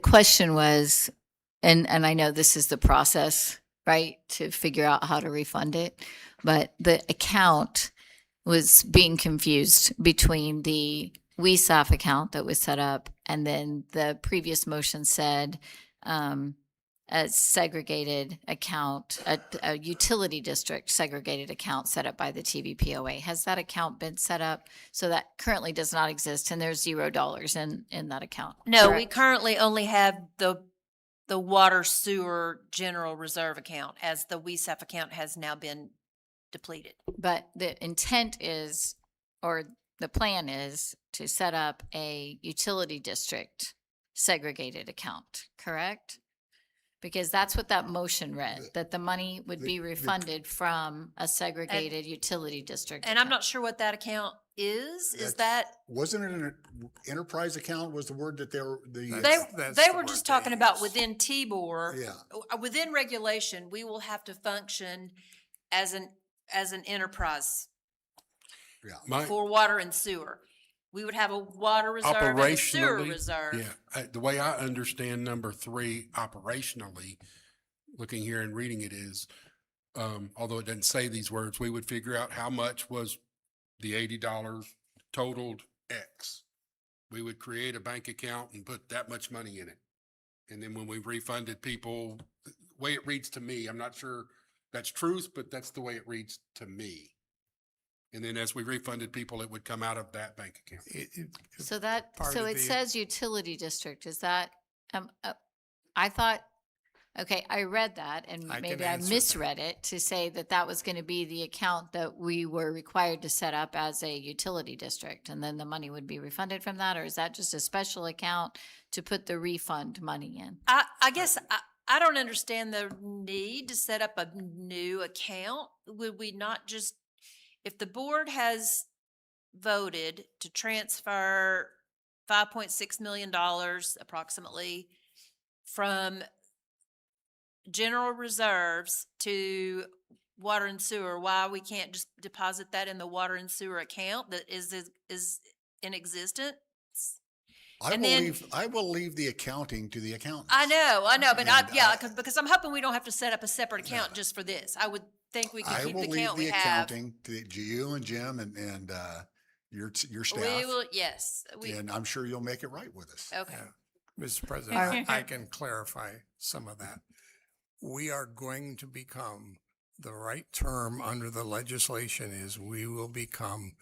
[SPEAKER 4] question was, and I know this is the process right, to figure out how to refund it. But the account was being confused between the WESAF account that was set up and then the previous motion said a segregated account, a utility district segregated account set up by the TVPOA. Has that account been set up? So that currently does not exist and there's $0 in that account.
[SPEAKER 5] No, we
[SPEAKER 4] correct?
[SPEAKER 5] currently only have the water sewer general reserve account, as the WESAF account has now been depleted.
[SPEAKER 4] But the intent is, or the plan is to set up a utility district segregated account, correct? Because that's what that motion read, that the money would be refunded from a segregated utility district.
[SPEAKER 5] And I'm
[SPEAKER 4] account.
[SPEAKER 5] not sure what that account is. Is
[SPEAKER 1] That's-
[SPEAKER 5] that,
[SPEAKER 1] Wasn't it an enterprise account was the word that they were,
[SPEAKER 5] they
[SPEAKER 3] That's
[SPEAKER 5] they
[SPEAKER 3] the
[SPEAKER 5] were
[SPEAKER 3] word
[SPEAKER 5] just
[SPEAKER 3] they
[SPEAKER 5] talking about
[SPEAKER 3] use.
[SPEAKER 5] within T-BOR.
[SPEAKER 1] Yeah.
[SPEAKER 5] Within regulation, we will have to function as an enterprise
[SPEAKER 12] My,
[SPEAKER 5] for water and sewer. We would have a water reserve and a sewer
[SPEAKER 12] operationally,
[SPEAKER 5] reserve.
[SPEAKER 12] yeah, the way I understand number 3 operationally, looking here and reading it is, although it doesn't say these words, we would figure out how much was the $80 totaled X. We would create a bank account and put that much money in it. And then when we refunded people, the way it reads to me, I'm not sure that's truth, but that's the way it reads to me. And then as we refunded people, it would come out of that bank account.
[SPEAKER 4] So that,
[SPEAKER 3] part
[SPEAKER 4] so
[SPEAKER 3] of
[SPEAKER 4] it
[SPEAKER 3] the-
[SPEAKER 4] says utility district, is that, I thought, okay, I read that and
[SPEAKER 3] I can
[SPEAKER 4] maybe I
[SPEAKER 3] answer that.
[SPEAKER 4] misread it to say that that was going to be the account that we were required to set up as a utility district and then the money would be refunded from that, or is that just a special account to put the refund money in?
[SPEAKER 5] I guess I don't understand the need to set up a new account. Would we not just, if the board has voted to transfer $5.6 million approximately from general reserves to water and sewer, why we can't just deposit that in the water and sewer account that is in existence?
[SPEAKER 1] I will leave the accounting to the accountants.
[SPEAKER 5] I know, but
[SPEAKER 1] And,
[SPEAKER 5] yeah, because I'm hoping we don't have to set up a separate account just for this. I would think we
[SPEAKER 1] I
[SPEAKER 5] can keep
[SPEAKER 1] will
[SPEAKER 5] the
[SPEAKER 1] leave
[SPEAKER 5] account
[SPEAKER 1] the
[SPEAKER 5] we have.
[SPEAKER 1] accounting to you and Jim and your
[SPEAKER 5] We
[SPEAKER 1] staff.
[SPEAKER 5] will, yes,
[SPEAKER 1] And I'm sure you'll make it right with us.
[SPEAKER 5] okay.
[SPEAKER 3] Yeah. Mr. President, I can clarify some of that. We are going to become, the right term under the legislation is we will become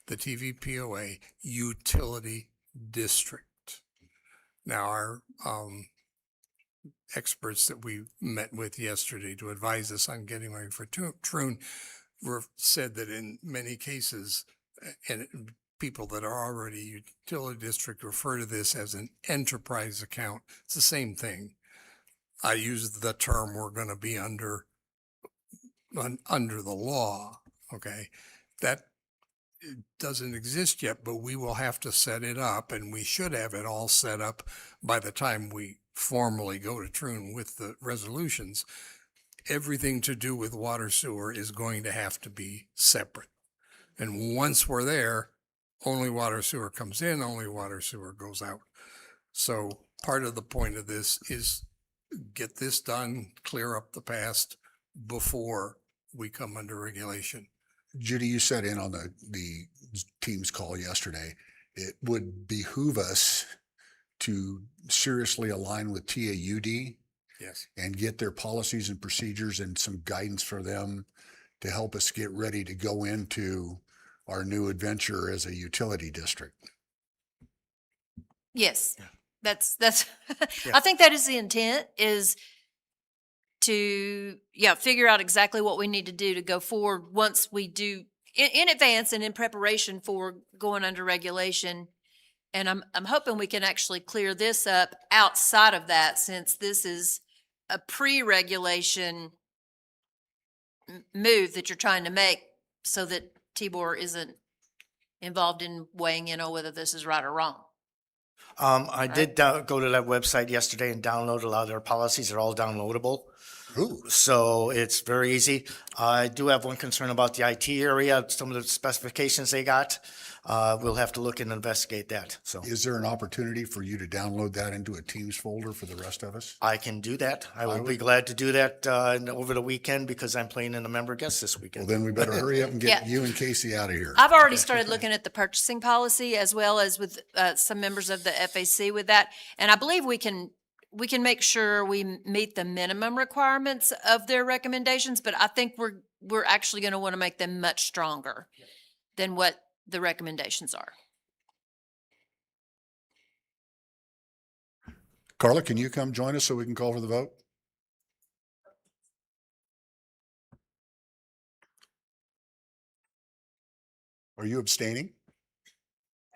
[SPEAKER 3] the TVPOA utility district. Now, our experts that we met with yesterday to advise us on getting ready for Troon said that in many cases, and people that are already utility district refer to this as an enterprise account. It's the same thing. I use the term we're going to be under the law. Okay. That doesn't exist yet, but we will have to set it up, and we should have it all set up by the time we formally go to Troon with the resolutions. Everything to do with water sewer is going to have to be separate. And once we're there, only water sewer comes in, only water sewer goes out. So part of the point of this is get this done, clear up the past before we come under regulation.
[SPEAKER 1] Judy, you sat in on the team's call yesterday. It would behoove us to seriously align with TAUD
[SPEAKER 3] Yes.
[SPEAKER 1] and get their policies and procedures and some guidance for them to help us get ready to go into our new adventure as a utility district.
[SPEAKER 5] Yes, that's, I think that is the intent, is to, figure out exactly what we need to do to go forward once we do, in advance and in preparation for going under regulation. And I'm hoping we can actually clear this up outside of that, since this is a pre-regulation move that you're trying to make so that T-BOR isn't involved in weighing in on whether this is right or wrong.
[SPEAKER 10] I did go to that website yesterday and download a lot of their policies. They're all downloadable.
[SPEAKER 1] Ooh,
[SPEAKER 10] So it's very easy. I do have one concern about the IT area, some of the specifications they got. We'll have to look and investigate that. So
[SPEAKER 1] is there an opportunity for you to download that into a Teams folder for the rest of us?
[SPEAKER 10] I can do that. I will be
[SPEAKER 1] would-
[SPEAKER 10] glad to do that over the weekend because I'm playing in a member guest this
[SPEAKER 1] Well,
[SPEAKER 10] weekend.
[SPEAKER 1] then we better hurry up and get
[SPEAKER 5] Yeah.
[SPEAKER 1] you and Casey out of here.
[SPEAKER 5] I've already started looking at the purchasing policy as well as with some members of the FAC with that. And I believe we can make sure we meet the minimum requirements of their recommendations, but I think we're actually going to want to make them much stronger than what the recommendations are.
[SPEAKER 1] Carla, can you come join us so we can call for the vote? Are you abstaining?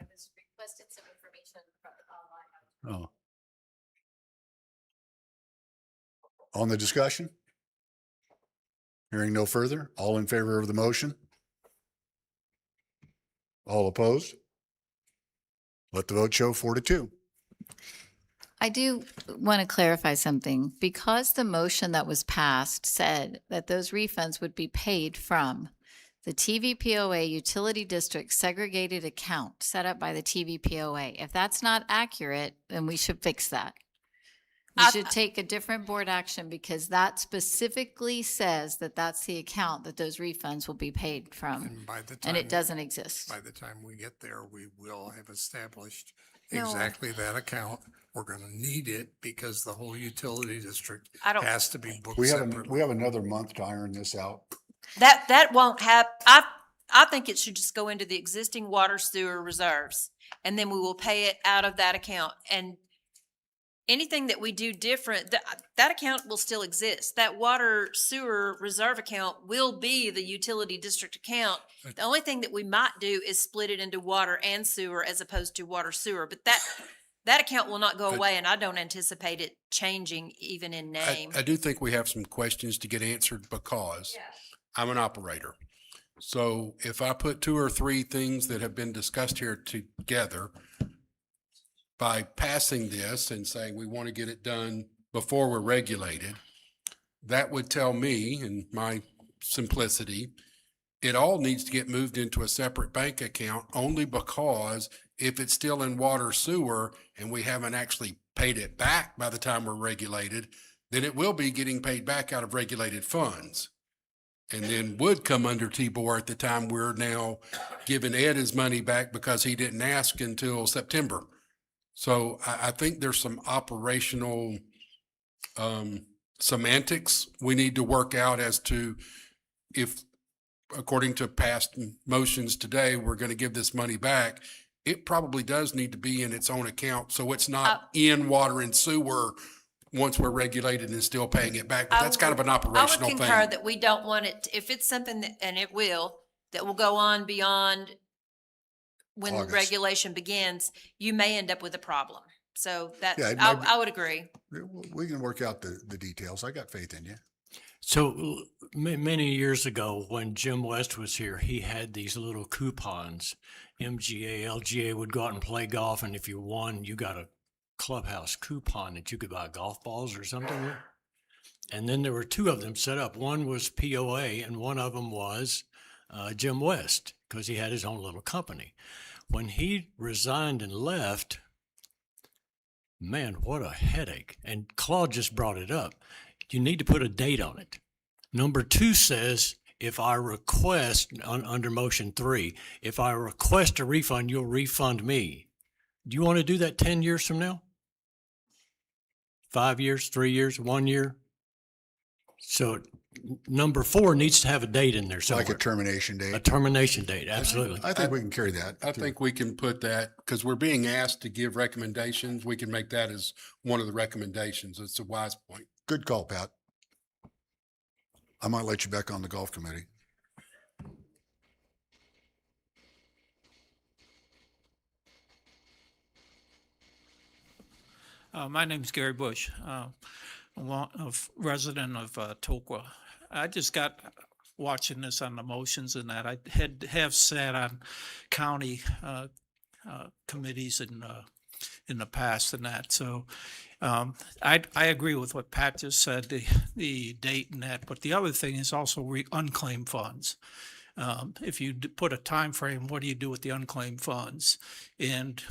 [SPEAKER 4] I was requested some information from online.
[SPEAKER 1] Oh. On the discussion? Hearing no further, all in favor of the motion? All opposed? Let the vote show 4-2.
[SPEAKER 4] I do want to clarify something. Because the motion that was passed said that those refunds would be paid from the TVPOA Utility District segregated account set up by the TVPOA. If that's not accurate, then we should fix that. We
[SPEAKER 5] I-
[SPEAKER 4] should take a different board action because that specifically says that that's the account that those refunds will be paid from.
[SPEAKER 3] And by the time.
[SPEAKER 4] And it doesn't exist.
[SPEAKER 3] By the time we get there, we will have established
[SPEAKER 4] No.
[SPEAKER 3] exactly that account. We're gonna need it because the whole utility district
[SPEAKER 5] I don't-
[SPEAKER 3] has to be booked
[SPEAKER 1] We
[SPEAKER 3] separately.
[SPEAKER 1] have another month to iron this out.
[SPEAKER 5] That won't happen. I think it should just go into the existing water sewer reserves, and then we will pay it out of that account. And anything that we do different, that account will still exist. That water sewer reserve account will be the utility district account. The only thing that we might do is split it into water and sewer as opposed to water sewer. But that account will not go away, and I don't anticipate it changing even in name.
[SPEAKER 12] I do think we have some questions to get answered because I'm an operator. So if I put 2 or 3 things that have been discussed here together, by passing this and saying we want to get it done before we're regulated, that would tell me, in my simplicity, it all needs to get moved into a separate bank account only because if it's still in water sewer and we haven't actually paid it back by the time we're regulated, then it will be getting paid back out of regulated funds. And then would come under T-BOR at the time we're now giving Ed his money back because he didn't ask until September. So I think there's some operational semantics we need to work out as to if, according to past motions today, we're going to give this money back. It probably does need to be in its own account, so it's not in water and sewer once we're regulated and still paying it back. But that's kind of an operational
[SPEAKER 5] I would concur
[SPEAKER 12] thing.
[SPEAKER 5] that we don't want it, if it's something that, and it will, that will go on beyond when
[SPEAKER 1] August.
[SPEAKER 5] regulation begins, you may end up with a problem. So that,
[SPEAKER 1] Yeah, it might be-
[SPEAKER 5] I would agree.
[SPEAKER 1] We can work out the details. I got faith in you.
[SPEAKER 6] So many years ago, when Jim West was here, he had these little coupons. MGA, LGA would go out and play golf, and if you won, you got a clubhouse coupon that you could buy golf balls or something with. And then there were 2 of them set up. One was POA, and one of them was Jim West, because he had his own little company. When he resigned and left, man, what a headache. And Claude just brought it up. You need to put a date on it. Number 2 says, if I request, under motion 3, if I request a refund, you'll refund me. Do you want to do that 10 years from now? 5 years, 3 years, 1 year? So number 4 needs to have a date in there somewhere.
[SPEAKER 1] Like a termination
[SPEAKER 6] A
[SPEAKER 1] date.
[SPEAKER 6] termination date, absolutely.
[SPEAKER 1] I think we can carry that.
[SPEAKER 12] I think we can put that, because we're being asked to give recommendations. We can make that as one of the recommendations. It's a wise point.
[SPEAKER 1] Good call, Pat. I might let you back on the golf committee.
[SPEAKER 14] My name's Gary Bush, a resident of Tokwa. I just got watching this on the motions and that. I have sat on county committees in the past than that. So I agree with what Pat just said, the date and that. But the other thing is also unclaimed funds. If you put a time frame, what do you do with the unclaimed funds? And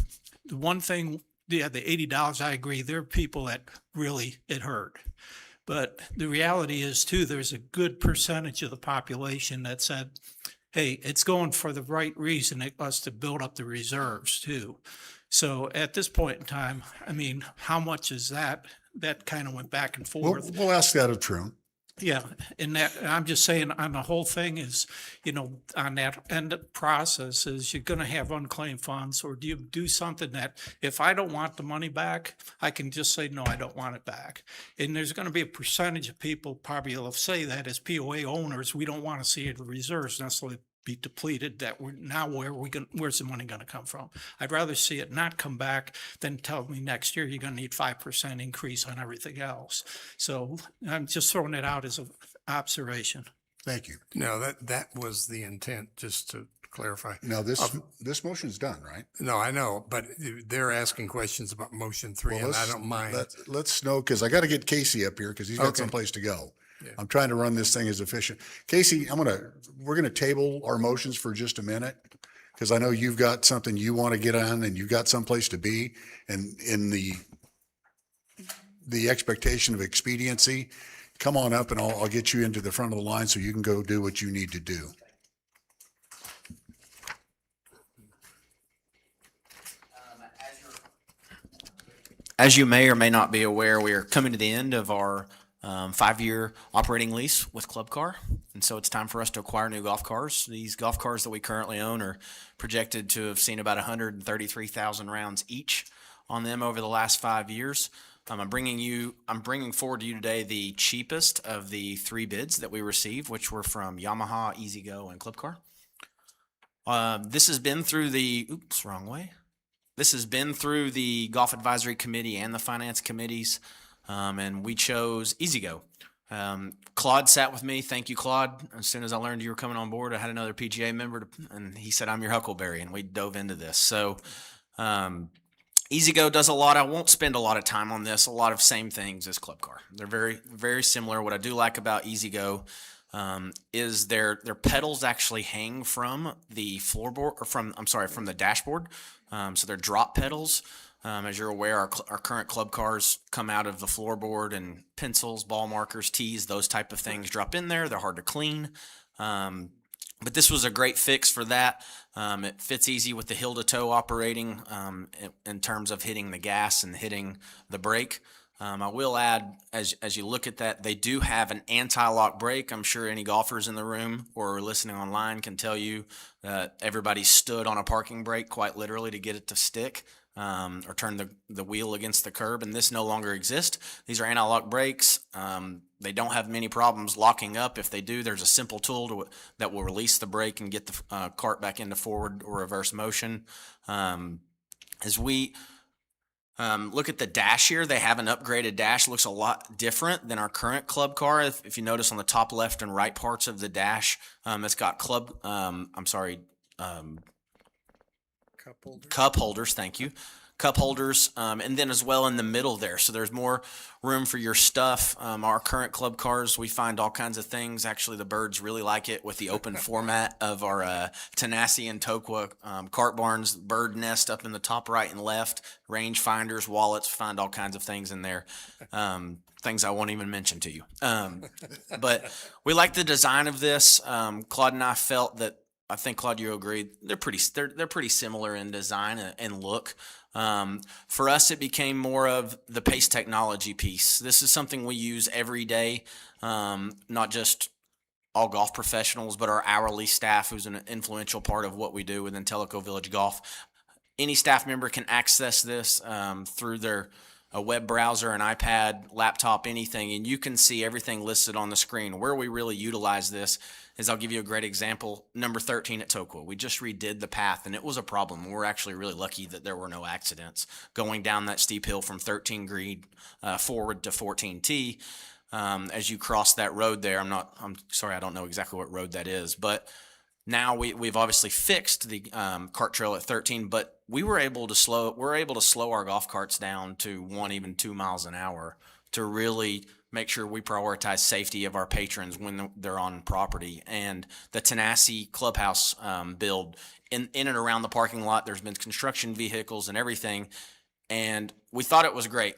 [SPEAKER 14] the one thing, yeah, the $80, I agree. There are people that really it hurt. But the reality is too, there's a good percentage of the population that said, hey, it's going for the right reason, it was to build up the reserves too. So at this point in time, I mean, how much is that? That kind of went back and forth.
[SPEAKER 1] We'll ask that of True.
[SPEAKER 14] Yeah, and that, I'm just saying on the whole thing is, on that end process is you're gonna have unclaimed funds, or do you do something that if I don't want the money back, I can just say, no, I don't want it back. And there's gonna be a percentage of people probably will say that as POA owners, we don't wanna see the reserves necessarily be depleted, that we're now where's the money gonna come from? I'd rather see it not come back than tell me next year you're gonna need 5% increase on everything else. So I'm just throwing it out as an observation.
[SPEAKER 1] Thank you.
[SPEAKER 3] No, that was the intent, just to clarify.
[SPEAKER 1] Now, this motion's done, right?
[SPEAKER 3] No, I know, but they're asking questions about motion 3,
[SPEAKER 1] Well,
[SPEAKER 3] and I don't mind.
[SPEAKER 1] Let's know, because I got to get Casey up here because he's got
[SPEAKER 3] Okay.
[SPEAKER 1] someplace to go.
[SPEAKER 3] Yeah.
[SPEAKER 1] I'm trying to run this thing as efficient. Casey, we're going to table our motions for just a minute because I know you've got something you want to get on and you've got someplace to be. And in the expectation of expediency, come on up and I'll get you into the front of the line so you can go do what you need to do.
[SPEAKER 15] As you may or may not be aware, we are coming to the end of our 5-year operating lease with Club Car. And so it's time for us to acquire new golf cars. These golf cars that we currently own are projected to have seen about 133,000 rounds each on them over the last 5 years. I'm bringing forward to you today the cheapest of the 3 bids that we received, which were from Yamaha, EasyGo, and Club Car. This has been through This has been through the Golf Advisory Committee and the Finance Committees, and we chose EasyGo. Claude sat with me. Thank you, Claude. As soon as I learned you were coming on board, I had another PGA member, and he said, I'm your Huckleberry, and we dove into this. So EasyGo does a lot. I won't spend a lot of time on this. A lot of same things as Club Car. They're very, very similar. What I do like about EasyGo is their pedals actually hang from the floorboard, or from the dashboard. So they're drop pedals. As you're aware, our current Club Cars come out of the floorboard, and pencils, ball markers, tees, those type of things drop in there. They're hard to clean. But this was a great fix for that. It fits easy with the heel to toe operating in terms of hitting the gas and hitting the brake. I will add, as you look at that, they do have an anti-lock brake. I'm sure any golfers in the room or listening online can tell you that everybody stood on a parking brake quite literally to get it to stick or turn the wheel against the curb, and this no longer exists. These are anti-lock brakes. They don't have many problems locking up. If they do, there's a simple tool that will release the brake and get the cart back into forward or reverse motion. As we look at the dash here, they have an upgraded dash. It looks a lot different than our current Club Car. If you notice on the top left and right parts of the dash, it's got cup holders, thank you. Cup holders, and then as well in the middle there. So there's more room for your stuff. Our current Club Cars, we find all kinds of things. Actually, the birds really like it with the open format of our Tanasi and Tokwa cart barns, bird nest up in the top right and left, range finders, wallets, find all kinds of things in there. Things I won't even mention to you. But we like the design of this. Claude and I felt that, I think Claude, you agreed, they're pretty similar in design and look. For us, it became more of the pace technology piece. This is something we use every day, not just all golf professionals, but our hourly staff, who's an influential part of what we do within Tellico Village Golf. Any staff member can access this through a web browser, an iPad, laptop, anything, and you can see everything listed on the screen. Where we really utilize this is, I'll give you a great example, number 13 at Tokwa. We just redid the path, and it was a problem. We're actually really lucky that there were no accidents going down that steep hill from 13 green forward to 14T. As you cross that road there, I'm sorry, I don't know exactly what road that is, but Now we've obviously fixed the cart trail at 13, but we're able to slow our golf carts down to 1, even 2 miles an hour to really make sure we prioritize safety of our patrons when they're on property. And the Tanasi clubhouse build in and around the parking lot, there's been construction vehicles and everything, and we thought it was great.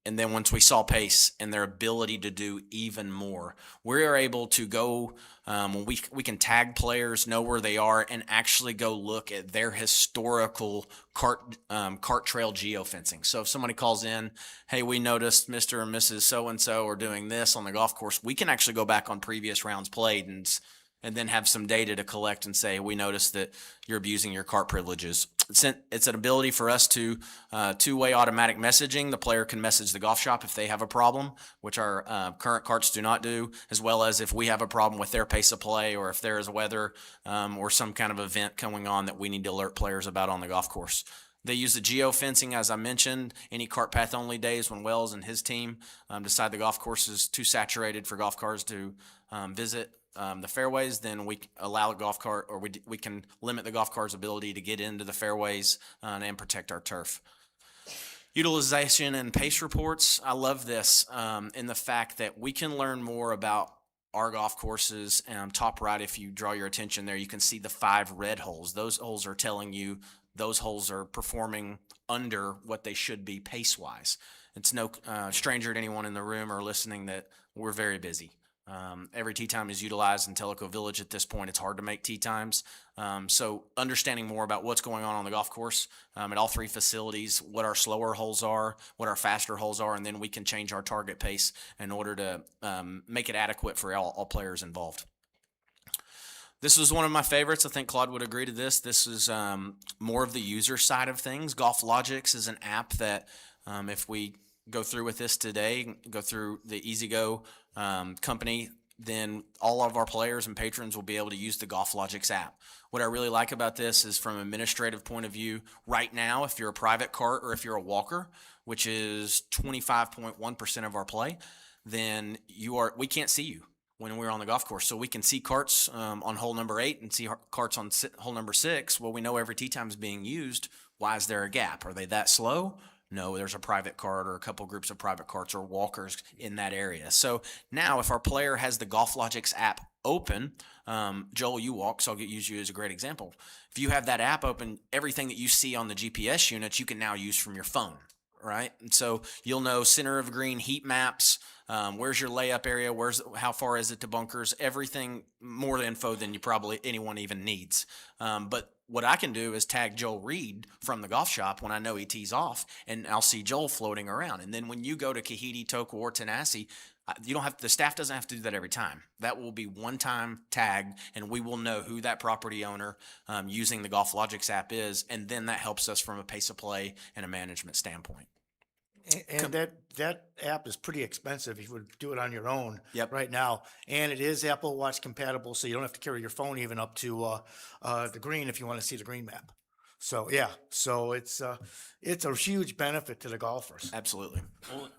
[SPEAKER 15] And then once we saw pace and their ability to do even more, we are able to go when we can tag players, know where they are, and actually go look at their historical cart trail geofencing. So if somebody calls in, hey, we noticed Mr. and Mrs. So-and-so are doing this on the golf course, we can actually go back on previous rounds played and then have some data to collect and say, we noticed that you're abusing your cart privileges. It's an ability for us to two-way automatic messaging. The player can message the golf shop if they have a problem, which our current carts do not do, as well as if we have a problem with their pace of play or if there is weather or some kind of event going on that we need to alert players about on the golf course. They use the geofencing, as I mentioned, any cart path only days when Wells and his team decide the golf course is too saturated for golf cars to visit the fairways, then we allow a golf cart, or we can limit the golf cart's ability to get into the fairways and protect our turf. Utilization and pace reports. I love this in the fact that we can learn more about our golf courses. Top right, if you draw your attention there, you can see the 5 red holes. Those holes are telling you those holes are performing under what they should be pace-wise. It's no stranger to anyone in the room or listening that we're very busy. Every tee time is utilized in Tellico Village at this point. It's hard to make tee times. So understanding more about what's going on the golf course at all 3 facilities, what our slower holes are, what our faster holes are, and then we can change our target pace in order to make it adequate for all players involved. This was one of my favorites. I think Claude would agree to this. This is more of the user side of things. Golf Logics is an app that if we go through with this today, go through the EasyGo company, then all of our players and patrons will be able to use the Golf Logics app. What I really like about this is from an administrative point of view, right now, if you're a private cart or if you're a walker, which is 25.1% of our play, then we can't see you when we're on the golf course. So we can see carts on hole number 8 and see carts on hole number 6. Well, we know every tee time is being used. Why is there a gap? Are they that slow? No, there's a private cart or a couple groups of private carts or walkers in that area. So now if our player has the Golf Logics app open, Joel, you walk, so I'll use you as a great example. If you have that app open, everything that you see on the GPS units, you can now use from your phone, right? And so you'll know center of green heat maps, where's your layup area, how far is it to bunkers, everything, more info than you probably anyone even needs. But what I can do is tag Joel Reed from the golf shop when I know he tees off, and I'll see Joel floating around. And then when you go to Kahidi, Toka, or Tanasi, the staff doesn't have to do that every time. That will be one-time tagged, and we will know who that property owner using the Golf Logics app is, and then that helps us from a pace of play and a management standpoint.
[SPEAKER 10] And that app is pretty expensive if you would do it on your own right now. And it is Apple Watch compatible, so you don't have to carry your phone even up to the green if you want to see the green map. So yeah, so it's a huge benefit to the golfers.
[SPEAKER 15] Absolutely.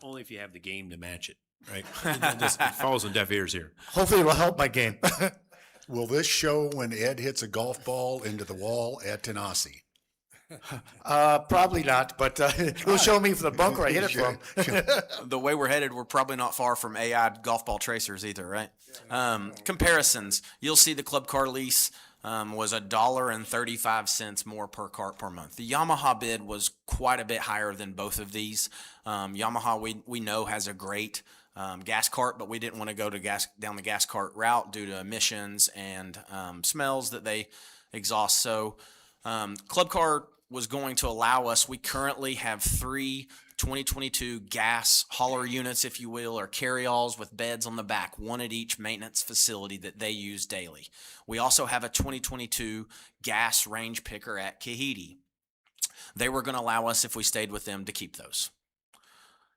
[SPEAKER 11] Only if you have the game to match it, right? It falls on deaf ears here.
[SPEAKER 10] Hopefully it'll help my game.
[SPEAKER 1] Will this show when Ed hits a golf ball into the wall at Tanasi?
[SPEAKER 10] Probably not, but it'll show me from the bunker I hit it from.
[SPEAKER 15] The way we're headed, we're probably not far from AI golf ball tracers either, right? Comparisons. You'll see the club car lease was $1.35 more per cart per month. The Yamaha bid was quite a bit higher than both of these. Yamaha, we know, has a great gas cart, but we didn't want to go down the gas cart route due to emissions and smells that they exhaust. So club car was going to allow us, we currently have 3 2022 gas hauler units, if you will, or carry-alls with beds on the back, one at each maintenance facility that they use daily. We also have a 2022 gas range picker at Kahidi. They were going to allow us, if we stayed with them, to keep those.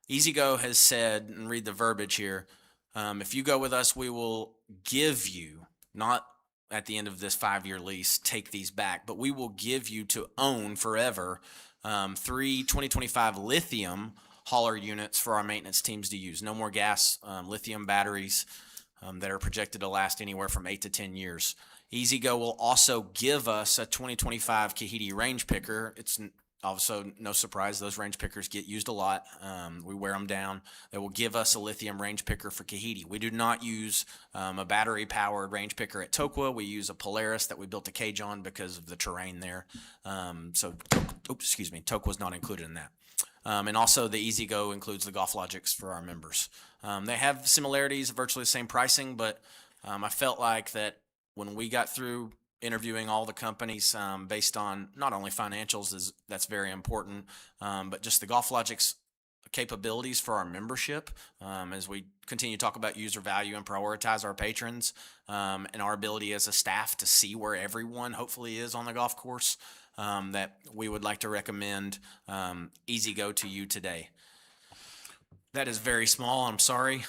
[SPEAKER 15] EasyGo has said, and read the verbiage here, if you go with us, we will give you, not at the end of this 5-year lease, take these back, but we will give you to own forever 3 2025 lithium hauler units for our maintenance teams to use. No more gas, lithium batteries that are projected to last anywhere from 8 to 10 years. EasyGo will also give us a 2025 Kahiti range picker. It's also no surprise those range pickers get used a lot. We wear them down. They will give us a lithium range picker for Kahiti. We do not use a battery-powered range picker at Tokwa. We use a Polaris that we built a cage on because of the terrain there. Tokwa's not included in that. And also the EasyGo includes the Golf Logics for our members. They have similarities, virtually the same pricing, but I felt like that when we got through interviewing all the companies based on not only financials, that's very important, but just the Golf Logic's capabilities for our membership as we continue to talk about user value and prioritize our patrons and our ability as a staff to see where everyone hopefully is on the golf course, that we would like to recommend EasyGo to you today. That is very small, I'm sorry,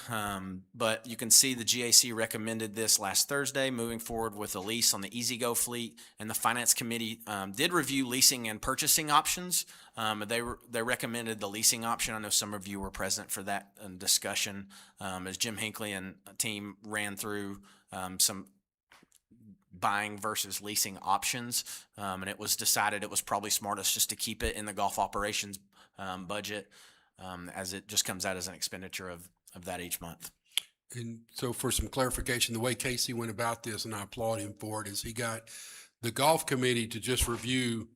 [SPEAKER 15] but you can see the GAC recommended this last Thursday, moving forward with a lease on the EasyGo fleet, and the Finance Committee did review leasing and purchasing options. They recommended the leasing option. I know some of you were present for that discussion as Jim Hinckley and team ran through some buying versus leasing options, and it was decided it was probably smartest just to keep it in the golf operations budget, as it just comes out as an expenditure of that each month.
[SPEAKER 12] And so for some clarification, the way Casey went about this, and I applaud him for it, is he got the golf committee to just review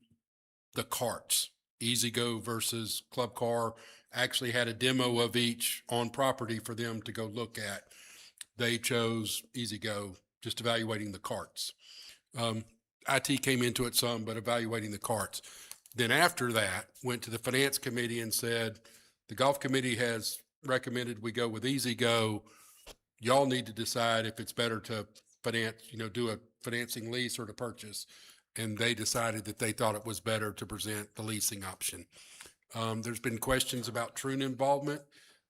[SPEAKER 12] the carts, EasyGo versus Club Car, actually had a demo of each on property for them to go look at. They chose EasyGo, just evaluating the carts. IT came into it some, but evaluating the carts. Then after that, went to the Finance Committee and said, the golf committee has recommended we go with EasyGo. Y'all need to decide if it's better to finance, do a financing lease or to purchase. And they decided that they thought it was better to present the leasing option. There's been questions about Troon involvement.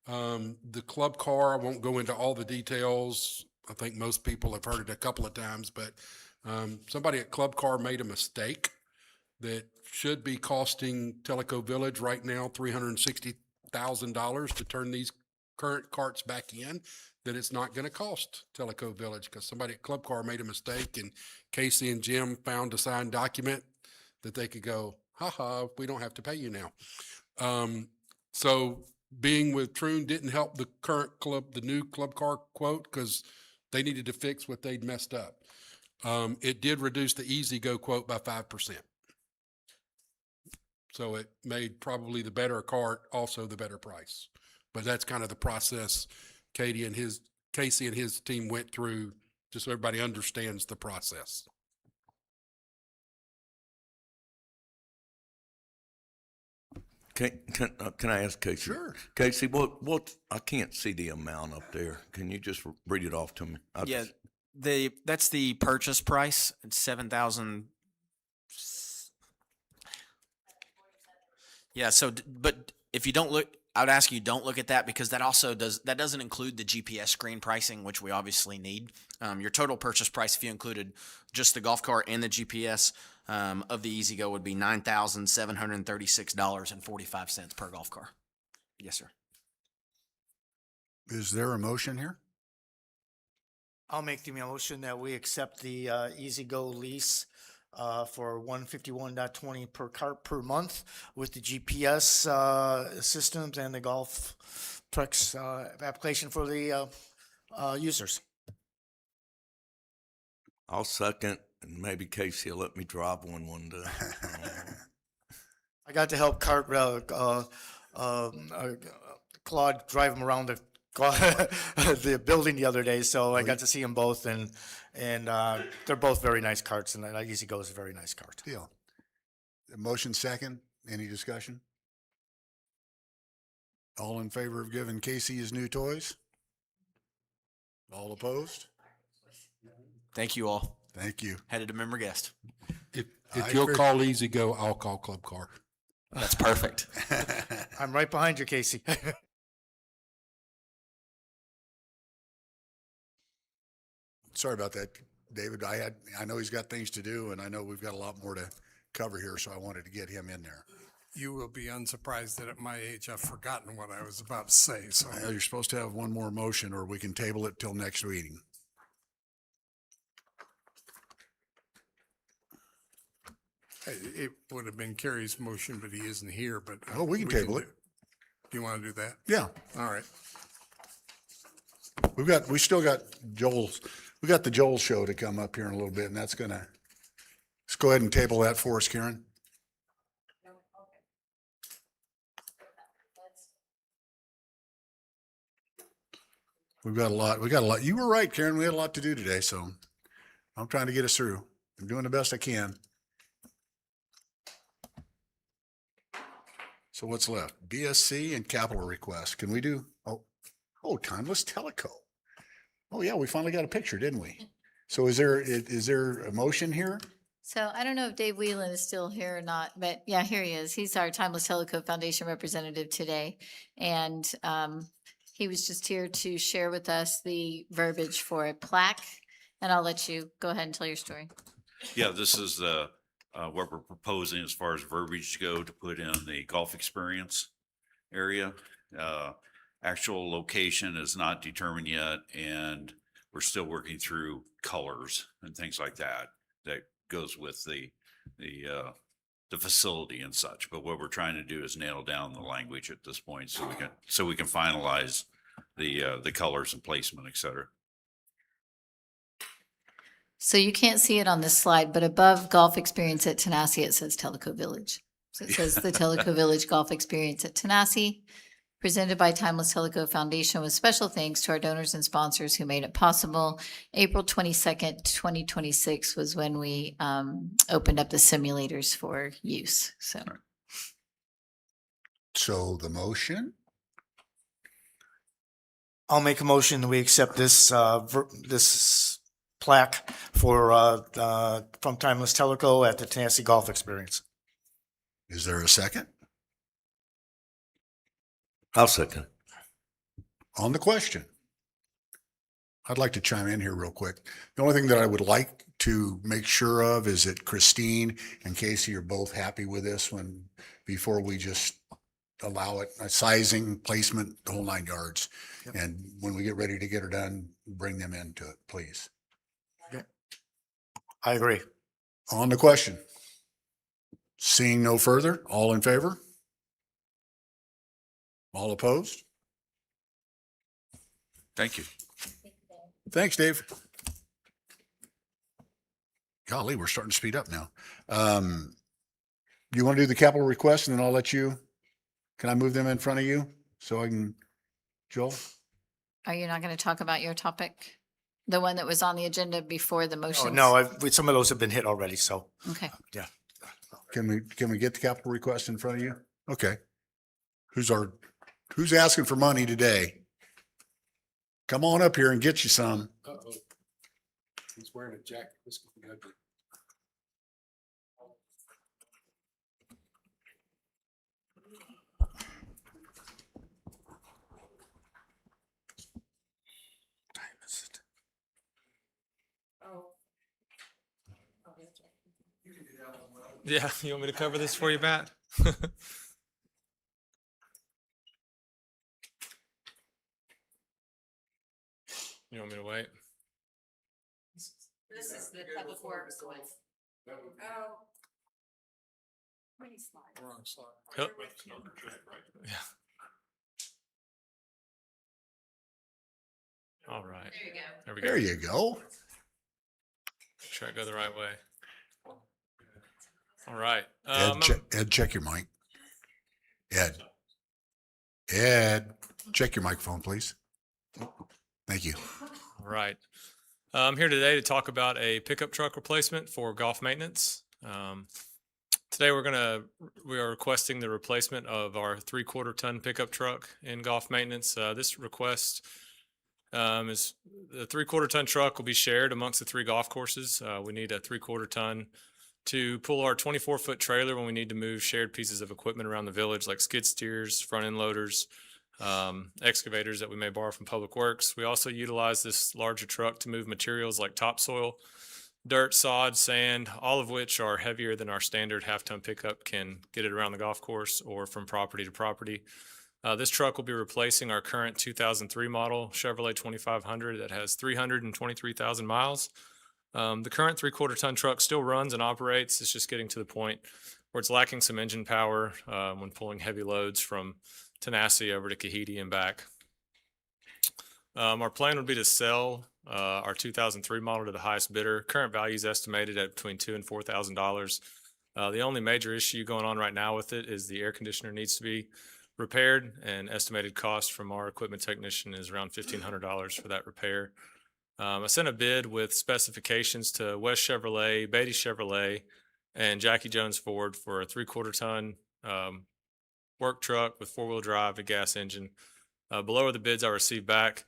[SPEAKER 12] The Club Car, I won't go into all the details. I think most people have heard it a couple of times, but somebody at Club Car made a mistake that should be costing Tellico Village right now $360,000 to turn these current carts back in, that it's not going to cost Tellico Village because somebody at Club Car made a mistake, and Casey and Jim found a signed document that they could go, we don't have to pay you now. So being with Troon didn't help the the new Club Car quote, because they needed to fix what they'd messed up. It did reduce the EasyGo quote by 5%. So it made probably the better cart also the better price. But that's kind of the process Casey and his team went through, just so everybody understands the process.
[SPEAKER 2] Can I ask Casey?
[SPEAKER 1] Sure.
[SPEAKER 2] Casey, what, I can't see the amount up there. Can you just read it off to me?
[SPEAKER 15] That's the purchase price. It's $7,000. Yeah. So, but if you don't look, I would ask you don't look at that, because that doesn't include the GPS screen pricing, which we obviously need. Your total purchase price, if you included just the golf cart and the GPS of the EasyGo, would be $9,736.45 per golf car. Yes, sir.
[SPEAKER 1] Is there a motion here?
[SPEAKER 10] I'll make the motion that we accept the EasyGo lease for $151.20 per cart per month with the GPS systems and the golf trucks application for the users.
[SPEAKER 2] I'll second, and maybe Casey will let me drive one day.
[SPEAKER 10] I got to help Claude drive him around the building the other day, so I got to see them both, and they're both very nice carts, and EasyGo is a very nice cart.
[SPEAKER 1] Deal. Motion second. Any discussion? All in favor of giving Casey his new toys? All opposed?
[SPEAKER 15] Thank you all.
[SPEAKER 1] Thank you.
[SPEAKER 15] Headed to member guest.
[SPEAKER 12] If you'll call EasyGo, I'll call Club Car.
[SPEAKER 15] That's perfect.
[SPEAKER 10] I'm right behind you, Casey.
[SPEAKER 1] Sorry about that, David. I know he's got things to do, and I know we've got a lot more to cover here, so I wanted to get him in there.
[SPEAKER 3] You will be unsurprised that at my age, I've forgotten what I was about to say. So
[SPEAKER 1] You're supposed to have one more motion, or we can table it till next meeting.
[SPEAKER 3] It would have been Kerry's motion, but he isn't here, but.
[SPEAKER 1] Oh, we can table it.
[SPEAKER 3] Do you want to do that?
[SPEAKER 1] Yeah,
[SPEAKER 3] All right.
[SPEAKER 1] we still got we got the Joel show to come up here in a little bit, and let's go ahead and table that for us, Karen. We got a lot. You were right, Karen. We had a lot to do today, so I'm trying to get us through. I'm doing the best I can. So what's left? BSC and capital request. Can we do, timeless Tellico. Oh yeah, we finally got a picture, didn't we? So is there a motion here?
[SPEAKER 4] So I don't know if Dave Whelan is still here or not, but yeah, here he is. He's our Timeless Tellico Foundation representative today. And he was just here to share with us the verbiage for a plaque. And I'll let you go ahead and tell your story.
[SPEAKER 8] Yeah, this is what we're proposing as far as verbiage go to put in the golf experience area. Actual location is not determined yet, and we're still working through colors and things like that. That goes with the facility and such. But what we're trying to do is nail down the language at this point, so we can finalize the colors and placement, et cetera.
[SPEAKER 4] So you can't see it on this slide, but above golf experience at Tanasi, it says Tellico Village. So it says the Tellico Village Golf Experience at Tanasi, presented by Timeless Tellico Foundation, with special thanks to our donors and sponsors who made it possible. April 22nd, 2026 was when we opened up the simulators for use.
[SPEAKER 1] So the motion?
[SPEAKER 10] I'll make a motion that we accept this, this plaque for, from Timeless Tellico at the Tanasi Golf Experience.
[SPEAKER 1] Is there a second?
[SPEAKER 2] I'll second.
[SPEAKER 1] On the question, I'd like to chime in here real quick. The only thing that I would like to make sure of is that Christine and Casey are both happy with this one before we just allow it, sizing, placement, the whole 9 yards.
[SPEAKER 10] Yep.
[SPEAKER 1] And when we get ready to get her done, bring them into it, please.
[SPEAKER 10] I agree.
[SPEAKER 1] On the question. Seeing no further, all in favor? All opposed?
[SPEAKER 8] Thank you.
[SPEAKER 1] Thanks, Dave. Golly, we're starting to speed up now. You want to do the capital request and then I'll let you, can I move them in front of you so I can, Joel?
[SPEAKER 4] Are you not going to talk about your topic? The one that was on the agenda before the
[SPEAKER 10] Oh,
[SPEAKER 4] motion?
[SPEAKER 10] no, some of those have been hit already, so.
[SPEAKER 4] Okay.
[SPEAKER 10] Yeah.
[SPEAKER 1] Can we get the capital request in front of you? Okay. Who's asking for money today? Come on up here and get you some.
[SPEAKER 12] Uh-oh. He's wearing a jacket. This could be ugly.
[SPEAKER 16] Yeah, you want me to cover this for you, Matt? You want me to wait?
[SPEAKER 5] This is the public works one. Oh. Pretty slide.
[SPEAKER 3] Wrong slide.
[SPEAKER 16] Yep. Yeah. All right.
[SPEAKER 5] There you go.
[SPEAKER 16] There we go.
[SPEAKER 1] There you go.
[SPEAKER 16] Make sure I go the right way. All right.
[SPEAKER 1] Ed, check your mic. Ed, check your microphone, please. Thank you.
[SPEAKER 16] All right. I'm here today to talk about a pickup truck replacement for golf maintenance. Today we are requesting the replacement of our 3/4 ton pickup truck in golf maintenance. This request is the 3/4 ton truck will be shared amongst the 3 golf courses. We need a 3/4 ton to pull our 24-foot trailer when we need to move shared pieces of equipment around the village, like skid steers, front end loaders, excavators that we may borrow from Public Works. We also utilize this larger truck to move materials like topsoil, dirt, sod, sand, all of which are heavier than our standard half-ton pickup can get it around the golf course or from property to property. This truck will be replacing our current 2003 model Chevrolet 2500 that has 323,000 miles. The current 3/4 ton truck still runs and operates. It's just getting to the point where it's lacking some engine power when pulling heavy loads from Tanasi over to Kahidi and back. Our plan would be to sell our 2003 model to the highest bidder. Current value is estimated at between $2,000 and $4,000. The only major issue going on right now with it is the air conditioner needs to be repaired, and estimated cost from our equipment technician is around $1,500 for that repair. I sent a bid with specifications to West Chevrolet, Beatty Chevrolet, and Jackie Jones Ford for a 3/4 ton work truck with 4-wheel drive and gas engine. Below are the bids I received back.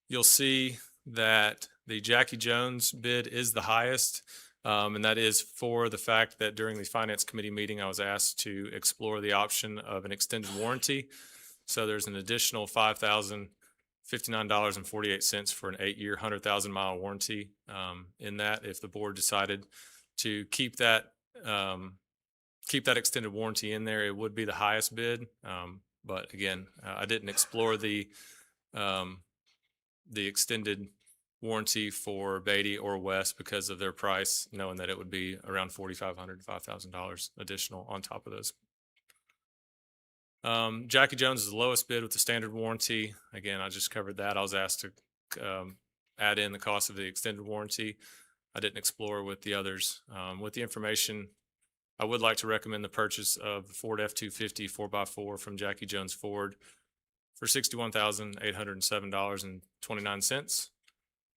[SPEAKER 16] You'll see that the Jackie Jones bid is the highest, and that is for the fact that during the Finance Committee meeting, I was asked to explore the option of an extended warranty. So there's an additional $5,059.48 for an 8-year, 100,000-mile warranty in that. If the board decided to keep that extended warranty in there, it would be the highest bid. But again, I didn't explore the extended warranty for Beatty or West because of their price, knowing that it would be around $4,500 to $5,000 additional on top of those. Jackie Jones is the lowest bid with the standard warranty. Again, I just covered that. I was asked to add in the cost of the extended warranty. I didn't explore with the others. With the information, I would like to recommend the purchase of the Ford F-250 4x4 from Jackie Jones Ford for $61,807.29.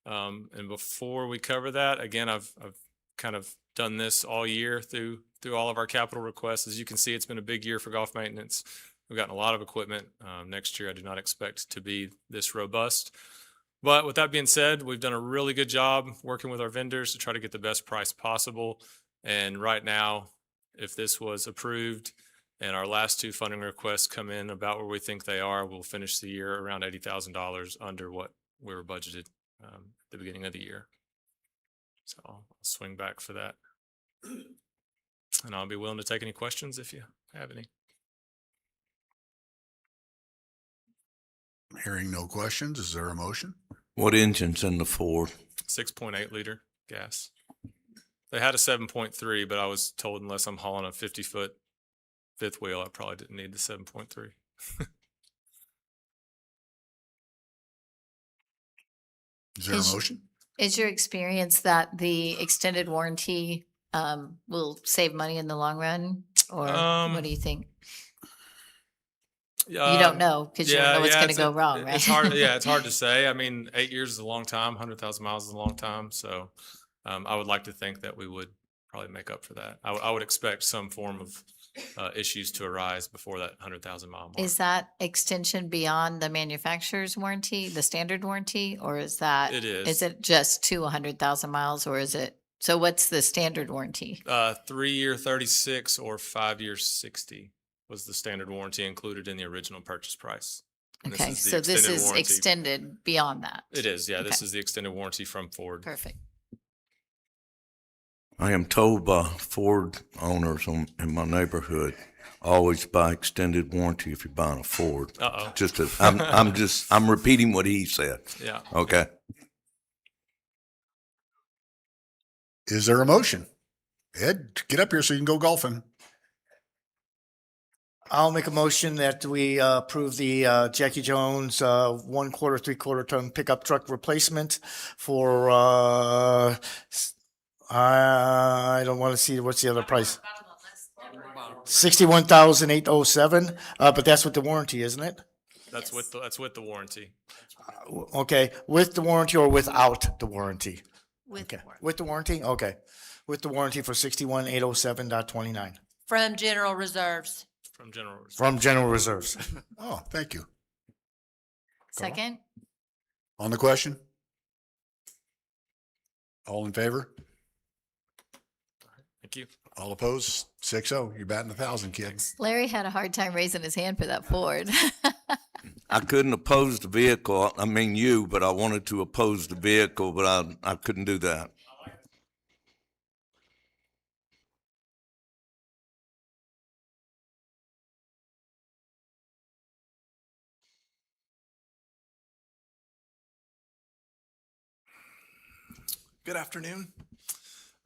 [SPEAKER 16] And before we cover that, again, I've kind of done this all year through all of our capital requests. As you can see, it's been a big year for golf maintenance. We've gotten a lot of equipment. Next year, I do not expect to be this robust. But with that being said, we've done a really good job working with our vendors to try to get the best price possible. And right now, if this was approved and our last 2 funding requests come in about where we think they are, we'll finish the year around $80,000 under what we were budgeted at the beginning of the year. So I'll swing back for that. And I'll be willing to take any questions if you have any.
[SPEAKER 1] Hearing no questions, is there a motion?
[SPEAKER 2] What engine's in the Ford?
[SPEAKER 16] 6.8 liter gas. They had a 7.3, but I was told unless I'm hauling a 50-foot fifth wheel, I probably didn't need the 7.3.
[SPEAKER 1] Is there a motion?
[SPEAKER 4] Is your experience that the extended warranty will save money in the long run? Or what do you think? You don't know because you don't know what's going to go wrong, right?
[SPEAKER 16] It's hard. Yeah, it's hard to say. I mean, 8 years is a long time. 100,000 miles is a long time. So I would like to think that we would probably make up for that. I would expect some form of issues to arise before that 100,000 mile mark.
[SPEAKER 4] Is that extension beyond the manufacturer's warranty, the standard warranty, or is that?
[SPEAKER 16] It is.
[SPEAKER 4] Is it just to 100,000 miles, or is it? So what's the standard warranty?
[SPEAKER 16] 3-year 36 or 5-year 60 was the standard warranty included in the original purchase price. And
[SPEAKER 4] Okay,
[SPEAKER 16] this is the
[SPEAKER 4] so this
[SPEAKER 16] extended
[SPEAKER 4] is
[SPEAKER 16] warranty.
[SPEAKER 4] extended beyond that.
[SPEAKER 16] It is, yeah. This
[SPEAKER 4] Okay.
[SPEAKER 16] is the extended warranty from Ford.
[SPEAKER 4] Perfect.
[SPEAKER 2] I am told by Ford owners in my neighborhood, always buy extended warranty if you're buying a Ford.
[SPEAKER 16] Uh-oh.
[SPEAKER 2] I'm repeating what he said.
[SPEAKER 16] Yeah.
[SPEAKER 2] Okay.
[SPEAKER 1] Is there a motion? Ed, get up here so you can go golfing.
[SPEAKER 10] I'll make a motion that we approve the Jackie Jones 1/4, 3/4 ton pickup truck replacement for I don't want to see what's the other price. 61,807, but that's with the warranty, isn't it?
[SPEAKER 16] That's with the warranty.
[SPEAKER 10] Okay, with the warranty or without the warranty?
[SPEAKER 4] With
[SPEAKER 10] Okay, with the warranty. Okay, with the warranty for 61,807.29
[SPEAKER 5] From general reserves.
[SPEAKER 16] From General Reserve.
[SPEAKER 10] from General Reserves.
[SPEAKER 1] Oh, thank you.
[SPEAKER 4] Second?
[SPEAKER 1] On the question? All in favor?
[SPEAKER 16] Thank you.
[SPEAKER 1] All opposed? 6-0. You're batting 1,000, kid.
[SPEAKER 4] Larry had a hard time raising his hand for that Ford.
[SPEAKER 2] I couldn't oppose the vehicle. I mean you, but I wanted to oppose the vehicle, but I couldn't do that.
[SPEAKER 17] Good afternoon.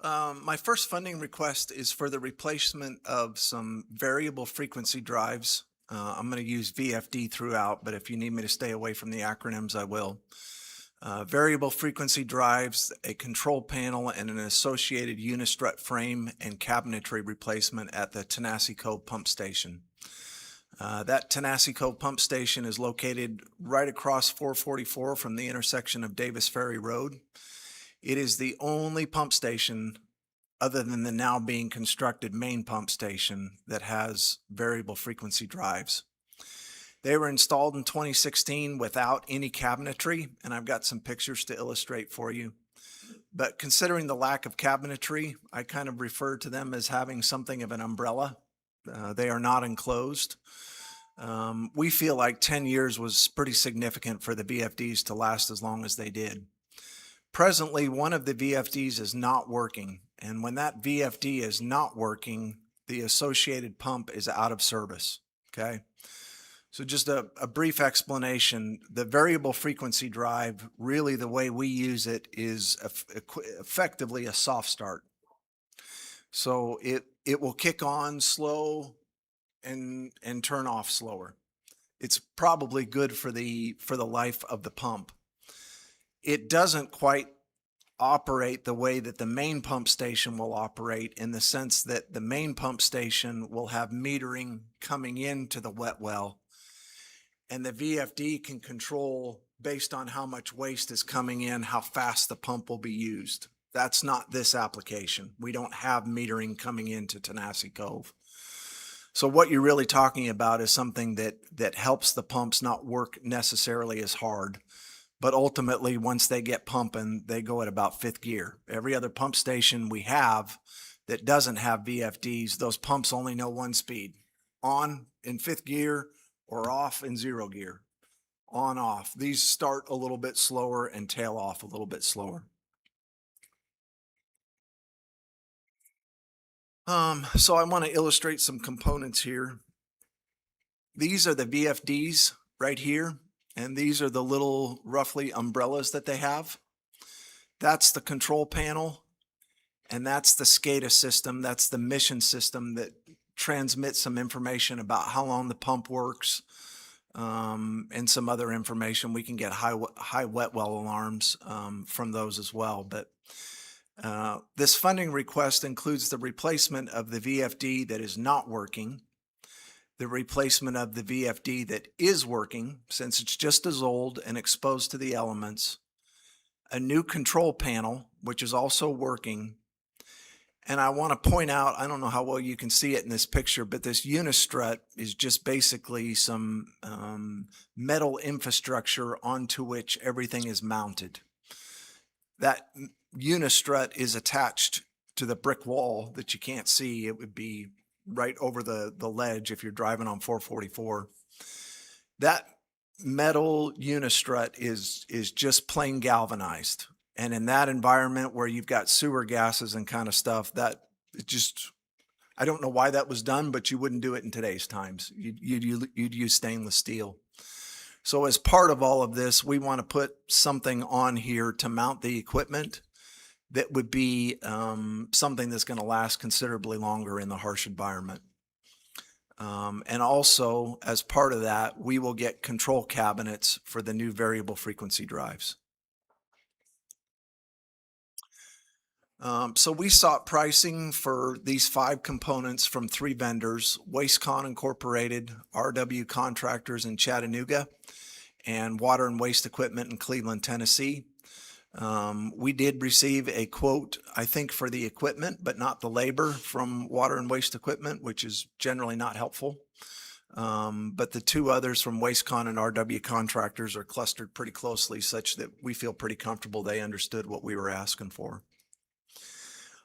[SPEAKER 17] My first funding request is for the replacement of some variable frequency drives. I'm going to use VFD throughout, but if you need me to stay away from the acronyms, I will. Variable frequency drives, a control panel, and an associated unistrut frame and cabinetry replacement at the Tanasi Cove pump station. That Tanasi Cove pump station is located right across 444 from the intersection of Davis Ferry Road. It is the only pump station, other than the now being constructed main pump station, that has variable frequency drives. They were installed in 2016 without any cabinetry, and I've got some pictures to illustrate for you. But considering the lack of cabinetry, I kind of refer to them as having something of an umbrella. They are not enclosed. We feel like 10 years was pretty significant for the VFDs to last as long as they did. Presently, one of the VFDs is not working, and when that VFD is not working, the associated pump is out of service, okay? So just a brief explanation. The variable frequency drive, really the way we use it is effectively a soft start. So it will kick on slow and turn off slower. It's probably good for the life of the pump. It doesn't quite operate the way that the main pump station will operate, in the sense that the main pump station will have metering coming into the wet well, and the VFD can control based on how much waste is coming in, how fast the pump will be used. That's not this application. We don't have metering coming into Tanasi Cove. So what you're really talking about is something that helps the pumps not work necessarily as hard. But ultimately, once they get pumping, they go at about 5th gear. Every other pump station we have that doesn't have VFDs, those pumps only know one speed: on in 5th gear or off in 0 gear. On, off. These start a little bit slower and tail off a little bit slower. So I want to illustrate some components here. These are the VFDs right here. And these are the little roughly umbrellas that they have. That's the control panel, and that's the SCADA system. That's the mission system that transmits some information about how long the pump works, and some other information. We can get high wet well alarms from those as well. But this funding request includes the replacement of the VFD that is not working, the replacement of the VFD that is working, since it's just as old and exposed to the elements, a new control panel, which is also working. And I want to point out, I don't know how well you can see it in this picture, but this unistrut is just basically some metal infrastructure onto which everything is mounted. That unistrut is attached to the brick wall that you can't see. It would be right over the ledge if you're driving on 444. That metal unistrut is just plain galvanized. And in that environment where you've got sewer gases and kind of stuff, that it just, I don't know why that was done, but you wouldn't do it in today's times. You'd use stainless steel. So as part of all of this, we want to put something on here to mount the equipment that would be something that's going to last considerably longer in the harsh environment. And also, as part of that, we will get control cabinets for the new variable frequency drives. So we sought pricing for these 5 components from 3 vendors: WasteCon Incorporated, RW Contractors in Chattanooga, and Water and Waste Equipment in Cleveland, Tennessee. We did receive a quote, I think, for the equipment, but not the labor, from Water and Waste Equipment, which is generally not helpful. But the 2 others from WasteCon and RW Contractors are clustered pretty closely, such that we feel pretty comfortable they understood what we were asking for.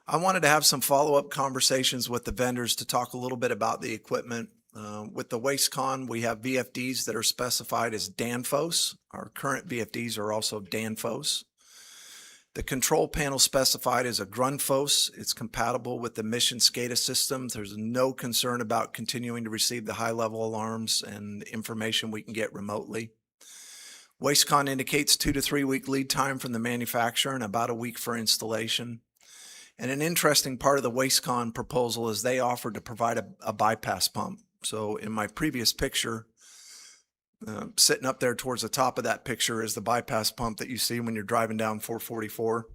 [SPEAKER 17] I wanted to have some follow-up conversations with the vendors to talk a little bit about the equipment. With the WasteCon, we have VFDs that are specified as Danfoss. Our current VFDs are also Danfoss. The control panel specified as a Grundfos. It's compatible with the mission SCADA systems. There's no concern about continuing to receive the high-level alarms and information we can get remotely. WasteCon indicates 2 to 3 week lead time from the manufacturer and about a week for installation. And an interesting part of the WasteCon proposal is they offered to provide a bypass pump. So in my previous picture, sitting up there towards the top of that picture is the bypass pump that you see when you're driving down 444.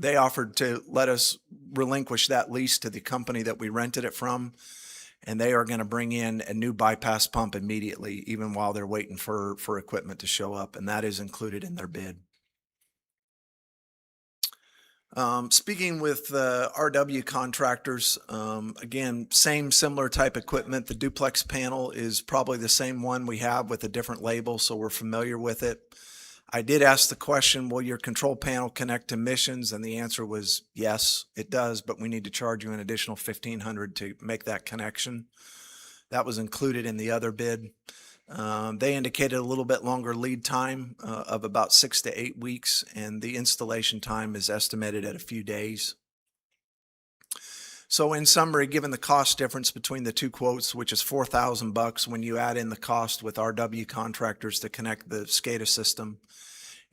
[SPEAKER 17] They offered to let us relinquish that lease to the company that we rented it from, and they are going to bring in a new bypass pump immediately, even while they're waiting for equipment to show up, and that is included in their bid. Speaking with RW contractors, again, similar type equipment. The duplex panel is probably the same one we have with a different label, so we're familiar with it. I did ask the question, will your control panel connect to Missions? And the answer was yes, it does, but we need to charge you an additional $1,500 to make that connection. That was included in the other bid. They indicated a little bit longer lead time of about 6 to 8 weeks, and the installation time is estimated at a few days. So in summary, given the cost difference between the two quotes, which is $4,000 when you add in the cost with RW contractors to connect the SCADA system,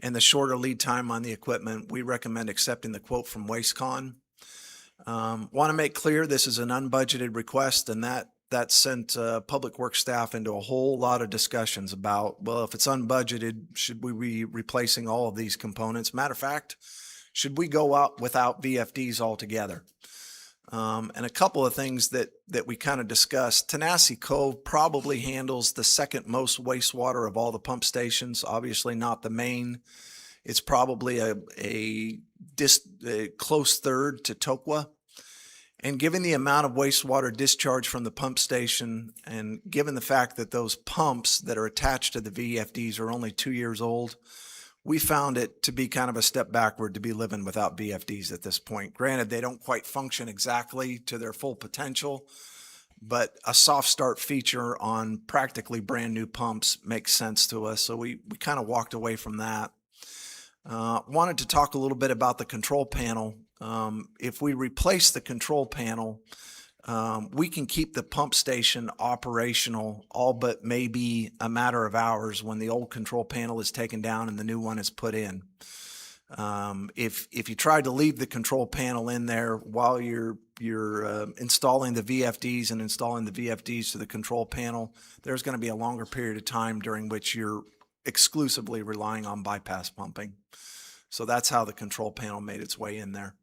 [SPEAKER 17] and the shorter lead time on the equipment, we recommend accepting the quote from WasteCon. Want to make clear this is an unbudgeted request, and that sent public works staff into a whole lot of discussions about, well, if it's unbudgeted, should we be replacing all of these components? Matter of fact, should we go out without VFDs altogether? And a couple of things that we kind of discussed. Tanasi Cove probably handles the second most wastewater of all the pump stations, obviously not the main. It's probably a close third to Tokwa. And given the amount of wastewater discharge from the pump station, and given the fact that those pumps that are attached to the VFDs are only 2 years old, we found it to be kind of a step backward to be living without VFDs at this point. Granted, they don't quite function exactly to their full potential, but a soft start feature on practically brand new pumps makes sense to us. So we kind of walked away from that. Wanted to talk a little bit about the control panel. If we replace the control panel, we can keep the pump station operational all but maybe a matter of hours when the old control panel is taken down and the new one is put in. If you tried to leave the control panel in there while you're installing the VFDs and installing the VFDs to the control panel, there's going to be a longer period of time during which you're exclusively relying on bypass pumping. So that's how the control panel made its way in there.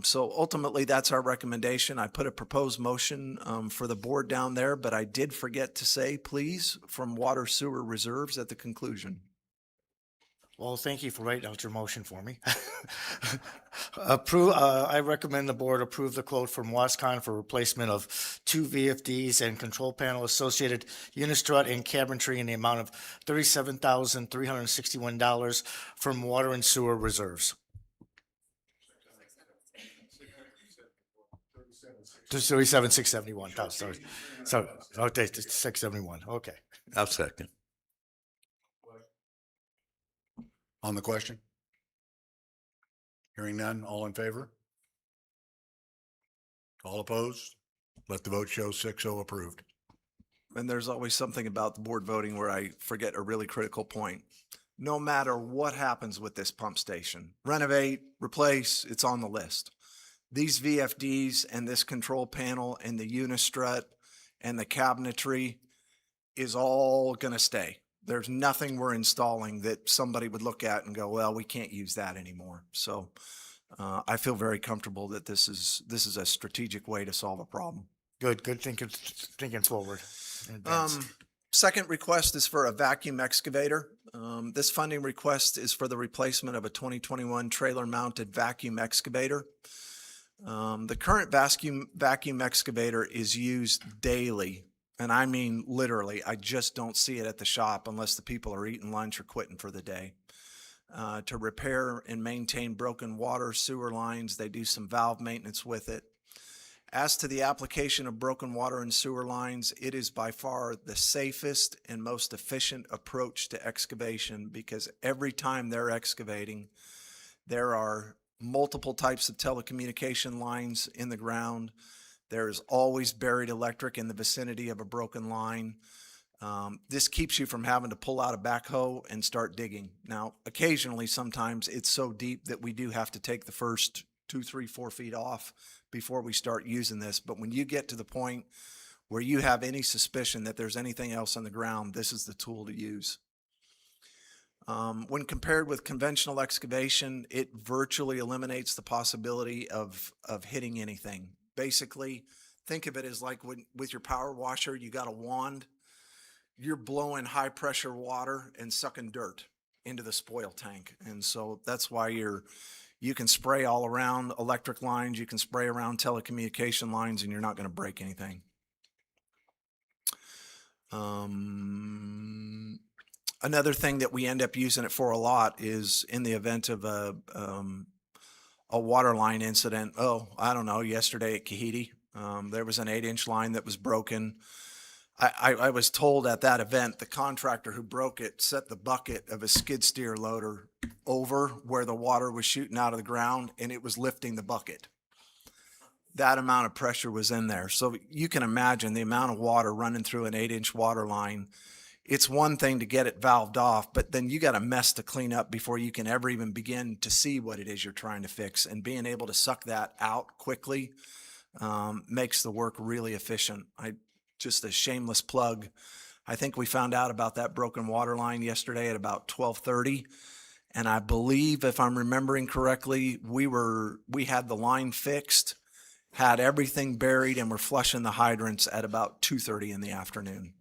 [SPEAKER 17] So ultimately, that's our recommendation. I put a proposed motion for the board down there, but I did forget to say, please, from water sewer reserves at the conclusion.
[SPEAKER 10] Well, thank you for writing out your motion for me. I recommend the board approve the quote from WasteCon for replacement of 2 VFDs and control panel associated unistrut and cabinetry in the amount of $37,361 from water and sewer reserves. 37,671. Sorry. Okay, 671. Okay.
[SPEAKER 2] I'll second.
[SPEAKER 1] On the question? Hearing none, all in favor? All opposed? Let the vote show 6-0 approved.
[SPEAKER 17] And there's always something about the board voting where I forget a really critical point. No matter what happens with this pump station, renovate, replace, it's on the list. These VFDs and this control panel and the unistrut and the cabinetry is all going to stay. There's nothing we're installing that somebody would look at and go, well, we can't use that anymore. So I feel very comfortable that this is a strategic way to solve a problem.
[SPEAKER 10] Good thinking forward.
[SPEAKER 17] Second request is for a vacuum excavator. This funding request is for the replacement of a 2021 trailer mounted vacuum excavator. The current vacuum excavator is used daily. And I mean, literally, I just don't see it at the shop unless the people are eating lunch or quitting for the day. To repair and maintain broken water, sewer lines, they do some valve maintenance with it. As to the application of broken water and sewer lines, it is by far the safest and most efficient approach to excavation because every time they're excavating, there are multiple types of telecommunication lines in the ground. There's always buried electric in the vicinity of a broken line. This keeps you from having to pull out a backhoe and start digging. Now, occasionally, sometimes it's so deep that we do have to take the first 2, 3, 4 feet off before we start using this. But when you get to the point where you have any suspicion that there's anything else on the ground, this is the tool to use. When compared with conventional excavation, it virtually eliminates the possibility of hitting anything. Basically, think of it as like with your power washer, you got a wand, you're blowing high pressure water and sucking dirt into the spoil tank. And so that's why you can spray all around electric lines, you can spray around telecommunication lines, and you're not going to break anything. Another thing that we end up using it for a lot is in the event of a water line incident. Oh, I don't know, yesterday at Kahiti, there was an 8-inch line that was broken. I was told at that event, the contractor who broke it set the bucket of a skid steer loader over where the water was shooting out of the ground, and it was lifting the bucket. That amount of pressure was in there. So you can imagine the amount of water running through an 8-inch water line. It's one thing to get it valved off, but then you got a mess to clean up before you can ever even begin to see what it is you're trying to fix. And being able to suck that out quickly makes the work really efficient. Just a shameless plug. I think we found out about that broken water line yesterday at about 12:30. And I believe, if I'm remembering correctly, we had the line fixed, had everything buried, and were flushing the hydrants at about 2:30 in the afternoon.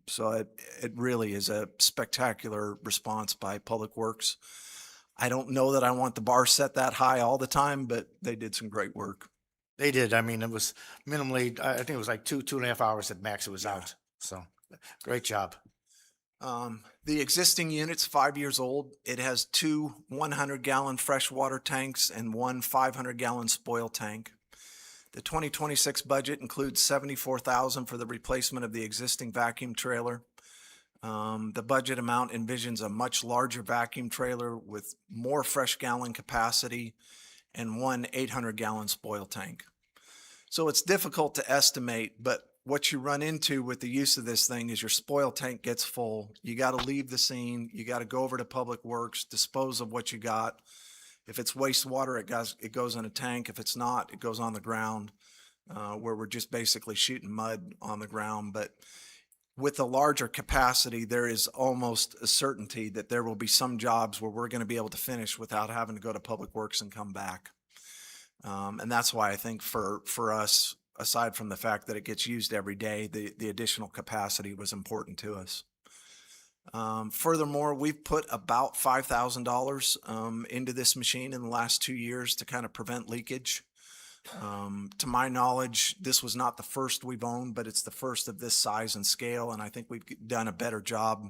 [SPEAKER 17] So it really is a spectacular response by Public Works. I don't know that I want the bar set that high all the time, but they did some great work.
[SPEAKER 10] They did. I mean, it was minimally, I think it was like 2.5 hours at max it was out. So great job.
[SPEAKER 17] The existing unit's 5 years old. It has 2 100-gallon freshwater tanks and 1 500-gallon spoil tank. The 2026 budget includes $74,000 for the replacement of the existing vacuum trailer. The budget amount envisions a much larger vacuum trailer with more fresh gallon capacity and 1 800-gallon spoil tank. So it's difficult to estimate, but what you run into with the use of this thing is your spoil tank gets full. You got to leave the scene. You got to go over to Public Works, dispose of what you got. If it's wastewater, it goes in a tank. If it's not, it goes on the ground, where we're just basically shooting mud on the ground. But with a larger capacity, there is almost a certainty that there will be some jobs where we're going to be able to finish without having to go to Public Works and come back. And that's why I think for us, aside from the fact that it gets used every day, the additional capacity was important to us. Furthermore, we've put about $5,000 into this machine in the last 2 years to kind of prevent leakage. To my knowledge, this was not the first we've owned, but it's the first of this size and scale, and I think we've done a better job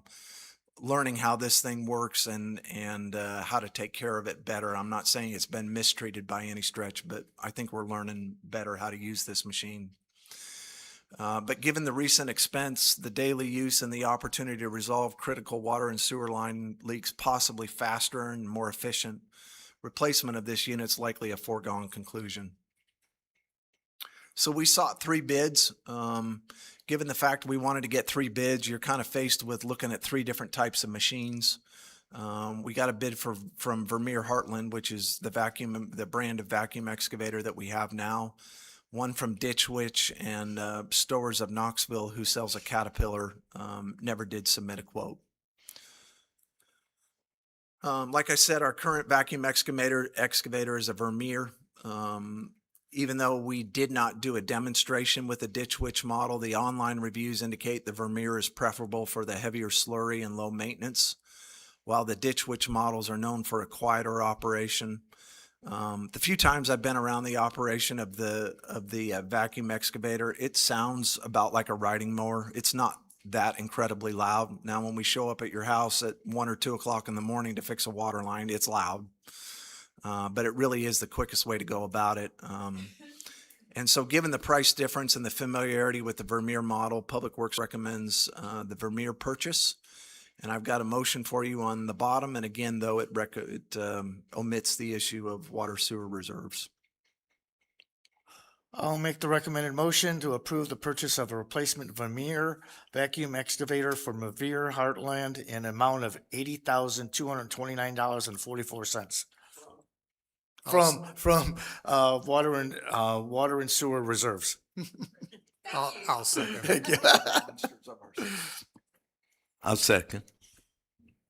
[SPEAKER 17] learning how this thing works and how to take care of it better. I'm not saying it's been mistreated by any stretch, but I think we're learning better how to use this machine. But given the recent expense, the daily use, and the opportunity to resolve critical water and sewer line leaks possibly faster and more efficient, replacement of this unit is likely a foregone conclusion. So we sought 3 bids. Given the fact we wanted to get 3 bids, you're kind of faced with looking at 3 different types of machines. We got a bid from Vermeer Heartland, which is the brand of vacuum excavator that we have now. One from Ditch Witch, and Stowers of Knoxville, who sells a Caterpillar, never did submit a quote. Like I said, our current vacuum excavator is a Vermeer. Even though we did not do a demonstration with the Ditch Witch model, the online reviews indicate the Vermeer is preferable for the heavier slurry and low maintenance, while the Ditch Witch models are known for a quieter operation. The few times I've been around the operation of the vacuum excavator, it sounds about like a riding mower. It's not that incredibly loud. Now, when we show up at your house at 1 or 2 o'clock in the morning to fix a water line, it's loud. But it really is the quickest way to go about it. And so given the price difference and the familiarity with the Vermeer model, Public Works recommends the Vermeer purchase. And I've got a motion for you on the bottom. And again, though, it omits the issue of water sewer reserves.
[SPEAKER 10] I'll make the recommended motion to approve the purchase of a replacement Vermeer vacuum excavator for Vermeer Heartland in an amount of $80,229.44. from water and sewer reserves.
[SPEAKER 3] I'll second.
[SPEAKER 10] Thank you.
[SPEAKER 2] I'll second.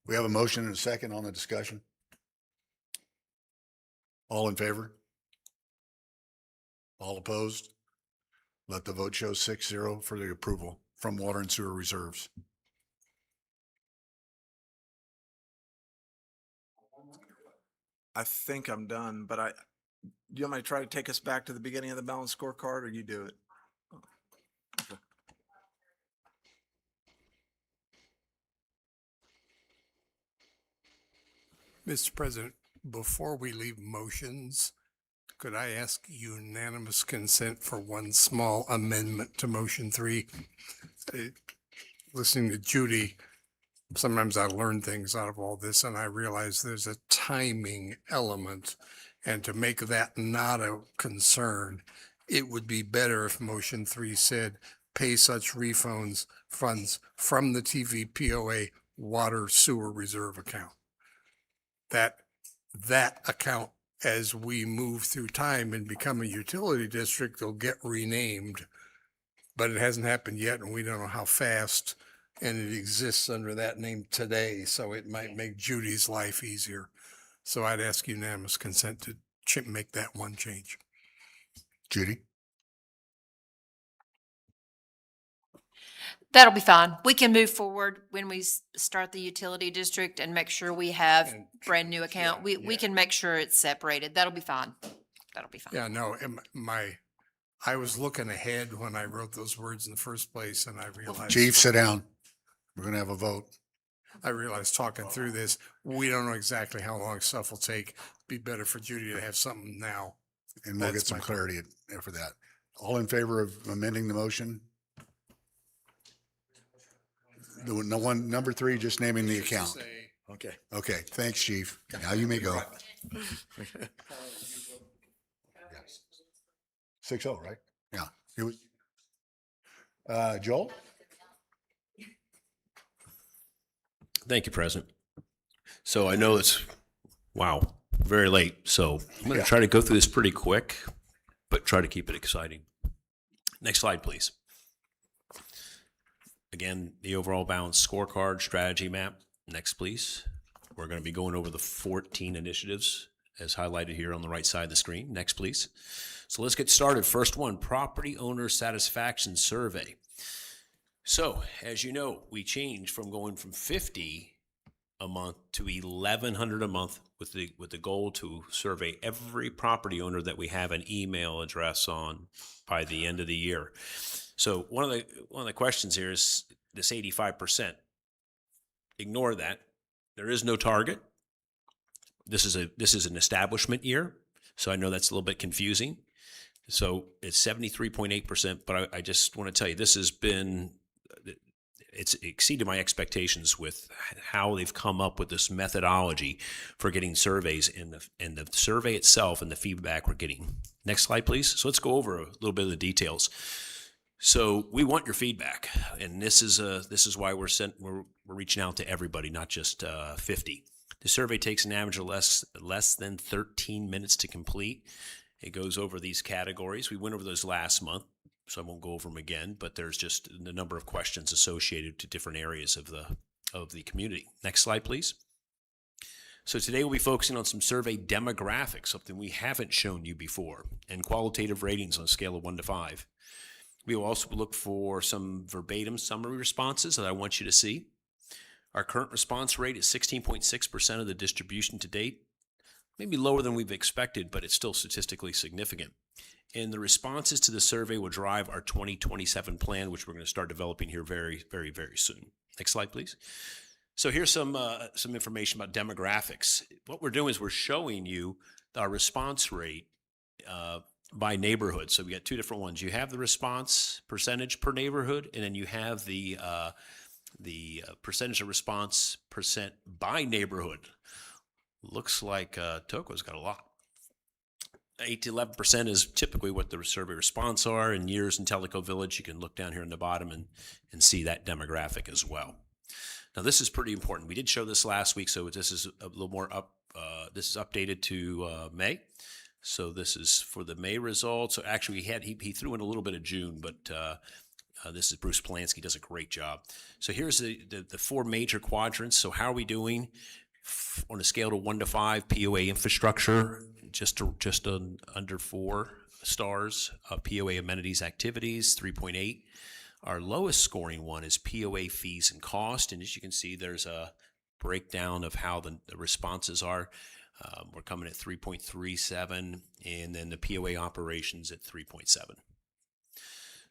[SPEAKER 1] We have a motion and a second on the discussion. All in favor? All opposed? Let the vote show 6-0 for the approval from water and sewer reserves.
[SPEAKER 17] I think I'm done, but do you want me to try to take us back to the beginning of the balanced scorecard, or you do it?
[SPEAKER 3] Mr. President, before we leave motions, could I ask unanimous consent for one small amendment to motion 3? Listening to Judy, sometimes I learn things out of all this, and I realize there's a timing element. And to make that not a concern, it would be better if motion 3 said, pay such funds from the TV POA water sewer reserve account. That account, as we move through time and become a utility district, will get renamed. But it hasn't happened yet, and we don't know how fast, and it exists under that name today, so it might make Judy's life easier. So I'd ask unanimous consent to make that one change.
[SPEAKER 1] Judy?
[SPEAKER 5] That'll be fine. We can move forward when we start the utility district and make sure we have brand new account. We can make sure it's separated. That'll be fine. That'll be fine.
[SPEAKER 3] Yeah, no, I was looking ahead when I wrote those words in the first place, and I realized.
[SPEAKER 1] Chief, sit down. We're going to have a vote.
[SPEAKER 3] I realized talking through this, we don't know exactly how long stuff will take. Be better for Judy to have something now.
[SPEAKER 1] And we'll get
[SPEAKER 3] That's
[SPEAKER 1] some
[SPEAKER 3] my-
[SPEAKER 1] clarity for that. All in favor of amending the motion? The one, number 3, just naming the account.
[SPEAKER 10] Okay.
[SPEAKER 1] Okay, thanks, chief. Now you may go. 6-0, right? Yeah. It was. Joel?
[SPEAKER 11] Thank you, President. So I know it's, wow, very late. So I'm going to try to go through this pretty quick, but try to keep it exciting. Next slide, please. Again, the overall balanced scorecard strategy map. Next, please. We're going to be going over the 14 initiatives as highlighted here on the right side of the screen. Next, please. So let's get started. First one, property owner satisfaction survey. So as you know, we changed from going from 50 a month to 1,100 a month with the goal to survey every property owner that we have an email address on by the end of the year. So one of the questions here is this 85%. Ignore that. There is no target. This is an establishment year, so I know that's a little bit confusing. So it's 73.8%, but I just want to tell you this has been, it's exceeded my expectations with how they've come up with this methodology for getting surveys and the survey itself and the feedback we're getting. Next slide, please. So let's go over a little bit of the details. So we want your feedback, and this is why we're reaching out to everybody, not just 50. The survey takes an average of less than 13 minutes to complete. It goes over these categories. We went over those last month, so I won't go over them again, but there's just the number of questions associated to different areas of the community. Next slide, please. So today we'll be focusing on some survey demographics, something we haven't shown you before, and qualitative ratings on a scale of 1 to 5. We will also look for some verbatim summary responses that I want you to see. Our current response rate is 16.6% of the distribution to date. Maybe lower than we've expected, but it's still statistically significant. And the responses to the survey will drive our 2027 plan, which we're going to start developing here very, very, very soon. Next slide, please. So here's some information about demographics. What we're doing is we're showing you our response rate by neighborhood. So we got two different ones. You have the response percentage per neighborhood, and then you have the percentage of response percent by neighborhood. Looks like Toco's got a lot. 8 to 11% is typically what the survey response are. In years in Tellico Village, you can look down here in the bottom and see that demographic as well. Now, this is pretty important. We did show this last week, so this is a little more this is updated to May. So this is for the May results. So actually, he threw in a little bit of June, but this is Bruce Polanski, does a great job. So here's the four major quadrants. So how are we doing on a scale of 1 to 5? POA infrastructure, just under 4 stars. POA amenities activities, 3.8. Our lowest scoring one is POA fees and cost. And as you can see, there's a breakdown of how the responses are. We're coming at 3.37, and then the POA operations at 3.7.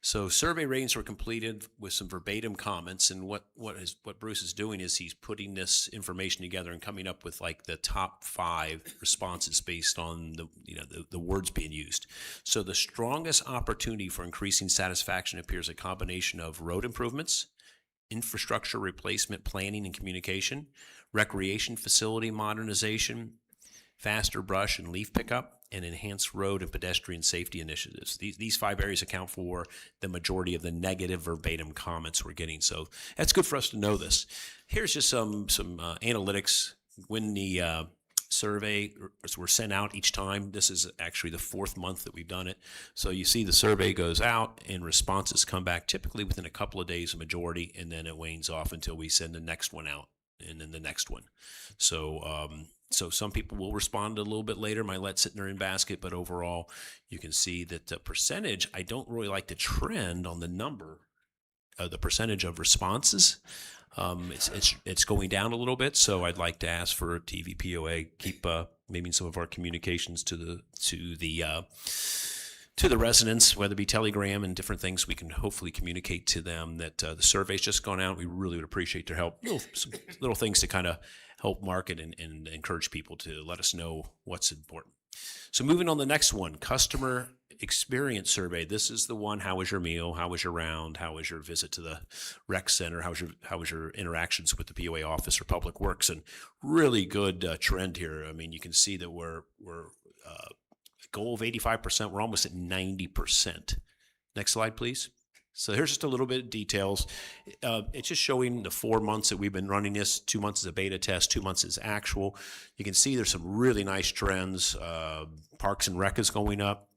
[SPEAKER 11] So survey ratings were completed with some verbatim comments, and what Bruce is doing is he's putting this information together and coming up with like the top 5 responses based on the words being used. So the strongest opportunity for increasing satisfaction appears a combination of road improvements, infrastructure replacement planning and communication, recreation facility modernization, faster brush and leaf pickup, and enhanced road and pedestrian safety initiatives. These 5 areas account for the majority of the negative verbatim comments we're getting. So that's good for us to know this. Here's just some analytics. When the survey were sent out each time, this is actually the 4th month that we've done it. So you see the survey goes out and responses come back typically within a couple of days, a majority, and then it wanes off until we send the next one out and then the next one. So some people will respond a little bit later, might let sit in their in basket, but overall, you can see that the percentage, I don't really like the trend on the number, the percentage of responses. It's going down a little bit, so I'd like to ask for TVPOA keep maybe some of our communications to the residents, whether it be Telegram and different things, we can hopefully communicate to them that the survey's just gone out. We really would appreciate their help. Some little things to kind of help market and encourage people to let us know what's important. So moving on to the next one, customer experience survey. This is the one, how was your meal? How was your round? How was your visit to the rec center? How was your interactions with the POA office or public works? And really good trend here. I mean, you can see that we're goal of 85%. We're almost at 90%. Next slide, please. So here's just a little bit of details. It's just showing the 4 months that we've been running this. 2 months is a beta test, 2 months is actual. You can see there's some really nice trends. Parks and Rec is going up.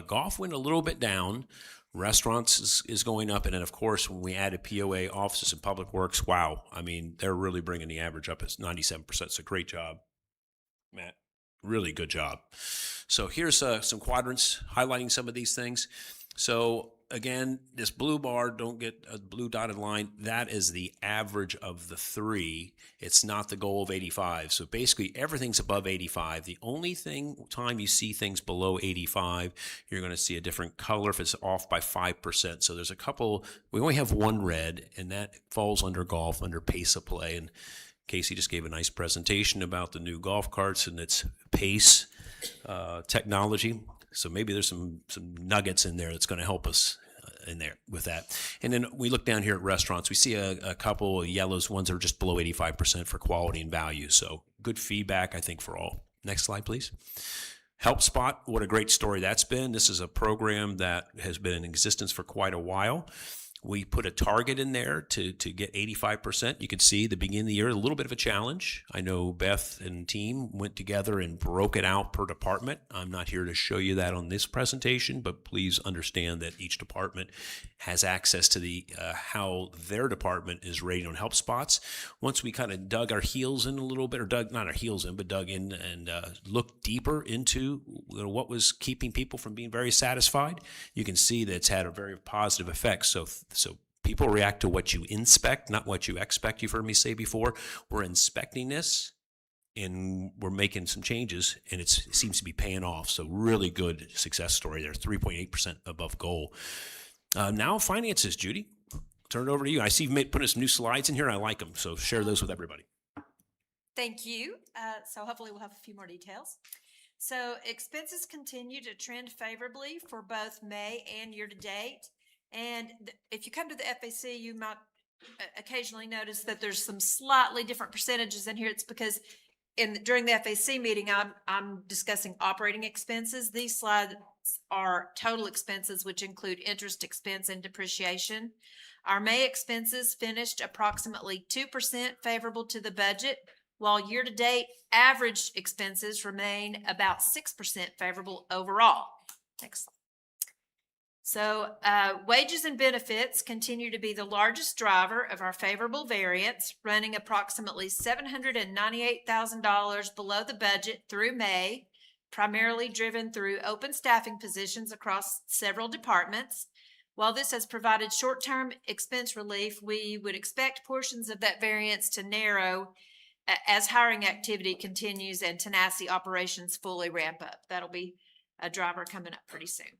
[SPEAKER 11] Golf went a little bit down. Restaurants is going up. And then, of course, when we added POA offices and public works, wow. I mean, they're really bringing the average up. It's 97%. It's a great job, Matt. Really good job. So here's some quadrants highlighting some of these things. So again, this blue bar, don't get a blue dotted line. That is the average of the 3. It's not the goal of 85. So basically everything's above 85. The only time you see things below 85, you're going to see a different color if it's off by 5%. So there's a couple, we only have one red, and that falls under golf, under pace of play. And Casey just gave a nice presentation about the new golf carts and its pace technology. So maybe there's some nuggets in there that's going to help us in there with that. And then we look down here at restaurants. We see a couple of yellows, ones that are just below 85% for quality and value. So good feedback, I think, for all. Next slide, please. HelpSpot, what a great story that's been. This is a program that has been in existence for quite a while. We put a target in there to get 85%. You can see the beginning of the year, a little bit of a challenge. I know Beth and team went together and broke it out per department. I'm not here to show you that on this presentation, but please understand that each department has access to the how their department is rated on HelpSpots. Once we kind of dug our heels in a little bit, or dug in and looked deeper into what was keeping people from being very satisfied, you can see that it's had a very positive effect. So people react to what you inspect, not what you expect. You've heard me say before, we're inspecting this and we're making some changes, and it seems to be paying off. So really good success story there, 3.8% above goal. Now finances, Judy, turn it over to you. I see you've put some new slides in here. I like them, so share those with everybody.
[SPEAKER 5] Thank you. So hopefully we'll have a few more details. So expenses continue to trend favorably for both May and year to date. And if you come to the FAC, you might occasionally notice that there's some slightly different percentages in here. It's because during the FAC meeting, I'm discussing operating expenses. These slides are total expenses, which include interest expense and depreciation. Our May expenses finished approximately 2% favorable to the budget, while year-to-date average expenses remain about 6% favorable overall. Next slide. So wages and benefits continue to be the largest driver of our favorable variance, running approximately $798,000 below the budget through May, primarily driven through open staffing positions across several departments. While this has provided short-term expense relief, we would expect portions of that variance to narrow as hiring activity continues and Tanasi operations fully ramp up. That'll be a driver coming up pretty soon.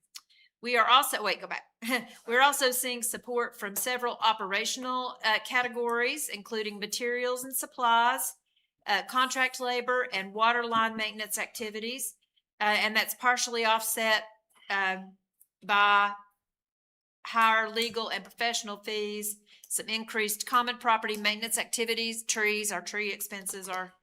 [SPEAKER 5] We are also, go back. We're also seeing support from several operational categories, including materials and supplies, contract labor, and water line maintenance activities. And that's partially offset by higher legal and professional fees, some increased common property maintenance activities, our tree expenses are,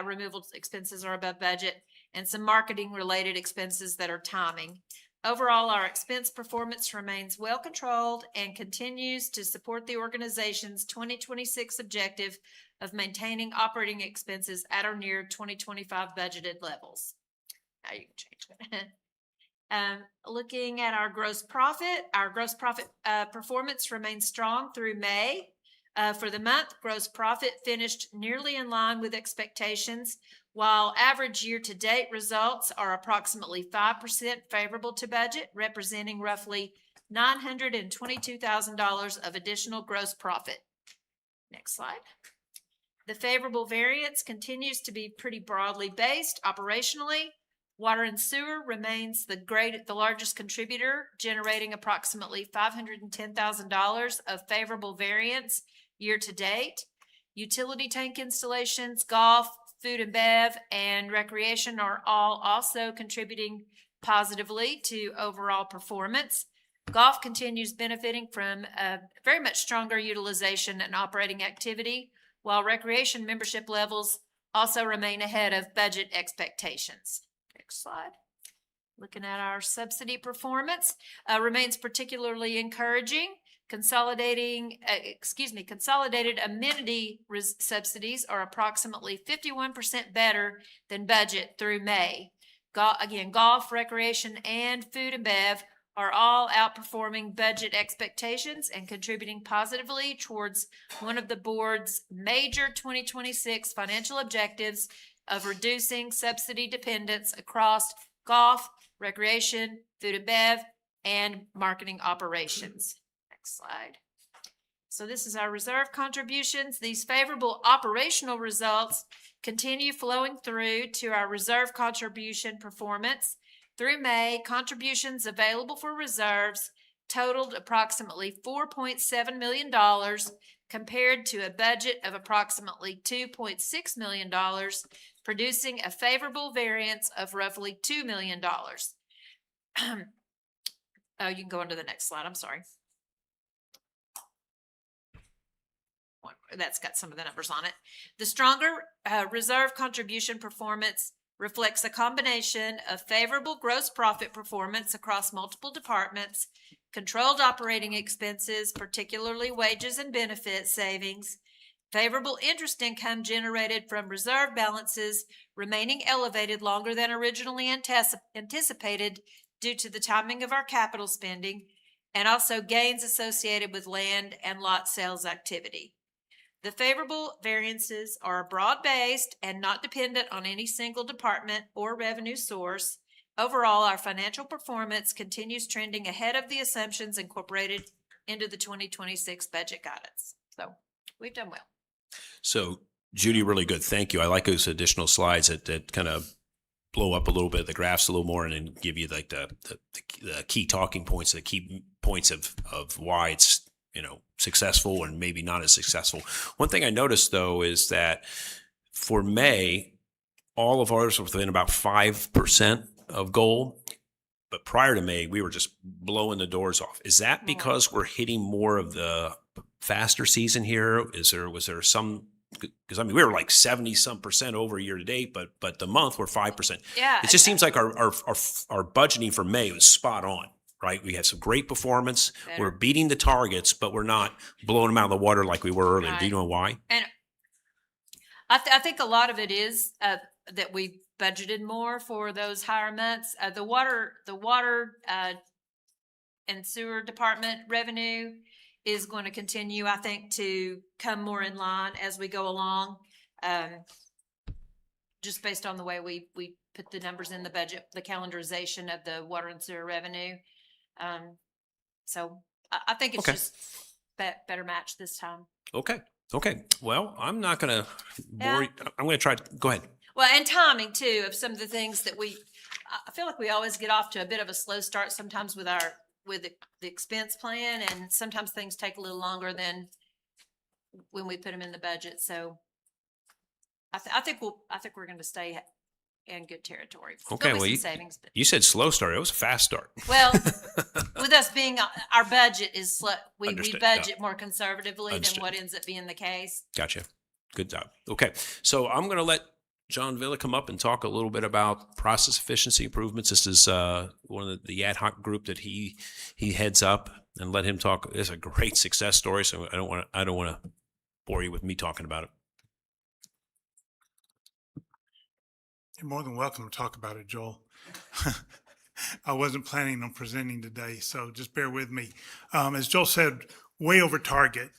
[SPEAKER 5] removal expenses are above budget, and some marketing related expenses that are timing. Overall, our expense performance remains well controlled and continues to support the organization's 2026 objective of maintaining operating expenses at or near 2025 budgeted levels. Now you can change that. Looking at our gross profit performance remains strong through May. For the month, gross profit finished nearly in line with expectations, while average year-to-date results are approximately 5% favorable to budget, representing roughly $922,000 of additional gross profit. Next slide. The favorable variance continues to be pretty broadly based operationally. Water and sewer remains the largest contributor, generating approximately $510,000 of favorable variance year-to-date. Utility tank installations, golf, food and bev, and recreation are all also contributing positively to overall performance. Golf continues benefiting from very much stronger utilization and operating activity, while recreation membership levels also remain ahead of budget expectations. Next slide. Looking at our subsidy performance, remains particularly encouraging. Consolidated amenity subsidies are approximately 51% better than budget through May. Golf, recreation, and food and bev are all outperforming budget expectations and contributing positively towards one of the board's major 2026 financial objectives of reducing subsidy dependence across golf, recreation, food and bev, and marketing operations. Next slide. So this is our reserve contributions. These favorable operational results continue flowing through to our reserve contribution performance. Through May, contributions available for reserves totaled approximately $4.7 million compared to a budget of approximately $2.6 million, producing a favorable variance of roughly $2 million. Oh, you can go on to the next slide. I'm sorry. That's got some of the numbers on it. The stronger reserve contribution performance reflects a combination of favorable gross profit performance across multiple departments, controlled operating expenses, particularly wages and benefit savings, favorable interest income generated from reserve balances remaining elevated longer than originally anticipated due to the timing of our capital spending, and also gains associated with land and lot sales activity. The favorable variances are broad-based and not dependent on any single department or revenue source. Overall, our financial performance continues trending ahead of the assumptions incorporated into the 2026 budget guidance. So we've done well.
[SPEAKER 11] So Judy, really good. Thank you. I like those additional slides that kind of blow up a little bit, the graphs a little more, and then give you like the key talking points, the key points of why it's, successful and maybe not as successful. One thing I noticed though is that for May, all of ours were within about 5% of goal. But prior to May, we were just blowing the doors off. Is that because we're hitting more of the faster season here? Was there some, because we were like 70% over year to date, but the month we're 5%.
[SPEAKER 5] Yeah.
[SPEAKER 11] It just seems like our budgeting for May was spot on. Right, we had some great performance.
[SPEAKER 5] Better.
[SPEAKER 11] We're beating the targets, but we're not blowing them out of the water like we were earlier.
[SPEAKER 5] Right.
[SPEAKER 11] Do you know why?
[SPEAKER 5] And I think a lot of it is, that we budgeted more for those higher months. The water, and sewer department revenue is going to continue, I think, to come more in line as we go along. Just based on the way we put the numbers in the budget, the calendarization of the water and sewer revenue. So I think it's
[SPEAKER 11] Okay.
[SPEAKER 5] just better match this time.
[SPEAKER 11] Okay. Okay. Well, I'm not going to
[SPEAKER 5] Yeah.
[SPEAKER 11] bore you. I'm going to try. Go ahead.
[SPEAKER 5] Well, and timing too of some of the things that I feel like we always get off to a bit of a slow start sometimes with the expense plan, and sometimes things take a little longer than when we put them in the budget. So I think we're going to stay in good territory.
[SPEAKER 11] Okay.
[SPEAKER 5] There'll
[SPEAKER 11] Well,
[SPEAKER 5] be
[SPEAKER 11] you,
[SPEAKER 5] some savings, but
[SPEAKER 11] you said slow start. It was a fast start.
[SPEAKER 5] well, with us being our budget is slow, we
[SPEAKER 11] Understood,
[SPEAKER 5] budget more conservatively
[SPEAKER 11] Understood.
[SPEAKER 5] than what ends up being the case.
[SPEAKER 11] Gotcha. Good job. Okay. So I'm going to let John Villa come up and talk a little bit about process efficiency improvements. This is one of the ad hoc group that he heads up, and let him talk. It's a great success story. So I don't want to bore you with me talking about it.
[SPEAKER 18] You're more than welcome to talk about it, Joel. I wasn't planning on presenting today, so just bear with me. As Joel said, way over target.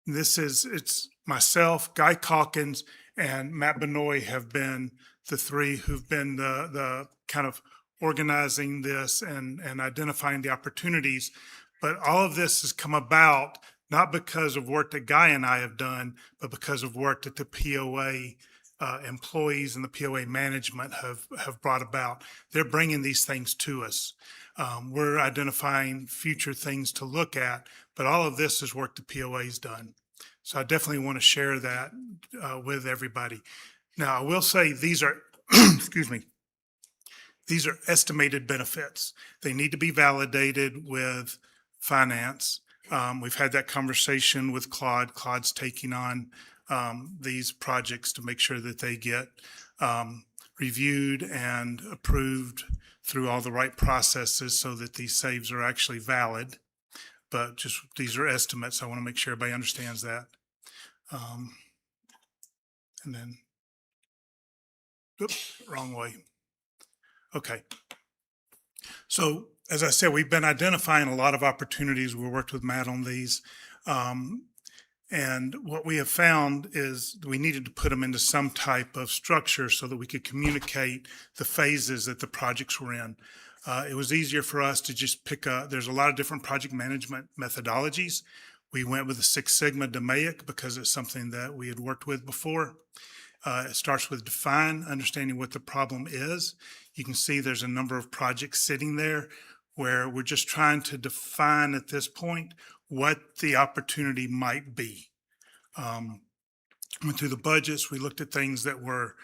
[SPEAKER 18] It's myself, Guy Calkins, and Matt Benoit have been the three who've been the kind of organizing this and identifying the opportunities. But all of this has come about not because of work that Guy and I have done, but because of work that the POA employees and the POA management have brought about. They're bringing these things to us. We're identifying future things to look at, but all of this is work the POA's done. So I definitely want to share that with everybody. Now, I will say these are, excuse me, these are estimated benefits. They need to be validated with finance. We've had that conversation with Claude. Claude's taking on these projects to make sure that they get reviewed and approved through all the right processes so that these saves are actually valid. But just these are estimates. I want to make sure everybody understands that. And then, oops, wrong way. Okay. So as I said, we've been identifying a lot of opportunities. We worked with Matt on these. And what we have found is we needed to put them into some type of structure so that we could communicate the phases that the projects were in. It was easier for us to just there's a lot of different project management methodologies. We went with the Six Sigma DMAIC because it's something that we had worked with before. It starts with define, understanding what the problem is. You can see there's a number of projects sitting there where we're just trying to define at this point what the opportunity might be. Went through the budgets. We looked at things that were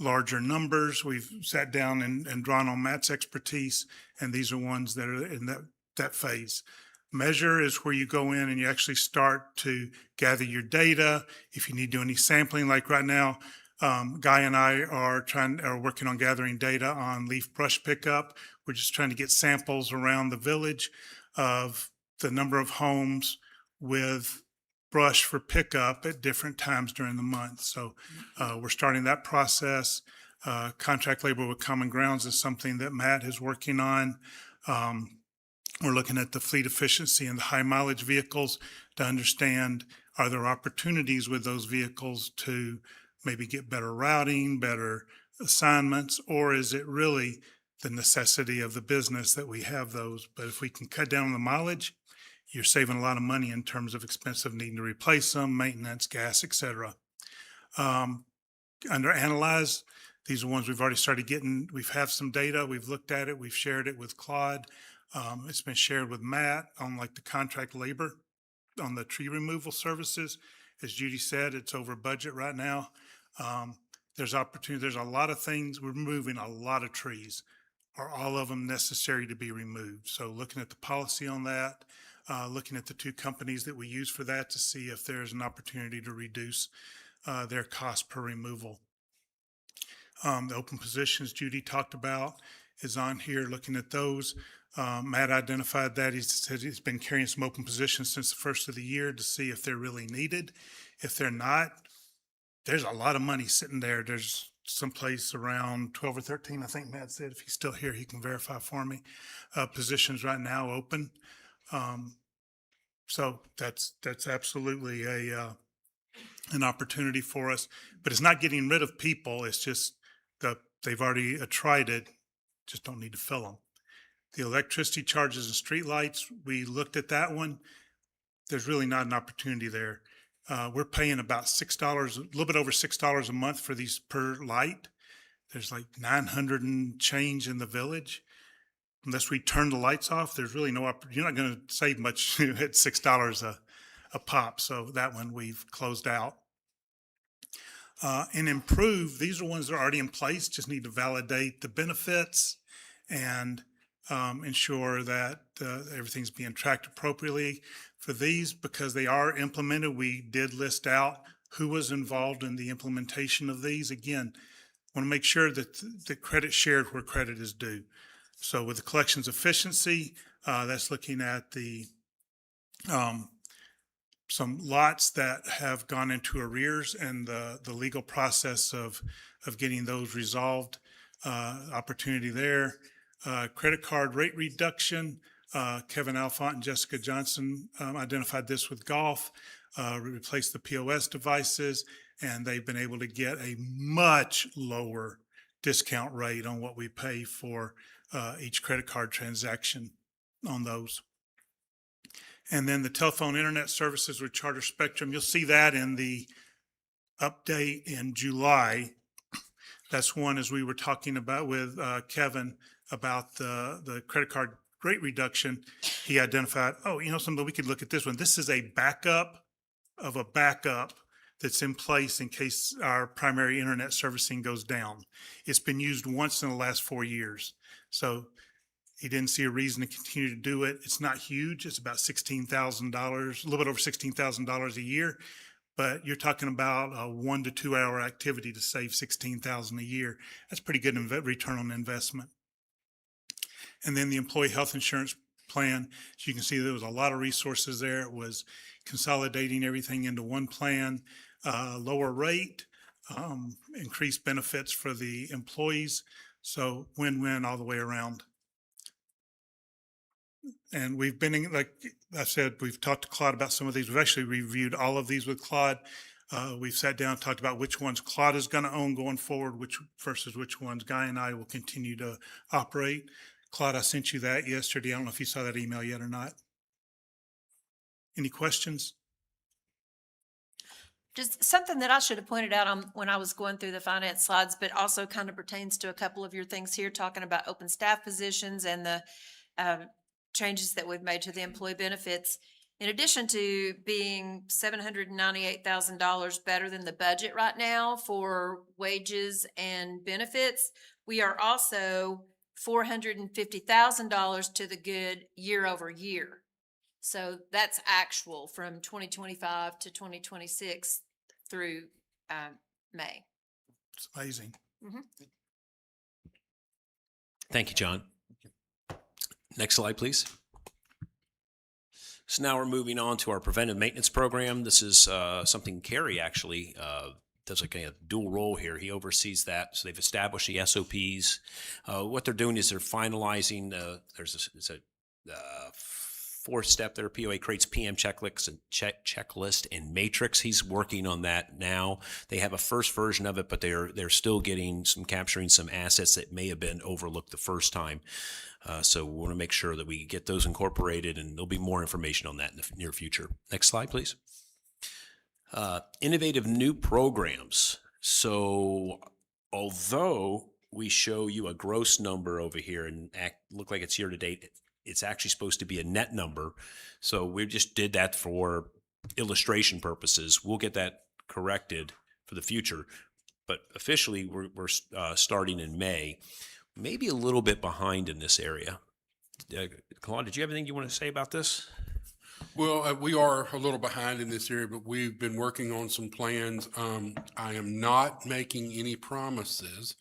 [SPEAKER 18] larger numbers. We've sat down and drawn on Matt's expertise, and these are ones that are in that phase. Measure is where you go in and you actually start to gather your data. If you need to do any sampling, like right now, Guy and I are working on gathering data on leaf brush pickup. We're just trying to get samples around the village of the number of homes with brush for pickup at different times during the month. So we're starting that process. Contract labor with Common Grounds is something that Matt is working on. We're looking at the fleet efficiency and the high mileage vehicles to understand, are there opportunities with those vehicles to maybe get better routing, better assignments, or is it really the necessity of the business that we have those? But if we can cut down on the mileage, you're saving a lot of money in terms of expense of needing to replace them, maintenance, gas, et cetera. Under analyze, these are ones we've already started getting. We've have some data. We've looked at it. We've shared it with Claude. It's been shared with Matt on like the contract labor on the tree removal services. As Judy said, it's over budget right now. There's opportunity. There's a lot of things. We're moving a lot of trees. Are all of them necessary to be removed? So looking at the policy on that, looking at the two companies that we use for that to see if there's an opportunity to reduce their cost per removal. The open positions Judy talked about is on here, looking at those. Matt identified that. He said he's been carrying some open positions since the first of the year to see if they're really needed. If they're not, there's a lot of money sitting there. There's someplace around 12 or 13, I think Matt said, if he's still here, he can verify for me, positions right now open. So that's absolutely an opportunity for us, but it's not getting rid of people. It's just they've already tried it, just don't need to fill them. The electricity charges and street lights, we looked at that one. There's really not an opportunity there. We're paying about $6, a little bit over $6 a month for these per light. There's like 900 and change in the village. Unless we turn the lights off, there's really no, you're not going to save much at $6 a pop. So that one we've closed out. And improve, these are ones that are already in place, just need to validate the benefits and ensure that everything's being tracked appropriately. For these, because they are implemented, we did list out who was involved in the implementation of these. Again, want to make sure that the credit shared where credit is due. So with the collections efficiency, that's looking at the some lots that have gone into arrears and the legal process of getting those resolved. Opportunity there. Credit card rate reduction. Kevin Alfont and Jessica Johnson identified this with golf, replaced the POS devices, and they've been able to get a much lower discount rate on what we pay for each credit card transaction on those. And then the telephone internet services with Charter Spectrum, you'll see that in the update in July. That's one, as we were talking about with Kevin about the credit card rate reduction, he identified, oh, something we could look at this one. This is a backup of a backup that's in place in case our primary internet servicing goes down. It's been used once in the last 4 years. So he didn't see a reason to continue to do it. It's not huge. It's about $16,000, a little bit over $16,000 a year. But you're talking about a 1 to 2 hour activity to save $16,000 a year. That's pretty good return on investment. And then the employee health insurance plan, as you can see, there was a lot of resources there. It was consolidating everything into one plan, lower rate, increased benefits for the employees. So win-win all the way around. And we've been, like I said, we've talked to Claude about some of these. We've actually reviewed all of these with Claude. We've sat down and talked about which ones Claude is going to own going forward, versus which ones Guy and I will continue to operate. Claude, I sent you that yesterday. I don't know if you saw that email yet or not. Any questions?
[SPEAKER 5] Just something that I should have pointed out on when I was going through the finance slides, but also kind of pertains to a couple of your things here, talking about open staff positions and the changes that we've made to the employee benefits. In addition to being $798,000 better than the budget right now for wages and benefits, we are also $450,000 to the good year over year. So that's actual from 2025 to 2026 through May.
[SPEAKER 18] It's amazing.
[SPEAKER 5] Mm-hmm.
[SPEAKER 11] Thank you, John. Next slide, please. So now we're moving on to our preventive maintenance program. This is something Kerry actually does like a dual role here. He oversees that. So they've established the SOPs. What they're doing is they're finalizing, there's a fourth step there. POA creates PM checklist and matrix. He's working on that now. They have a first version of it, but they're still capturing some assets that may have been overlooked the first time. So we want to make sure that we get those incorporated, and there'll be more information on that in the near future. Next slide, please. Innovative new programs. So although we show you a gross number over here and look like it's year to date, it's actually supposed to be a net number. So we just did that for illustration purposes. We'll get that corrected for the future, but officially we're starting in May. Maybe a little bit behind in this area. Claude, did you have anything you want to say about this?
[SPEAKER 12] Well, we are a little behind in this area, but we've been working on some plans. I am not making any promises,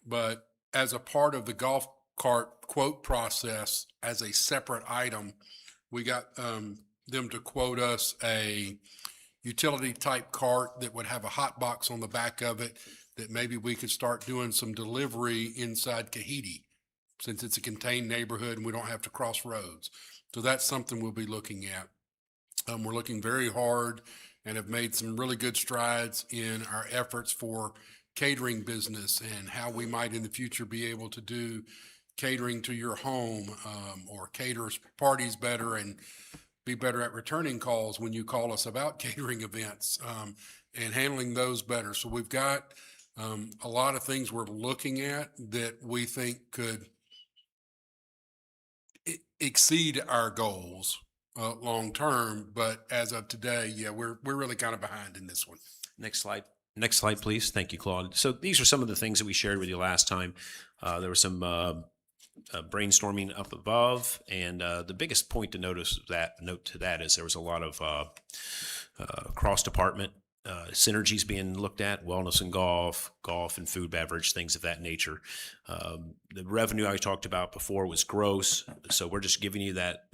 [SPEAKER 12] but as a part of the golf cart quote process, as a separate item, we got them to quote us a utility type cart that would have a hot box on the back of it, that maybe we could start doing some delivery inside Kahidi, since it's a contained neighborhood and we don't have to cross roads. So that's something we'll be looking at. We're looking very hard and have made some really good strides in our efforts for catering business and how we might in the future be able to do catering to your home, or cater parties better and be better at returning calls when you call us about catering events, and handling those better. So we've got a lot of things we're looking at that we think could exceed our goals long term. But as of today, yeah, we're really kind of behind in this one.
[SPEAKER 11] Next slide. Next slide, please. Thank you, Claude. So these are some of the things that we shared with you last time. There was some brainstorming up above, and the biggest point to note to that is there was a lot of cross-department synergies being looked at, wellness and golf and food, beverage, things of that nature. The revenue I talked about before was gross, so we're just giving you that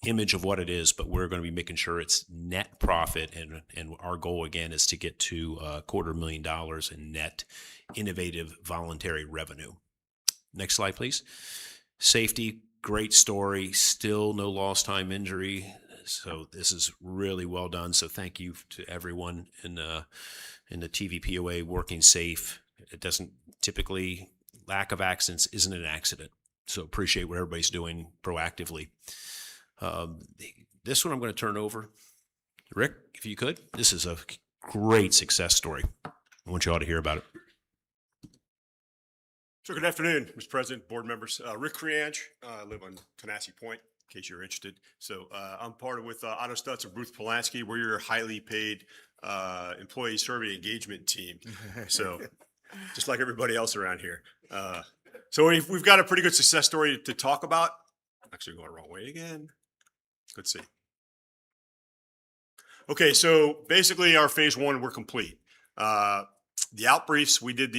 [SPEAKER 11] image of what it is, but we're going to be making sure it's net profit, and our goal again is to get to $250,000 in net innovative voluntary revenue. Next slide, please. Safety, great story, still no lost time injury. So this is really well done. So thank you to everyone in the TVPOA working safe. It doesn't typically, lack of accidents isn't an accident. So appreciate what everybody's doing proactively. This one I'm going to turn over. Rick, if you could. This is a great success story. I want you all to hear about it.
[SPEAKER 19] So good afternoon, Mr. President, board members. Rick Creange, I live on Tanasi Point, in case you're interested. So I'm part with Otto Stutz and Bruce Polanski. We're your highly paid employee survey engagement team. So just like everybody else around here. So we've got a pretty good success story to talk about. Actually going the wrong way again. Let's see. Okay, so basically our phase one, we're complete. The outbriefs, we did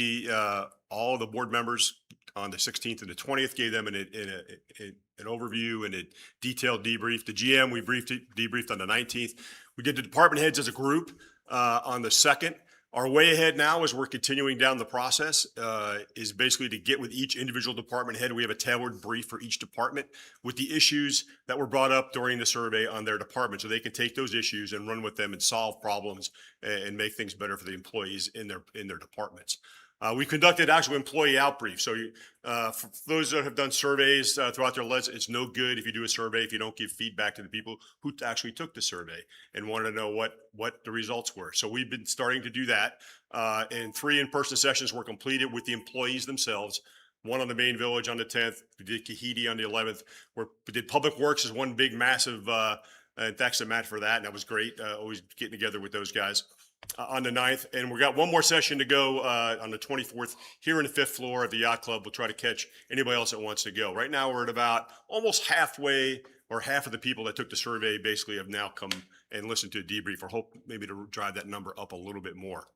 [SPEAKER 19] all the board members on the 16th and the 20th, gave them an overview and a detailed debrief. The GM, we debriefed on the 19th. We did the department heads as a group on the 2nd. Our way ahead now, as we're continuing down the process, is basically to get with each individual department head. We have a tailored brief for each department with the issues that were brought up during the survey on their department, so they can take those issues and run with them and solve problems and make things better for the employees in their departments. We conducted actual employee outbrief. So for those that have done surveys throughout their lives, it's no good if you do a survey if you don't give feedback to the people who actually took the survey and wanted to know what the results were. So we've been starting to do that. And 3 in-person sessions were completed with the employees themselves. One on the main village on the 10th. We did Kahidi on the 11th. We did Public Works as one big massive, and thanks to Matt for that. And that was great. Always getting together with those guys. On the 9th, and we got one more session to go on the 24th here in the 5th floor of the Yacht Club. We'll try to catch anybody else that wants to go. Right now, we're at about almost halfway, or half of the people that took the survey basically have now come and listened to a debrief, or hope maybe to drive that number up a little bit more.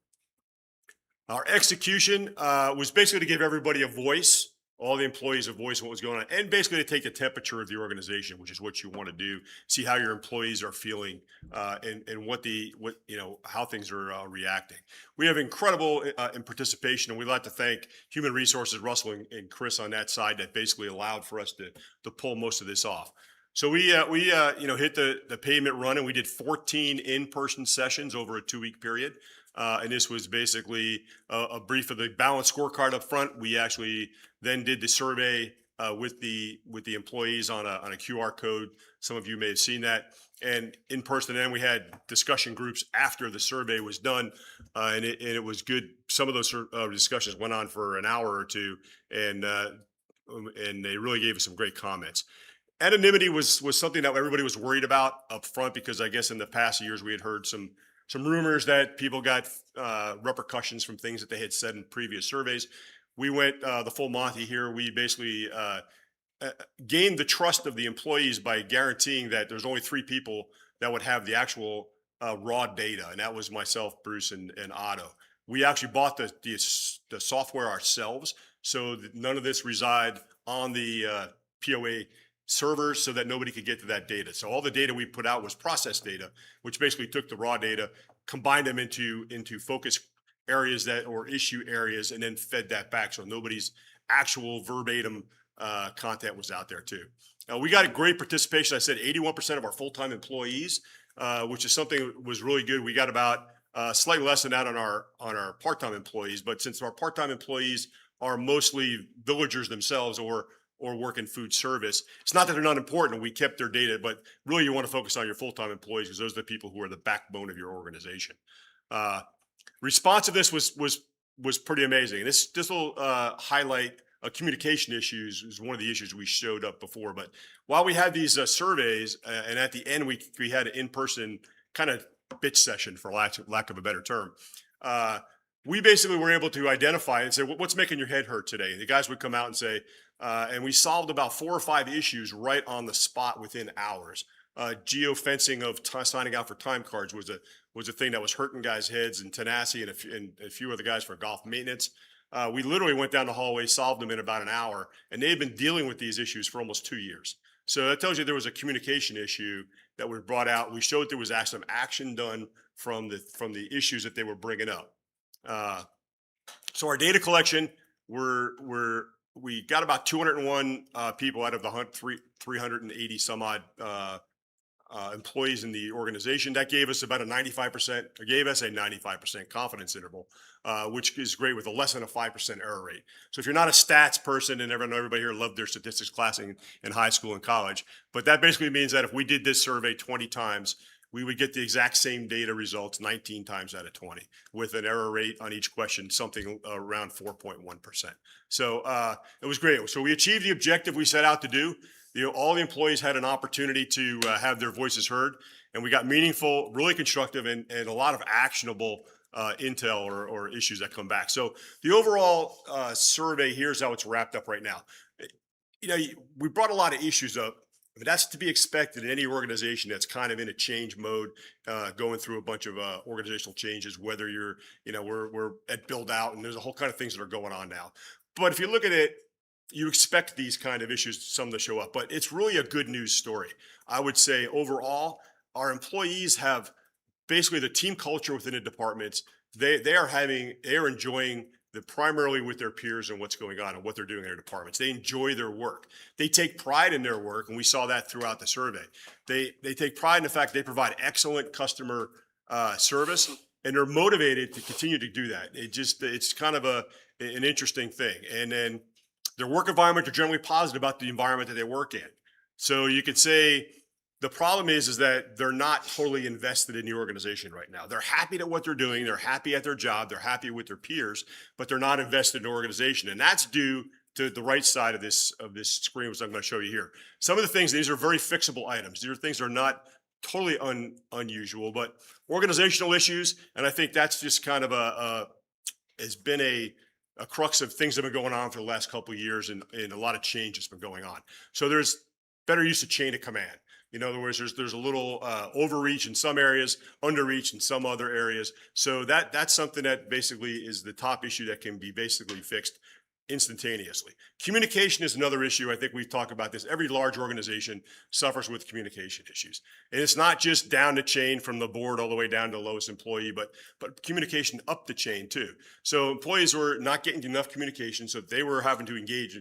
[SPEAKER 19] Our execution was basically to give everybody a voice, all the employees a voice of what was going on, and basically to take the temperature of the organization, which is what you want to do, see how your employees are feeling, and how things are reacting. We have incredible in participation, and we'd like to thank Human Resources, Russell and Chris on that side that basically allowed for us to pull most of this off. So we hit the pavement run, and we did 14 in-person sessions over a 2-week period. And this was basically a brief of the balanced scorecard up front. We actually then did the survey with the employees on a QR code. Some of you may have seen that. And in person, then we had discussion groups after the survey was done, and it was good. Some of those discussions went on for an hour or two, and they really gave us some great comments. Anonymity was something that everybody was worried about up front, because I guess in the past years we had heard some rumors that people got repercussions from things that they had said in previous surveys. We went the full Monty here. We basically gained the trust of the employees by guaranteeing that there's only 3 people that would have the actual raw data, and that was myself, Bruce, and Otto. We actually bought the software ourselves, so that none of this reside on the POA servers so that nobody could get to that data. So all the data we put out was process data, which basically took the raw data, combined them into focus areas or issue areas, and then fed that back. So nobody's actual verbatim content was out there too. We got a great participation. I said 81% of our full-time employees, which is something that was really good. We got about slightly less than that on our part-time employees, but since our part-time employees are mostly villagers themselves or work in food service, it's not that they're not important. We kept their data, but really you want to focus on your full-time employees because those are the people who are the backbone of your organization. Responsiveness was pretty amazing. This will highlight communication issues is one of the issues we showed up before. But while we had these surveys, and at the end we had an in-person kind of bitch session, for lack of a better term, we basically were able to identify and say, what's making your head hurt today? And the guys would come out and say, and we solved about 4 or 5 issues right on the spot within hours. Geofencing of signing out for time cards was a thing that was hurting guys' heads, and Tanasi and a few other guys for golf maintenance. We literally went down the hallway, solved them in about an hour, and they've been dealing with these issues for almost 2 years. So that tells you there was a communication issue that was brought out. We showed there was actually some action done from the issues that they were bringing up. So our data collection, we got about 201 people out of the 380 some odd employees in the organization. That gave us about a 95% confidence interval, which is great with a less than a 5% error rate. So if you're not a stats person, and everybody here loved their statistics class in high school and college, but that basically means that if we did this survey 20 times, we would get the exact same data results 19 times out of 20 with an error rate on each question, something around 4.1%. So it was great. So we achieved the objective we set out to do. All the employees had an opportunity to have their voices heard, and we got meaningful, really constructive, and a lot of actionable intel or issues that come back. So the overall survey, here's how it's wrapped up right now. We brought a lot of issues up, but that's to be expected in any organization that's kind of in a change mode, going through a bunch of organizational changes, whether we're at build out, and there's a whole kind of things that are going on now. But if you look at it, you expect these kind of issues, some to show up, but it's really a good news story. I would say overall, our employees have basically the team culture within the departments. They are enjoying primarily with their peers and what's going on and what they're doing in their departments. They enjoy their work. They take pride in their work, and we saw that throughout the survey. They take pride in the fact they provide excellent customer service, and they're motivated to continue to do that. It's kind of an interesting thing. And then their work environment are generally positive about the environment that they work in. So you could say the problem is that they're not totally invested in the organization right now. They're happy at what they're doing. They're happy at their job. They're happy with their peers, but they're not invested in the organization. And that's due to the right side of this screen, which I'm going to show you here. Some of the things, these are very fixable items. These are things that are not totally unusual, but organizational issues. And I think that's just kind of has been a crux of things that have been going on for the last couple of years, and a lot of change has been going on. So there's better use of chain of command. In other words, there's a little overreach in some areas, underreach in some other areas. So that's something that basically is the top issue that can be basically fixed instantaneously. Communication is another issue. I think we've talked about this. Every large organization suffers with communication issues. And it's not just down the chain from the board all the way down to the lowest employee, but communication up the chain too. So employees were not getting enough communication, so they were having to engage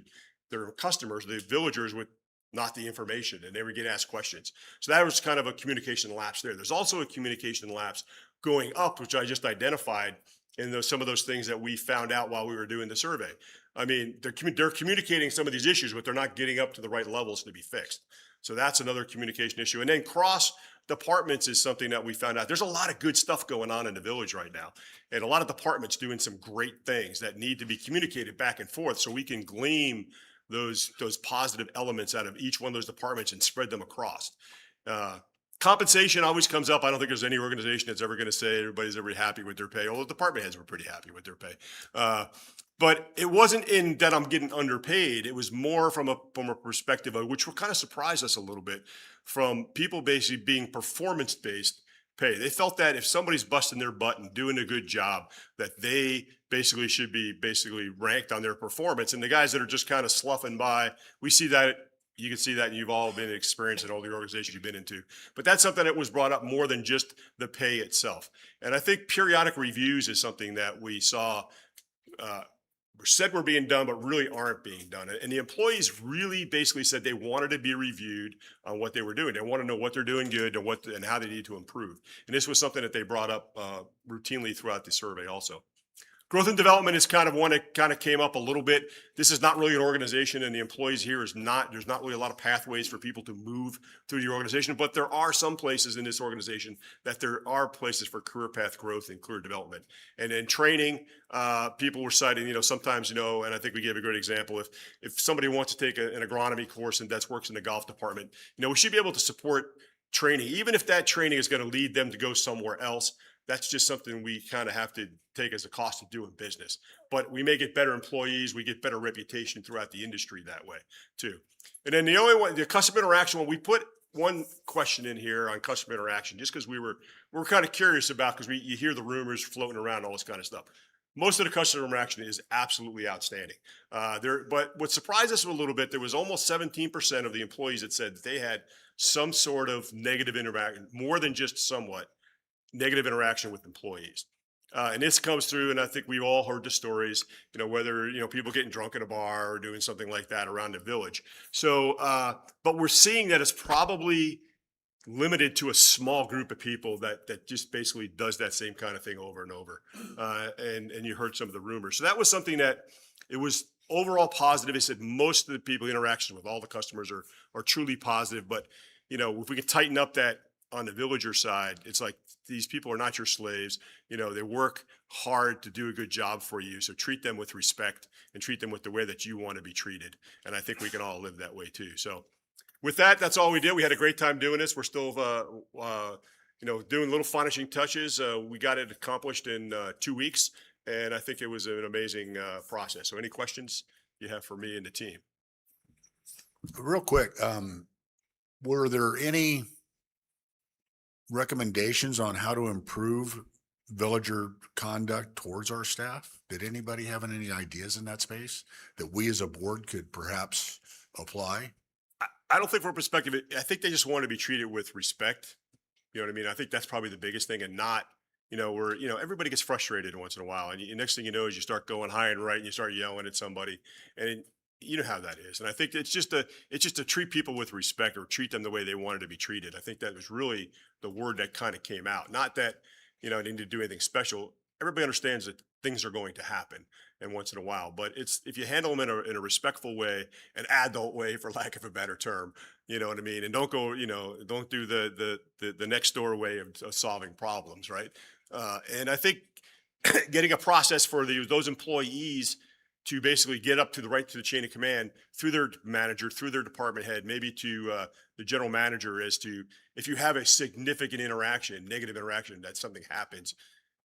[SPEAKER 19] their customers, the villagers, with not the information, and they were getting asked questions. So that was kind of a communication lapse there. There's also a communication lapse going up, which I just identified in some of those things that we found out while we were doing the survey. I mean, they're communicating some of these issues, but they're not getting up to the right levels to be fixed. So that's another communication issue. And then cross departments is something that we found out. There's a lot of good stuff going on in the village right now, and a lot of departments doing some great things that need to be communicated back and forth so we can glean those positive elements out of each one of those departments and spread them across. Compensation always comes up. I don't think there's any organization that's ever going to say everybody's ever happy with their pay. Although department heads were pretty happy with their pay. But it wasn't in that I'm getting underpaid. It was more from a perspective of, which kind of surprised us a little bit, from people basically being performance-based pay. They felt that if somebody's busting their butt and doing a good job, that they basically should be ranked on their performance. And the guys that are just kind of sloughing by, we see that you can see that, and you've all been experienced in all the organizations you've been into. But that's something that was brought up more than just the pay itself. And I think periodic reviews is something that we saw said were being done, but really aren't being done. And the employees really basically said they wanted to be reviewed on what they were doing. They want to know what they're doing good and how they need to improve. And this was something that they brought up routinely throughout the survey also. Growth and development is kind of one that kind of came up a little bit. This is not really an organization, and the employees here there's not really a lot of pathways for people to move through the organization, but there are some places in this organization that there are places for career path growth and career development. And in training, people were citing, sometimes, and I think we gave a great example. If somebody wants to take an agronomy course and that works in the golf department, we should be able to support training, even if that training is going to lead them to go somewhere else. That's just something we kind of have to take as a cost of doing business. But we may get better employees, we get better reputation throughout the industry that way too. And then the only one, the customer interaction one, we put one question in here on customer interaction just because we're kind of curious about, because you hear the rumors floating around, all this kind of stuff. Most of the customer interaction is absolutely outstanding. But what surprised us a little bit, there was almost 17% of the employees that said that they had some sort of negative interaction, more than just somewhat, negative interaction with employees. And this comes through, and I think we've all heard the stories, whether, people getting drunk at a bar or doing something like that around the village. So, but we're seeing that it's probably limited to a small group of people that just basically does that same kind of thing over and over. And you heard some of the rumors. So that was something that it was overall positive. It said most of the people interaction with all the customers are truly positive. But, if we can tighten up that on the villager side, it's like, these people are not your slaves. They work hard to do a good job for you. So treat them with respect and treat them with the way that you want to be treated. And I think we can all live that way too. So with that, that's all we did. We had a great time doing this. We're still, doing little finishing touches. We got it accomplished in 2 weeks, and I think it was an amazing process. So any questions you have for me and the team?
[SPEAKER 1] Real quick, were there any recommendations on how to improve villager conduct towards our staff? Did anybody have any ideas in that space that we as a board could perhaps apply?
[SPEAKER 19] I don't think from a perspective, I think they just want to be treated with respect. You know what I mean? I think that's probably the biggest thing, and not, everybody gets frustrated once in a while. And next thing you know is you start going high and right and you start yelling at somebody, and you know how that is. And I think it's just to treat people with respect, or treat them the way they wanted to be treated. I think that was really the word that kind of came out. Not that, they need to do anything special. Everybody understands that things are going to happen, and once in a while, but if you handle them in a respectful way, an adult way, for lack of a better term, you know what I mean? And don't go, don't do the next door way of solving problems. Right. And I think getting a process for those employees to basically get up to the chain of command through their manager, through their department head, maybe to the general manager, as to, if you have a significant interaction, negative interaction, that something happens,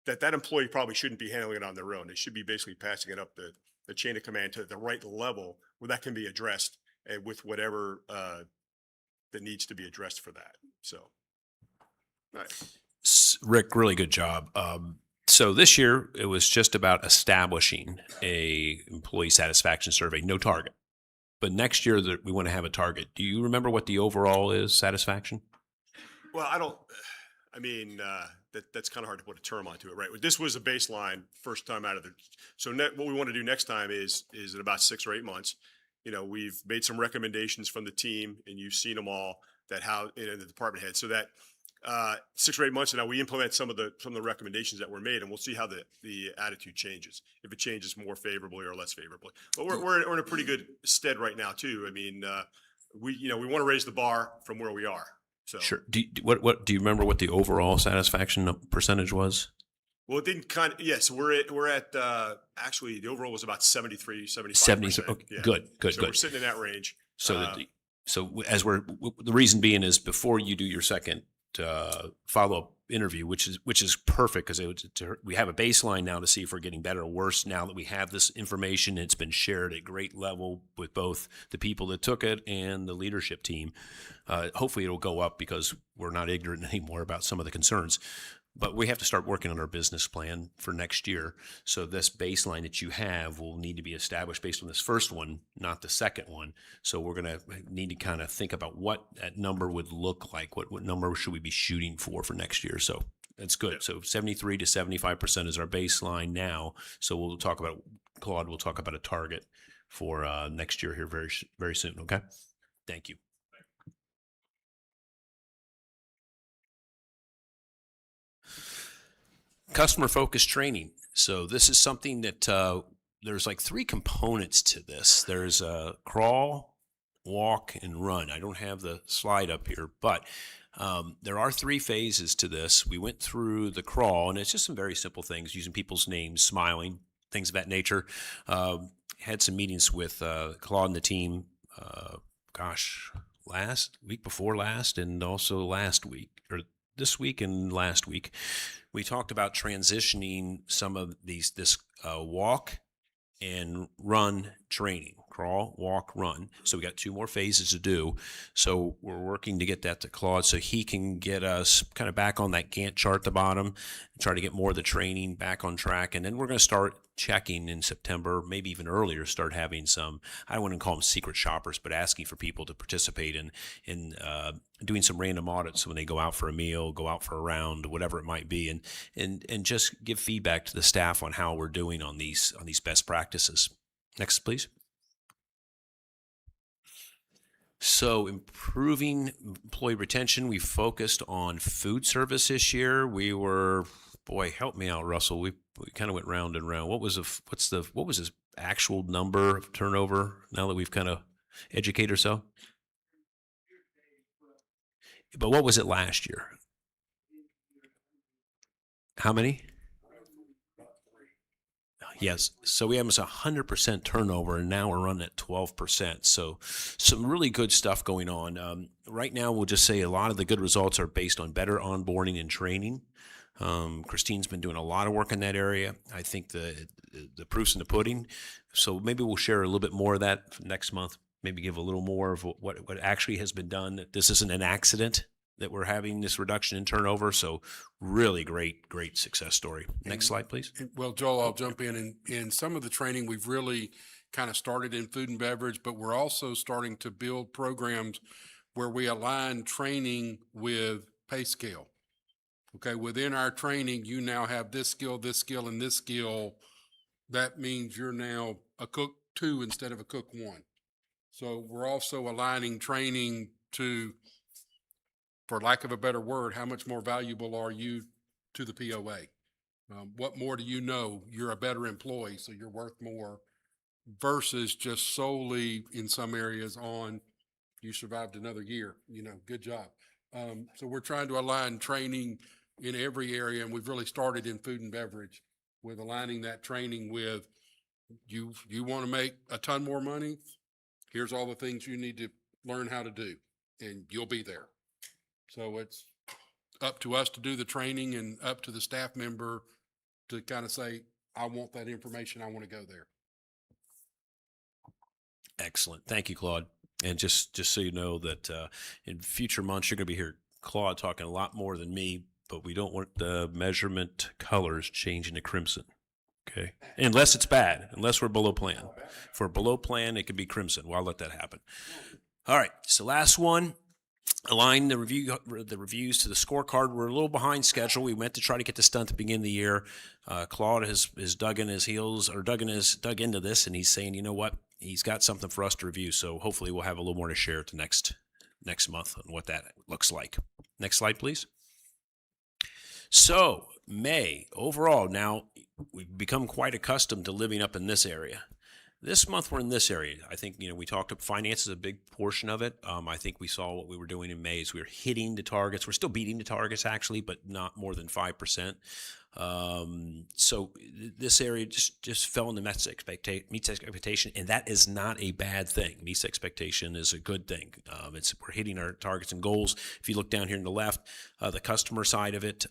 [SPEAKER 19] that employee probably shouldn't be handling it on their own. They should be basically passing it up the chain of command to the right level where that can be addressed, and with whatever that needs to be addressed for that. So, all right.
[SPEAKER 11] Rick, really good job. So this year it was just about establishing a employee satisfaction survey, no target. But next year we want to have a target. Do you remember what the overall is, satisfaction?
[SPEAKER 19] Well, that's kind of hard to put a term onto it, right? This was a baseline first time out of what we want to do next time is in about 6 or 8 months. We've made some recommendations from the team, and you've seen them all, in the department head, so that 6 or 8 months from now, we implement some of the recommendations that were made, and we'll see how the attitude changes, if it changes more favorably or less favorably. But we're in a pretty good stead right now too. I mean, we want to raise the bar from where we are. So
[SPEAKER 11] sure. Do you remember what the overall satisfaction percentage was?
[SPEAKER 19] Well, it didn't so we're at actually the overall was about 73, 75%.
[SPEAKER 11] 70. Okay,
[SPEAKER 19] yeah.
[SPEAKER 11] Good.
[SPEAKER 19] So we're sitting in that range.
[SPEAKER 11] So the reason being is, before you do your second follow-up interview, which is perfect, because we have a baseline now to see if we're getting better or worse. Now that we have this information, it's been shared at great level with both the people that took it and the leadership team. Hopefully it'll go up, because we're not ignorant anymore about some of the concerns. But we have to start working on our business plan for next year. So this baseline that you have will need to be established based on this first one, not the second one. So we're going to need to kind of think about what that number would look like. What number should we be shooting for next year? So that's good. So 73 to 75% is our baseline now. So we'll talk about, Claude, we'll talk about a target for next year here very, very soon. Okay. Thank you. Customer focused training. So this is something that there's like 3 components to this. There's crawl, walk, and run. I don't have the slide up here, but there are 3 phases to this. We went through the crawl, and it's just some very simple things, using people's names, smiling, things of that nature. Had some meetings with Claude and the team, last week before last, and also last week, or this week and last week. We talked about transitioning some of this walk and run training. Crawl, walk, run. So we got 2 more phases to do. So we're working to get that to Claude so he can get us kind of back on that Gantt chart at the bottom and try to get more of the training back on track. And then we're going to start checking in September, maybe even earlier, start having some, I don't want to call them secret shoppers, but asking for people to participate in doing some random audits when they go out for a meal, go out for a round, whatever it might be, and just give feedback to the staff on how we're doing on these best practices. Next, please. So improving employee retention, we focused on food service this year. We were, boy, help me out, Russell. We kind of went round and round. What was his actual number of turnover now that we've kind of educated ourselves? But what was it last year? How many? Yes. So we have almost 100% turnover, and now we're running at 12%. So some really good stuff going on. Right now, we'll just say a lot of the good results are based on better onboarding and training. Christine's been doing a lot of work in that area. I think the proof's in the pudding. So maybe we'll share a little bit more of that next month. Maybe give a little more of what actually has been done. That this isn't an accident that we're having this reduction in turnover. So really great success story. Next slide, please.
[SPEAKER 12] Well, Joel, I'll jump in some of the training we've really kind of started in food and beverage, but we're also starting to build programs where we align training with pay scale. Okay, within our training, you now have this skill, and this skill. That means you're now a cook 2 instead of a cook 1. So we're also aligning training to, for lack of a better word, how much more valuable are you to the POA? What more do you know? You're a better employee, so you're worth more, versus just solely in some areas on, you survived another year, good job. So we're trying to align training in every area, and we've really started in food and beverage with aligning that training with, you want to make a ton more money? Here's all the things you need to learn how to do, and you'll be there. So it's up to us to do the training and up to the staff member to kind of say, I want that information. I want to go there.
[SPEAKER 11] Excellent. Thank you, Claude. And just so you know that in future months, you're going to be here, Claude, talking a lot more than me, but we don't want the measurement colors changing to crimson. Okay. Unless it's bad, unless we're below plan. If we're below plan, it could be crimson. Well, I'll let that happen. All right. So last one. Align the reviews to the scorecard. We're a little behind schedule. We meant to try to get this done at the beginning of the year. Claude has dug in his heels, or dug into this, and he's saying, you know what, he's got something for us to review. So hopefully we'll have a little more to share to next month on what that looks like. Next slide, please. So May overall, now we've become quite accustomed to living up in this area. This month we're in this area. I think, we talked about finance is a big portion of it. I think we saw what we were doing in May is we were hitting the targets. We're still beating the targets actually, but not more than 5%. So this area just fell in the meets expectation, and that is not a bad thing. Meets expectation is a good thing. We're hitting our targets and goals. If you look down here on the left, the customer side of it,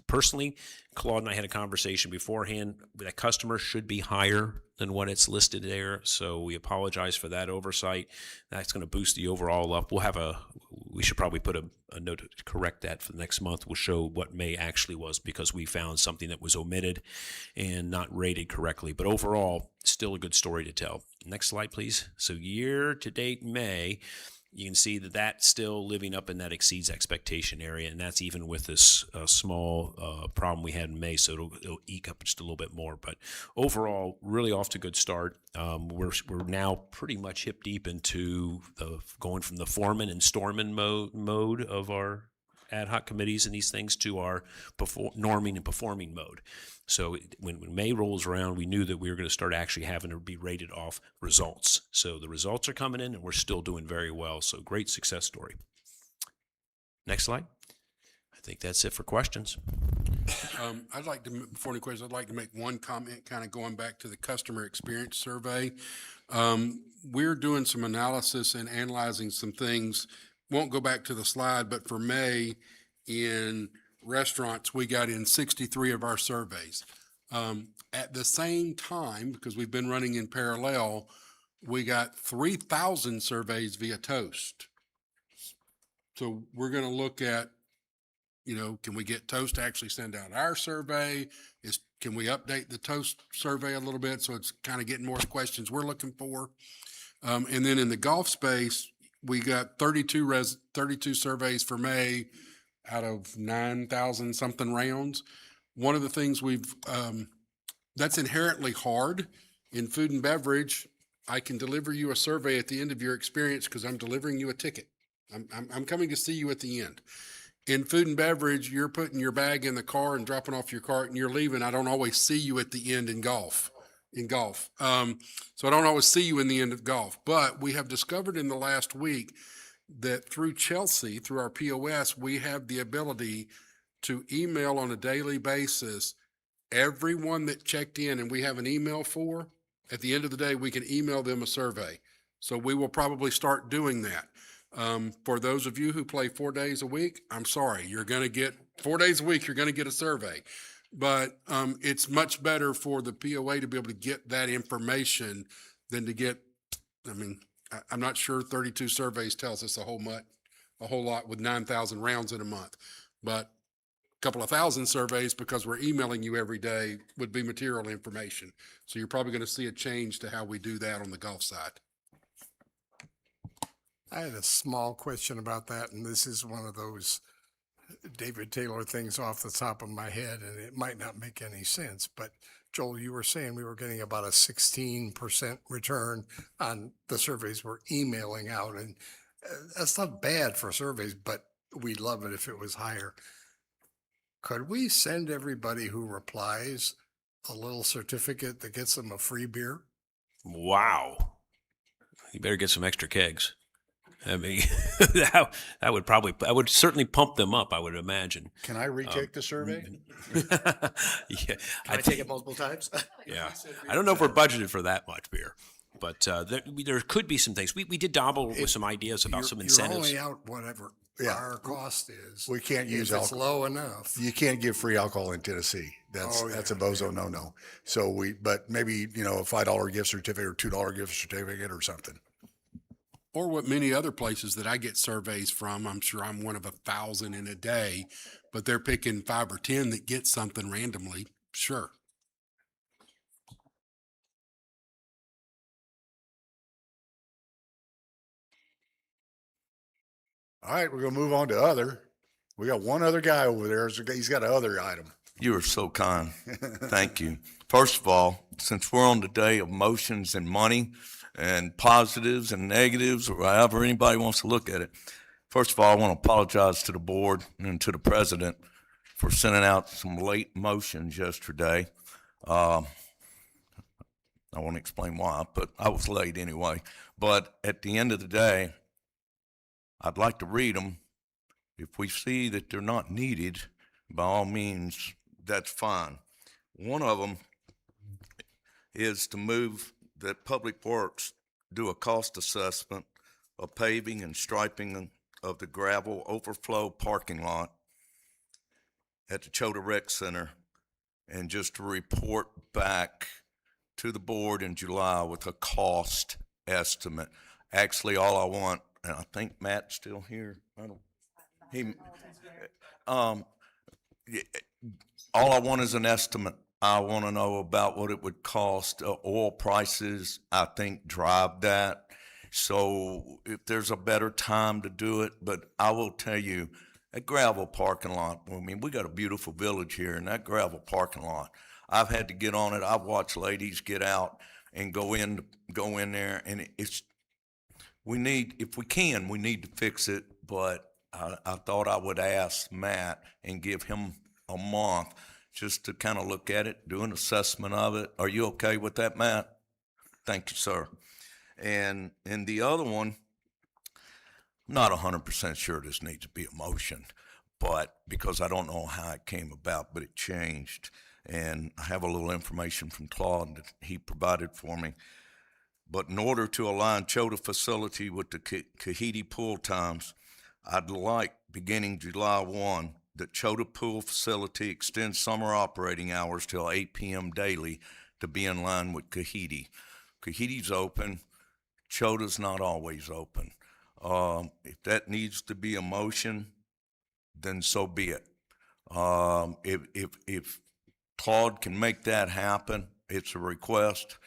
[SPEAKER 11] Personally, Claude and I had a conversation beforehand. That customer should be higher than what it's listed there, so we apologize for that oversight. That's going to boost the overall up. We should probably put a note to correct that for the next month. We'll show what May actually was, because we found something that was omitted and not rated correctly. But overall, still a good story to tell. Next slide, please. So year to date May, you can see that that's still living up in that exceeds expectation area, and that's even with this small problem we had in May, so it'll eke up just a little bit more. But overall, really off to a good start. We're now pretty much hip deep into going from the foreman and storeman mode of our ad hoc committees and these things to our norming and performing mode. So when May rolls around, we knew that we were going to start actually having to be rated off results. So the results are coming in, and we're still doing very well. So great success story. Next slide. I think that's it for questions.
[SPEAKER 12] I'd like to, before any questions, I'd like to make one comment, kind of going back to the customer experience survey. We're doing some analysis and analyzing some things. Won't go back to the slide, but for May in restaurants, we got in 63 of our surveys. At the same time, because we've been running in parallel, we got 3,000 surveys via Toast. So we're going to look at, can we get Toast to actually send out our survey? Can we update the Toast survey a little bit so it's kind of getting more questions we're looking for? And then in the golf space, we got 32 surveys for May out of 9,000 something rounds. One of the things that's inherently hard in food and beverage. I can deliver you a survey at the end of your experience because I'm delivering you a ticket. I'm coming to see you at the end. In food and beverage, you're putting your bag in the car and dropping off your cart and you're leaving. I don't always see you at the end in golf. So I don't always see you in the end of golf, but we have discovered in the last week that through Chelsea, through our POS, we have the ability to email on a daily basis everyone that checked in, and we have an email for. At the end of the day, we can email them a survey. So we will probably start doing that. For those of you who play 4 days a week, I'm sorry, you're going to get 4 days a week, you're going to get a survey. But it's much better for the POA to be able to get that information than to get, I'm not sure 32 surveys tells us a whole lot with 9,000 rounds in a month, but a couple of thousand surveys because we're emailing you every day would be material information. So you're probably going to see a change to how we do that on the golf side.
[SPEAKER 3] I had a small question about that, and this is one of those David Taylor things off the top of my head, and it might not make any sense, but Joel, you were saying we were getting about a 16% return on the surveys we're emailing out, and that's not bad for surveys, but we'd love it if it was higher. Could we send everybody who replies a little certificate that gets them a free beer?
[SPEAKER 11] Wow. You better get some extra kegs. That would certainly pump them up, I would imagine.
[SPEAKER 1] Can I retake the survey?
[SPEAKER 11] Yeah.
[SPEAKER 10] Can I take it multiple times?
[SPEAKER 11] Yeah. I don't know if we're budgeted for that much beer, but there could be some things. We did dabble with some ideas about some incentives.
[SPEAKER 3] You're only out whatever our cost is.
[SPEAKER 1] We can't use
[SPEAKER 3] if it's
[SPEAKER 1] alcohol.
[SPEAKER 3] low enough.
[SPEAKER 1] You can't give free alcohol in Tennessee. That's a bozo no. So but maybe, a $5 gift certificate or $2 gift certificate or something.
[SPEAKER 12] Or what many other places that I get surveys from, I'm sure I'm one of 1,000 in a day, but they're picking 5 or 10 that get something randomly. Sure.
[SPEAKER 1] All right, we're going to move on to other. We got one other guy over there. He's got another item.
[SPEAKER 2] You are so kind. Thank you. First of all, since we're on the day of motions and money and positives and negatives, or however anybody wants to look at it, first of all, I want to apologize to the board and to the president for sending out some late motions yesterday. I won't explain why, but I was late anyway. But at the end of the day, I'd like to read them. If we see that they're not needed, by all means, that's fine. One of them is to move that Public Works do a cost assessment of paving and striping of the gravel overflow parking lot at the Chota Rec Center and just to report back to the board in July with a cost estimate. Actually, all I want, and I think Matt's still here. All I want is an estimate. I want to know about what it would cost. Oil prices, I think, drive that. So if there's a better time to do it, but I will tell you, that gravel parking lot, I mean, we got a beautiful village here, and that gravel parking lot, I've had to get on it. I've watched ladies get out and go in there, and we need, if we can, we need to fix it, but I thought I would ask Matt and give him a month just to kind of look at it, do an assessment of it. Are you okay with that, Matt? Thank you, sir. And the other one, I'm not 100% sure this needs to be a motion, but because I don't know how it came about, but it changed. And I have a little information from Claude that he provided for me. But in order to align Chota facility with the Kahidi pool times, I'd like, beginning July 1, the Chota pool facility extends summer operating hours till 8 p.m. daily to be in line with Kahidi. Kahidi's open. Chota's not always open. If that needs to be a motion, then so be it. If Claude can make that happen, it's a request.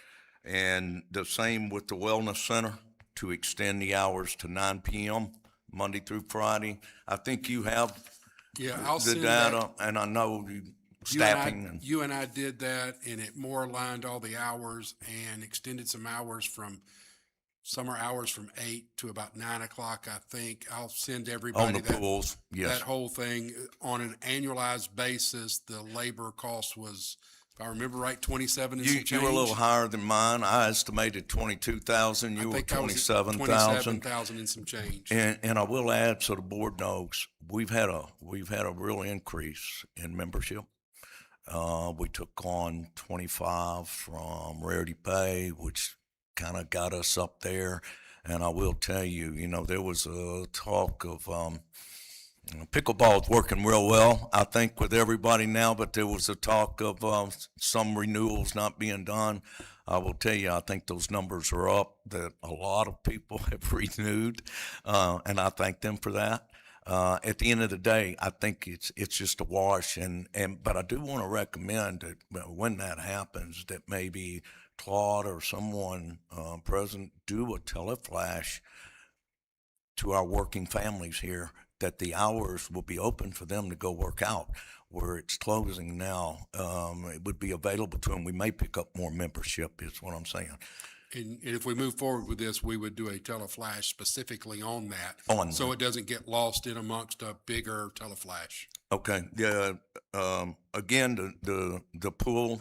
[SPEAKER 2] And the same with the Wellness Center to extend the hours to 9 p.m. Monday through Friday. I think you have
[SPEAKER 12] I'll
[SPEAKER 2] the
[SPEAKER 12] send
[SPEAKER 2] data,
[SPEAKER 12] that.
[SPEAKER 2] and I know staffing.
[SPEAKER 12] You and I did that, and it more aligned all the hours and extended some hours from summer hours from 8 to about 9 o'clock, I think. I'll send everybody
[SPEAKER 2] On the pools, yes.
[SPEAKER 12] that whole thing on an annualized basis. The labor cost was, if I remember right, 27 and some change.
[SPEAKER 2] You were a little higher than mine. I estimated 22,000. You were 27,000.
[SPEAKER 12] 27,000 and some change.
[SPEAKER 2] And I will add, so the board knows, we've had a real increase in membership. We took on 25 from Rarity Bay, which kind of got us up there. And I will tell you, there was a talk of pickleball is working real well, I think, with everybody now, but there was a talk of some renewals not being done. I will tell you, I think those numbers are up, that a lot of people have renewed, and I thank them for that. At the end of the day, I think it's just a wash, but I do want to recommend that when that happens, that maybe Claude or someone present do a teleflash to our working families here, that the hours will be open for them to go work out. Where it's closing now, it would be available to them. We may pick up more membership, is what I'm saying.
[SPEAKER 12] And if we move forward with this, we would do a teleflash specifically on that. So it doesn't get lost in amongst a bigger teleflash.
[SPEAKER 2] Okay. Yeah. Again, the pool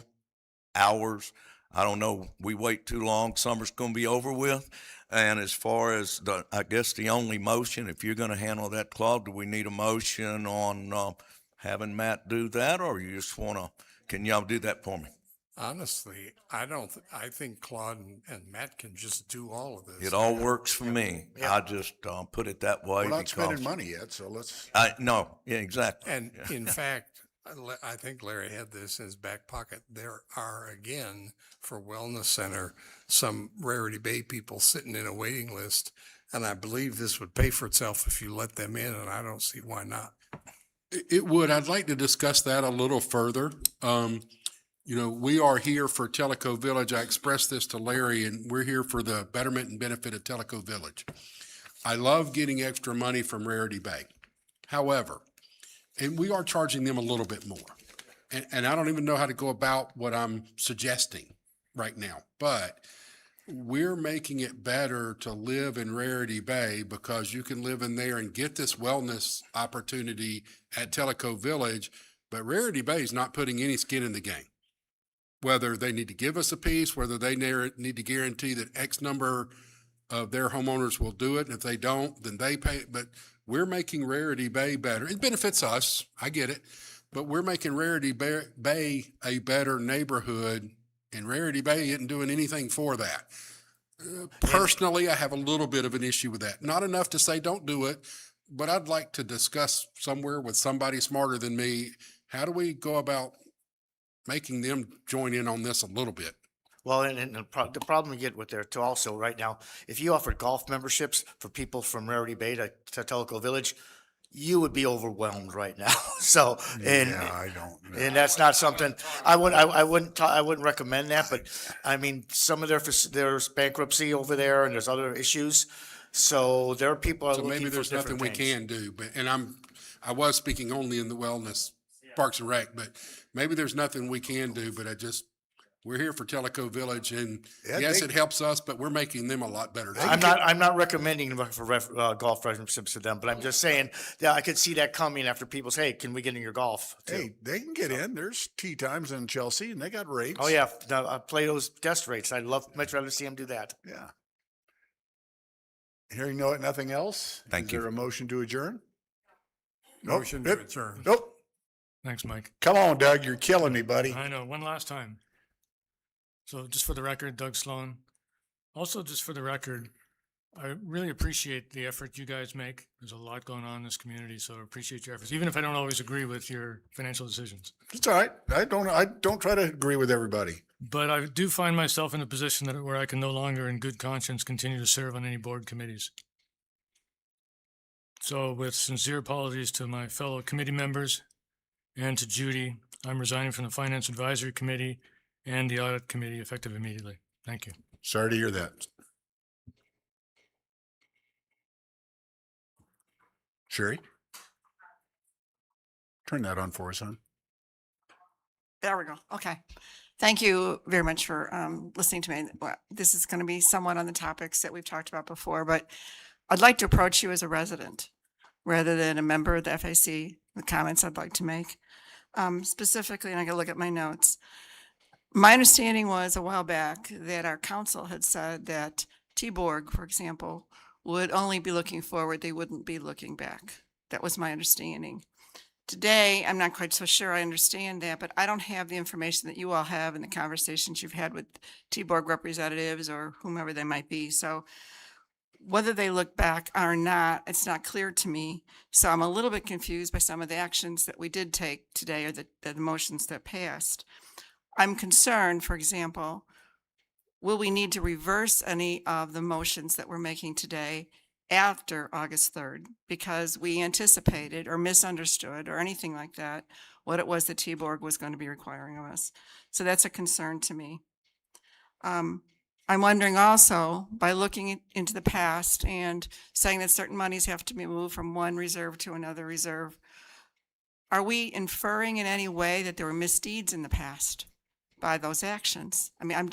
[SPEAKER 2] hours, I don't know, we wait too long, summer's going to be over with. And as far as I guess the only motion, if you're going to handle that, Claude, do we need a motion on having Matt do that, or you just want to, can y'all do that for me?
[SPEAKER 3] Honestly, I think Claude and Matt can just do all of this.
[SPEAKER 2] It all works for me. I just put it that way.
[SPEAKER 1] We're not spending money yet, so let's.
[SPEAKER 2] No, yeah, exactly.
[SPEAKER 3] And in fact, I think Larry had this in his back pocket. There are, again, for Wellness Center, some Rarity Bay people sitting in a waiting list. And I believe this would pay for itself if you let them in, and I don't see why not.
[SPEAKER 12] It would. I'd like to discuss that a little further. We are here for Tellico Village. I expressed this to Larry, and we're here for the betterment and benefit of Tellico Village. I love getting extra money from Rarity Bay. However, and we are charging them a little bit more. And I don't even know how to go about what I'm suggesting right now, but we're making it better to live in Rarity Bay because you can live in there and get this wellness opportunity at Tellico Village, but Rarity Bay is not putting any skin in the game. Whether they need to give us a piece, whether they need to guarantee that X number of their homeowners will do it. And if they don't, then they pay. But we're making Rarity Bay better. It benefits us. I get it. But we're making Rarity Bay a better neighborhood, and Rarity Bay isn't doing anything for that. Personally, I have a little bit of an issue with that. Not enough to say don't do it, but I'd like to discuss somewhere with somebody smarter than me how do we go about making them join in on this a little bit?
[SPEAKER 10] Well, and the problem you get with there too also right now, if you offered golf memberships for people from Rarity Bay to Tellico Village, you would be overwhelmed right now. So, and,
[SPEAKER 1] Yeah, I don't.
[SPEAKER 10] and that's not something, I wouldn't recommend that, but I mean, some of there's bankruptcy over there and there's other issues. So there are people are
[SPEAKER 12] So maybe
[SPEAKER 10] looking for
[SPEAKER 12] there's nothing
[SPEAKER 10] different
[SPEAKER 12] we
[SPEAKER 10] things.
[SPEAKER 12] can do, but, and I was speaking only in the wellness, Parks and Rec, but maybe there's nothing we can do, but we're here for Tellico Village, and
[SPEAKER 1] Yeah,
[SPEAKER 12] yes,
[SPEAKER 1] they-
[SPEAKER 12] it helps us, but we're making them a lot better. too.
[SPEAKER 10] I'm not recommending for golf memberships to them, but I'm just saying that I could see that coming after people say, hey, can we get in your golf? too?
[SPEAKER 1] Hey, they can get in. There's tee times in Chelsea and they got rates.
[SPEAKER 10] Oh yeah, play those guest rates. Much rather see them do that.
[SPEAKER 1] Yeah. Hearing nothing else?
[SPEAKER 2] Thank
[SPEAKER 1] Is
[SPEAKER 2] you.
[SPEAKER 1] there a motion to adjourn? Nope.
[SPEAKER 3] Motion to
[SPEAKER 1] Nope.
[SPEAKER 3] adjourn.
[SPEAKER 1] Nope.
[SPEAKER 6] Thanks, Mike.
[SPEAKER 1] Come on, Doug. You're killing me, buddy.
[SPEAKER 6] I know, one last time. So just for the record, Doug Sloan. Also, just for the record, I really appreciate the effort you guys make. There's a lot going on in this community, so I appreciate your efforts, even if I don't always agree with your financial decisions.
[SPEAKER 1] It's all right. I don't try to agree with everybody.
[SPEAKER 6] But I do find myself in a position where I can no longer in good conscience continue to serve on any board committees. So with sincere apologies to my fellow committee members and to Judy, I'm resigning from the Finance Advisory Committee and the Audit Committee effective immediately. Thank you.
[SPEAKER 1] Sorry to hear that. Sherry? Turn that on for us, hon.
[SPEAKER 20] There we go. Okay. Thank you very much for listening to me. Well, this is going to be somewhat on the topics that we've talked about before, but I'd like to approach you as a resident rather than a member of the FAC, the comments I'd like to make. Specifically, and I got to look at my notes. My understanding was a while back that our council had said that T-Borg, for example, would only be looking forward. They wouldn't be looking back. That was my understanding. Today, I'm not quite so sure I understand that, but I don't have the information that you all have in the conversations you've had with T-Borg representatives or whomever they might be. So whether they look back or not, it's not clear to me. So I'm a little bit confused by some of the actions that we did take today or the motions that passed. I'm concerned, for example, will we need to reverse any of the motions that we're making today after August 3rd, because we anticipated or misunderstood or anything like that, what it was that T-Borg was going to be requiring of us. So that's a concern to me. I'm wondering also, by looking into the past and saying that certain monies have to be moved from one reserve to another reserve, are we inferring in any way that there were misdeeds in the past by those actions? I mean, I'm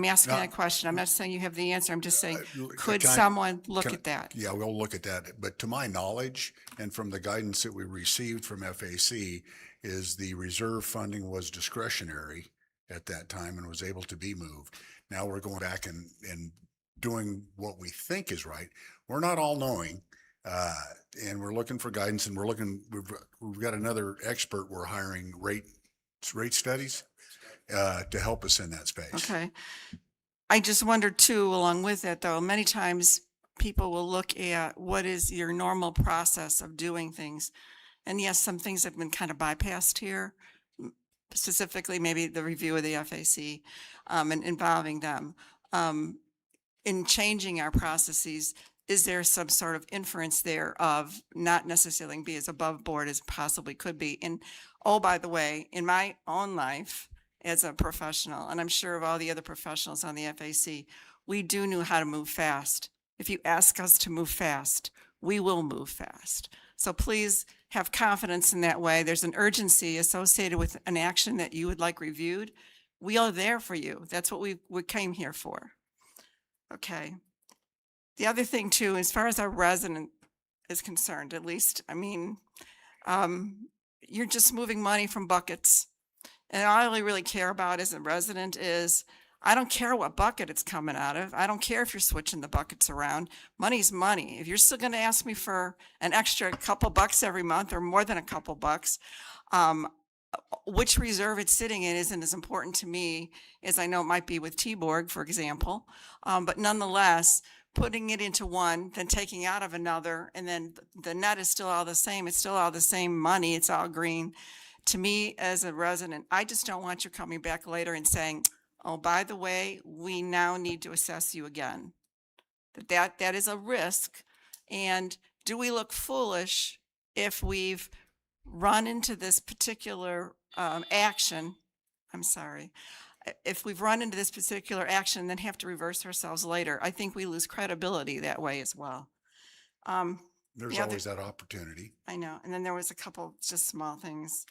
[SPEAKER 20] asking
[SPEAKER 1] No.
[SPEAKER 20] that question. I'm not saying you have the answer. I'm just saying, could
[SPEAKER 1] Can I-
[SPEAKER 20] someone look
[SPEAKER 1] can-
[SPEAKER 20] at that?
[SPEAKER 1] Yeah, we'll look at that. But to my knowledge, and from the guidance that we received from FAC, is the reserve funding was discretionary at that time and was able to be moved. Now we're going back and doing what we think is right. We're not all knowing, and we're looking for guidance, and we've got another expert we're hiring, rate studies, to help us in that space.
[SPEAKER 20] Okay. I just wondered too, along with that though, many times people will look at what is your normal process of doing things. And yes, some things have been kind of bypassed here, specifically maybe the review of the FAC and involving them. In changing our processes, is there some sort of inference there of not necessarily be as above board as possibly could be? And oh, by the way, in my own life as a professional, and I'm sure of all the other professionals on the FAC, we do know how to move fast. If you ask us to move fast, we will move fast. So please have confidence in that way. There's an urgency associated with an action that you would like reviewed. We are there for you. That's what we came here for. Okay. The other thing too, as far as our resident is concerned, at least, I mean, you're just moving money from buckets. And all I really care about as a resident is, I don't care what bucket it's coming out of. I don't care if you're switching the buckets around. Money's money. If you're still going to ask me for an extra couple bucks every month or more than a couple bucks, which reserve it's sitting in isn't as important to me as I know it might be with T-Borg, for example. But nonetheless, putting it into one, then taking out of another, and then the net is still all the same. It's still all the same money. It's all green. to me as a resident, I just don't want you coming back later and saying, oh, by the way, we now need to assess you again. That is a risk. And do we look foolish if we've run into this particular action? I'm sorry. If we've run into this particular action and then have to reverse ourselves later, I think we lose credibility that way as well.
[SPEAKER 1] There's
[SPEAKER 20] the other-
[SPEAKER 1] always that opportunity.
[SPEAKER 20] I know. And then there was a couple just small things.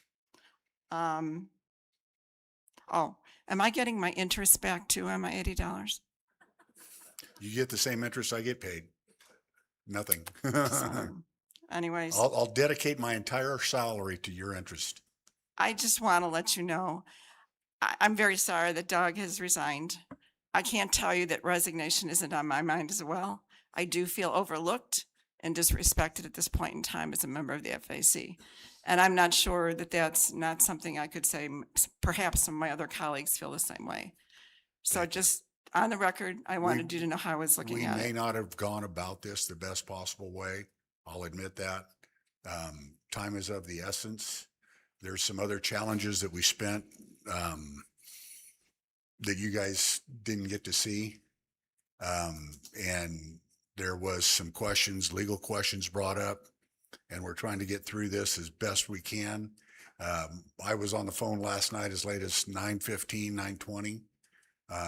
[SPEAKER 20] Oh, am I getting my interest back too on my $80?
[SPEAKER 1] You get the same interest I get paid. Nothing.
[SPEAKER 20] Anyways,
[SPEAKER 1] I'll dedicate my entire salary to your interest.
[SPEAKER 20] I just want to let you know, I'm very sorry that Doug has resigned. I can't tell you that resignation isn't on my mind as well. I do feel overlooked and disrespected at this point in time as a member of the FAC. And I'm not sure that that's not something I could say. Perhaps some of my other colleagues feel the same way. So just on the record, I wanted you to know how I was looking at
[SPEAKER 1] We may
[SPEAKER 20] it.
[SPEAKER 1] not have gone about this the best possible way. I'll admit that. Time is of the essence. There's some other challenges that we spent that you guys didn't get to see. And there was some questions, legal questions brought up, and we're trying to get through this as best we can. I was on the phone last night as late as 9:15, 9:20,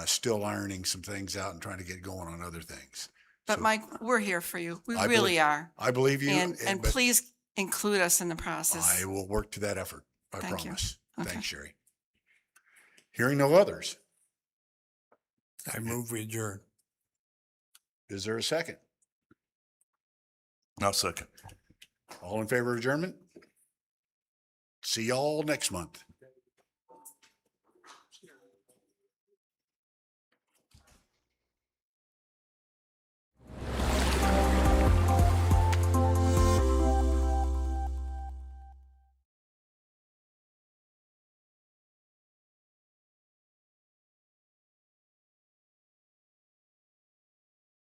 [SPEAKER 1] still ironing some things out and trying to get going on other things.
[SPEAKER 20] But
[SPEAKER 1] So
[SPEAKER 20] Mike, we're here for you. We
[SPEAKER 1] I
[SPEAKER 20] really
[SPEAKER 1] believe-
[SPEAKER 20] are.
[SPEAKER 1] I believe you.
[SPEAKER 20] And
[SPEAKER 1] but
[SPEAKER 20] please include us in the process.
[SPEAKER 1] I will work to that effort. I
[SPEAKER 20] Thank you.
[SPEAKER 1] promise.
[SPEAKER 20] Okay.
[SPEAKER 1] Thanks, Sherry. Hearing no others,
[SPEAKER 3] I move we adjourn.
[SPEAKER 1] is there a second?
[SPEAKER 2] I'll second.
[SPEAKER 1] All in favor of adjournment? See y'all next month.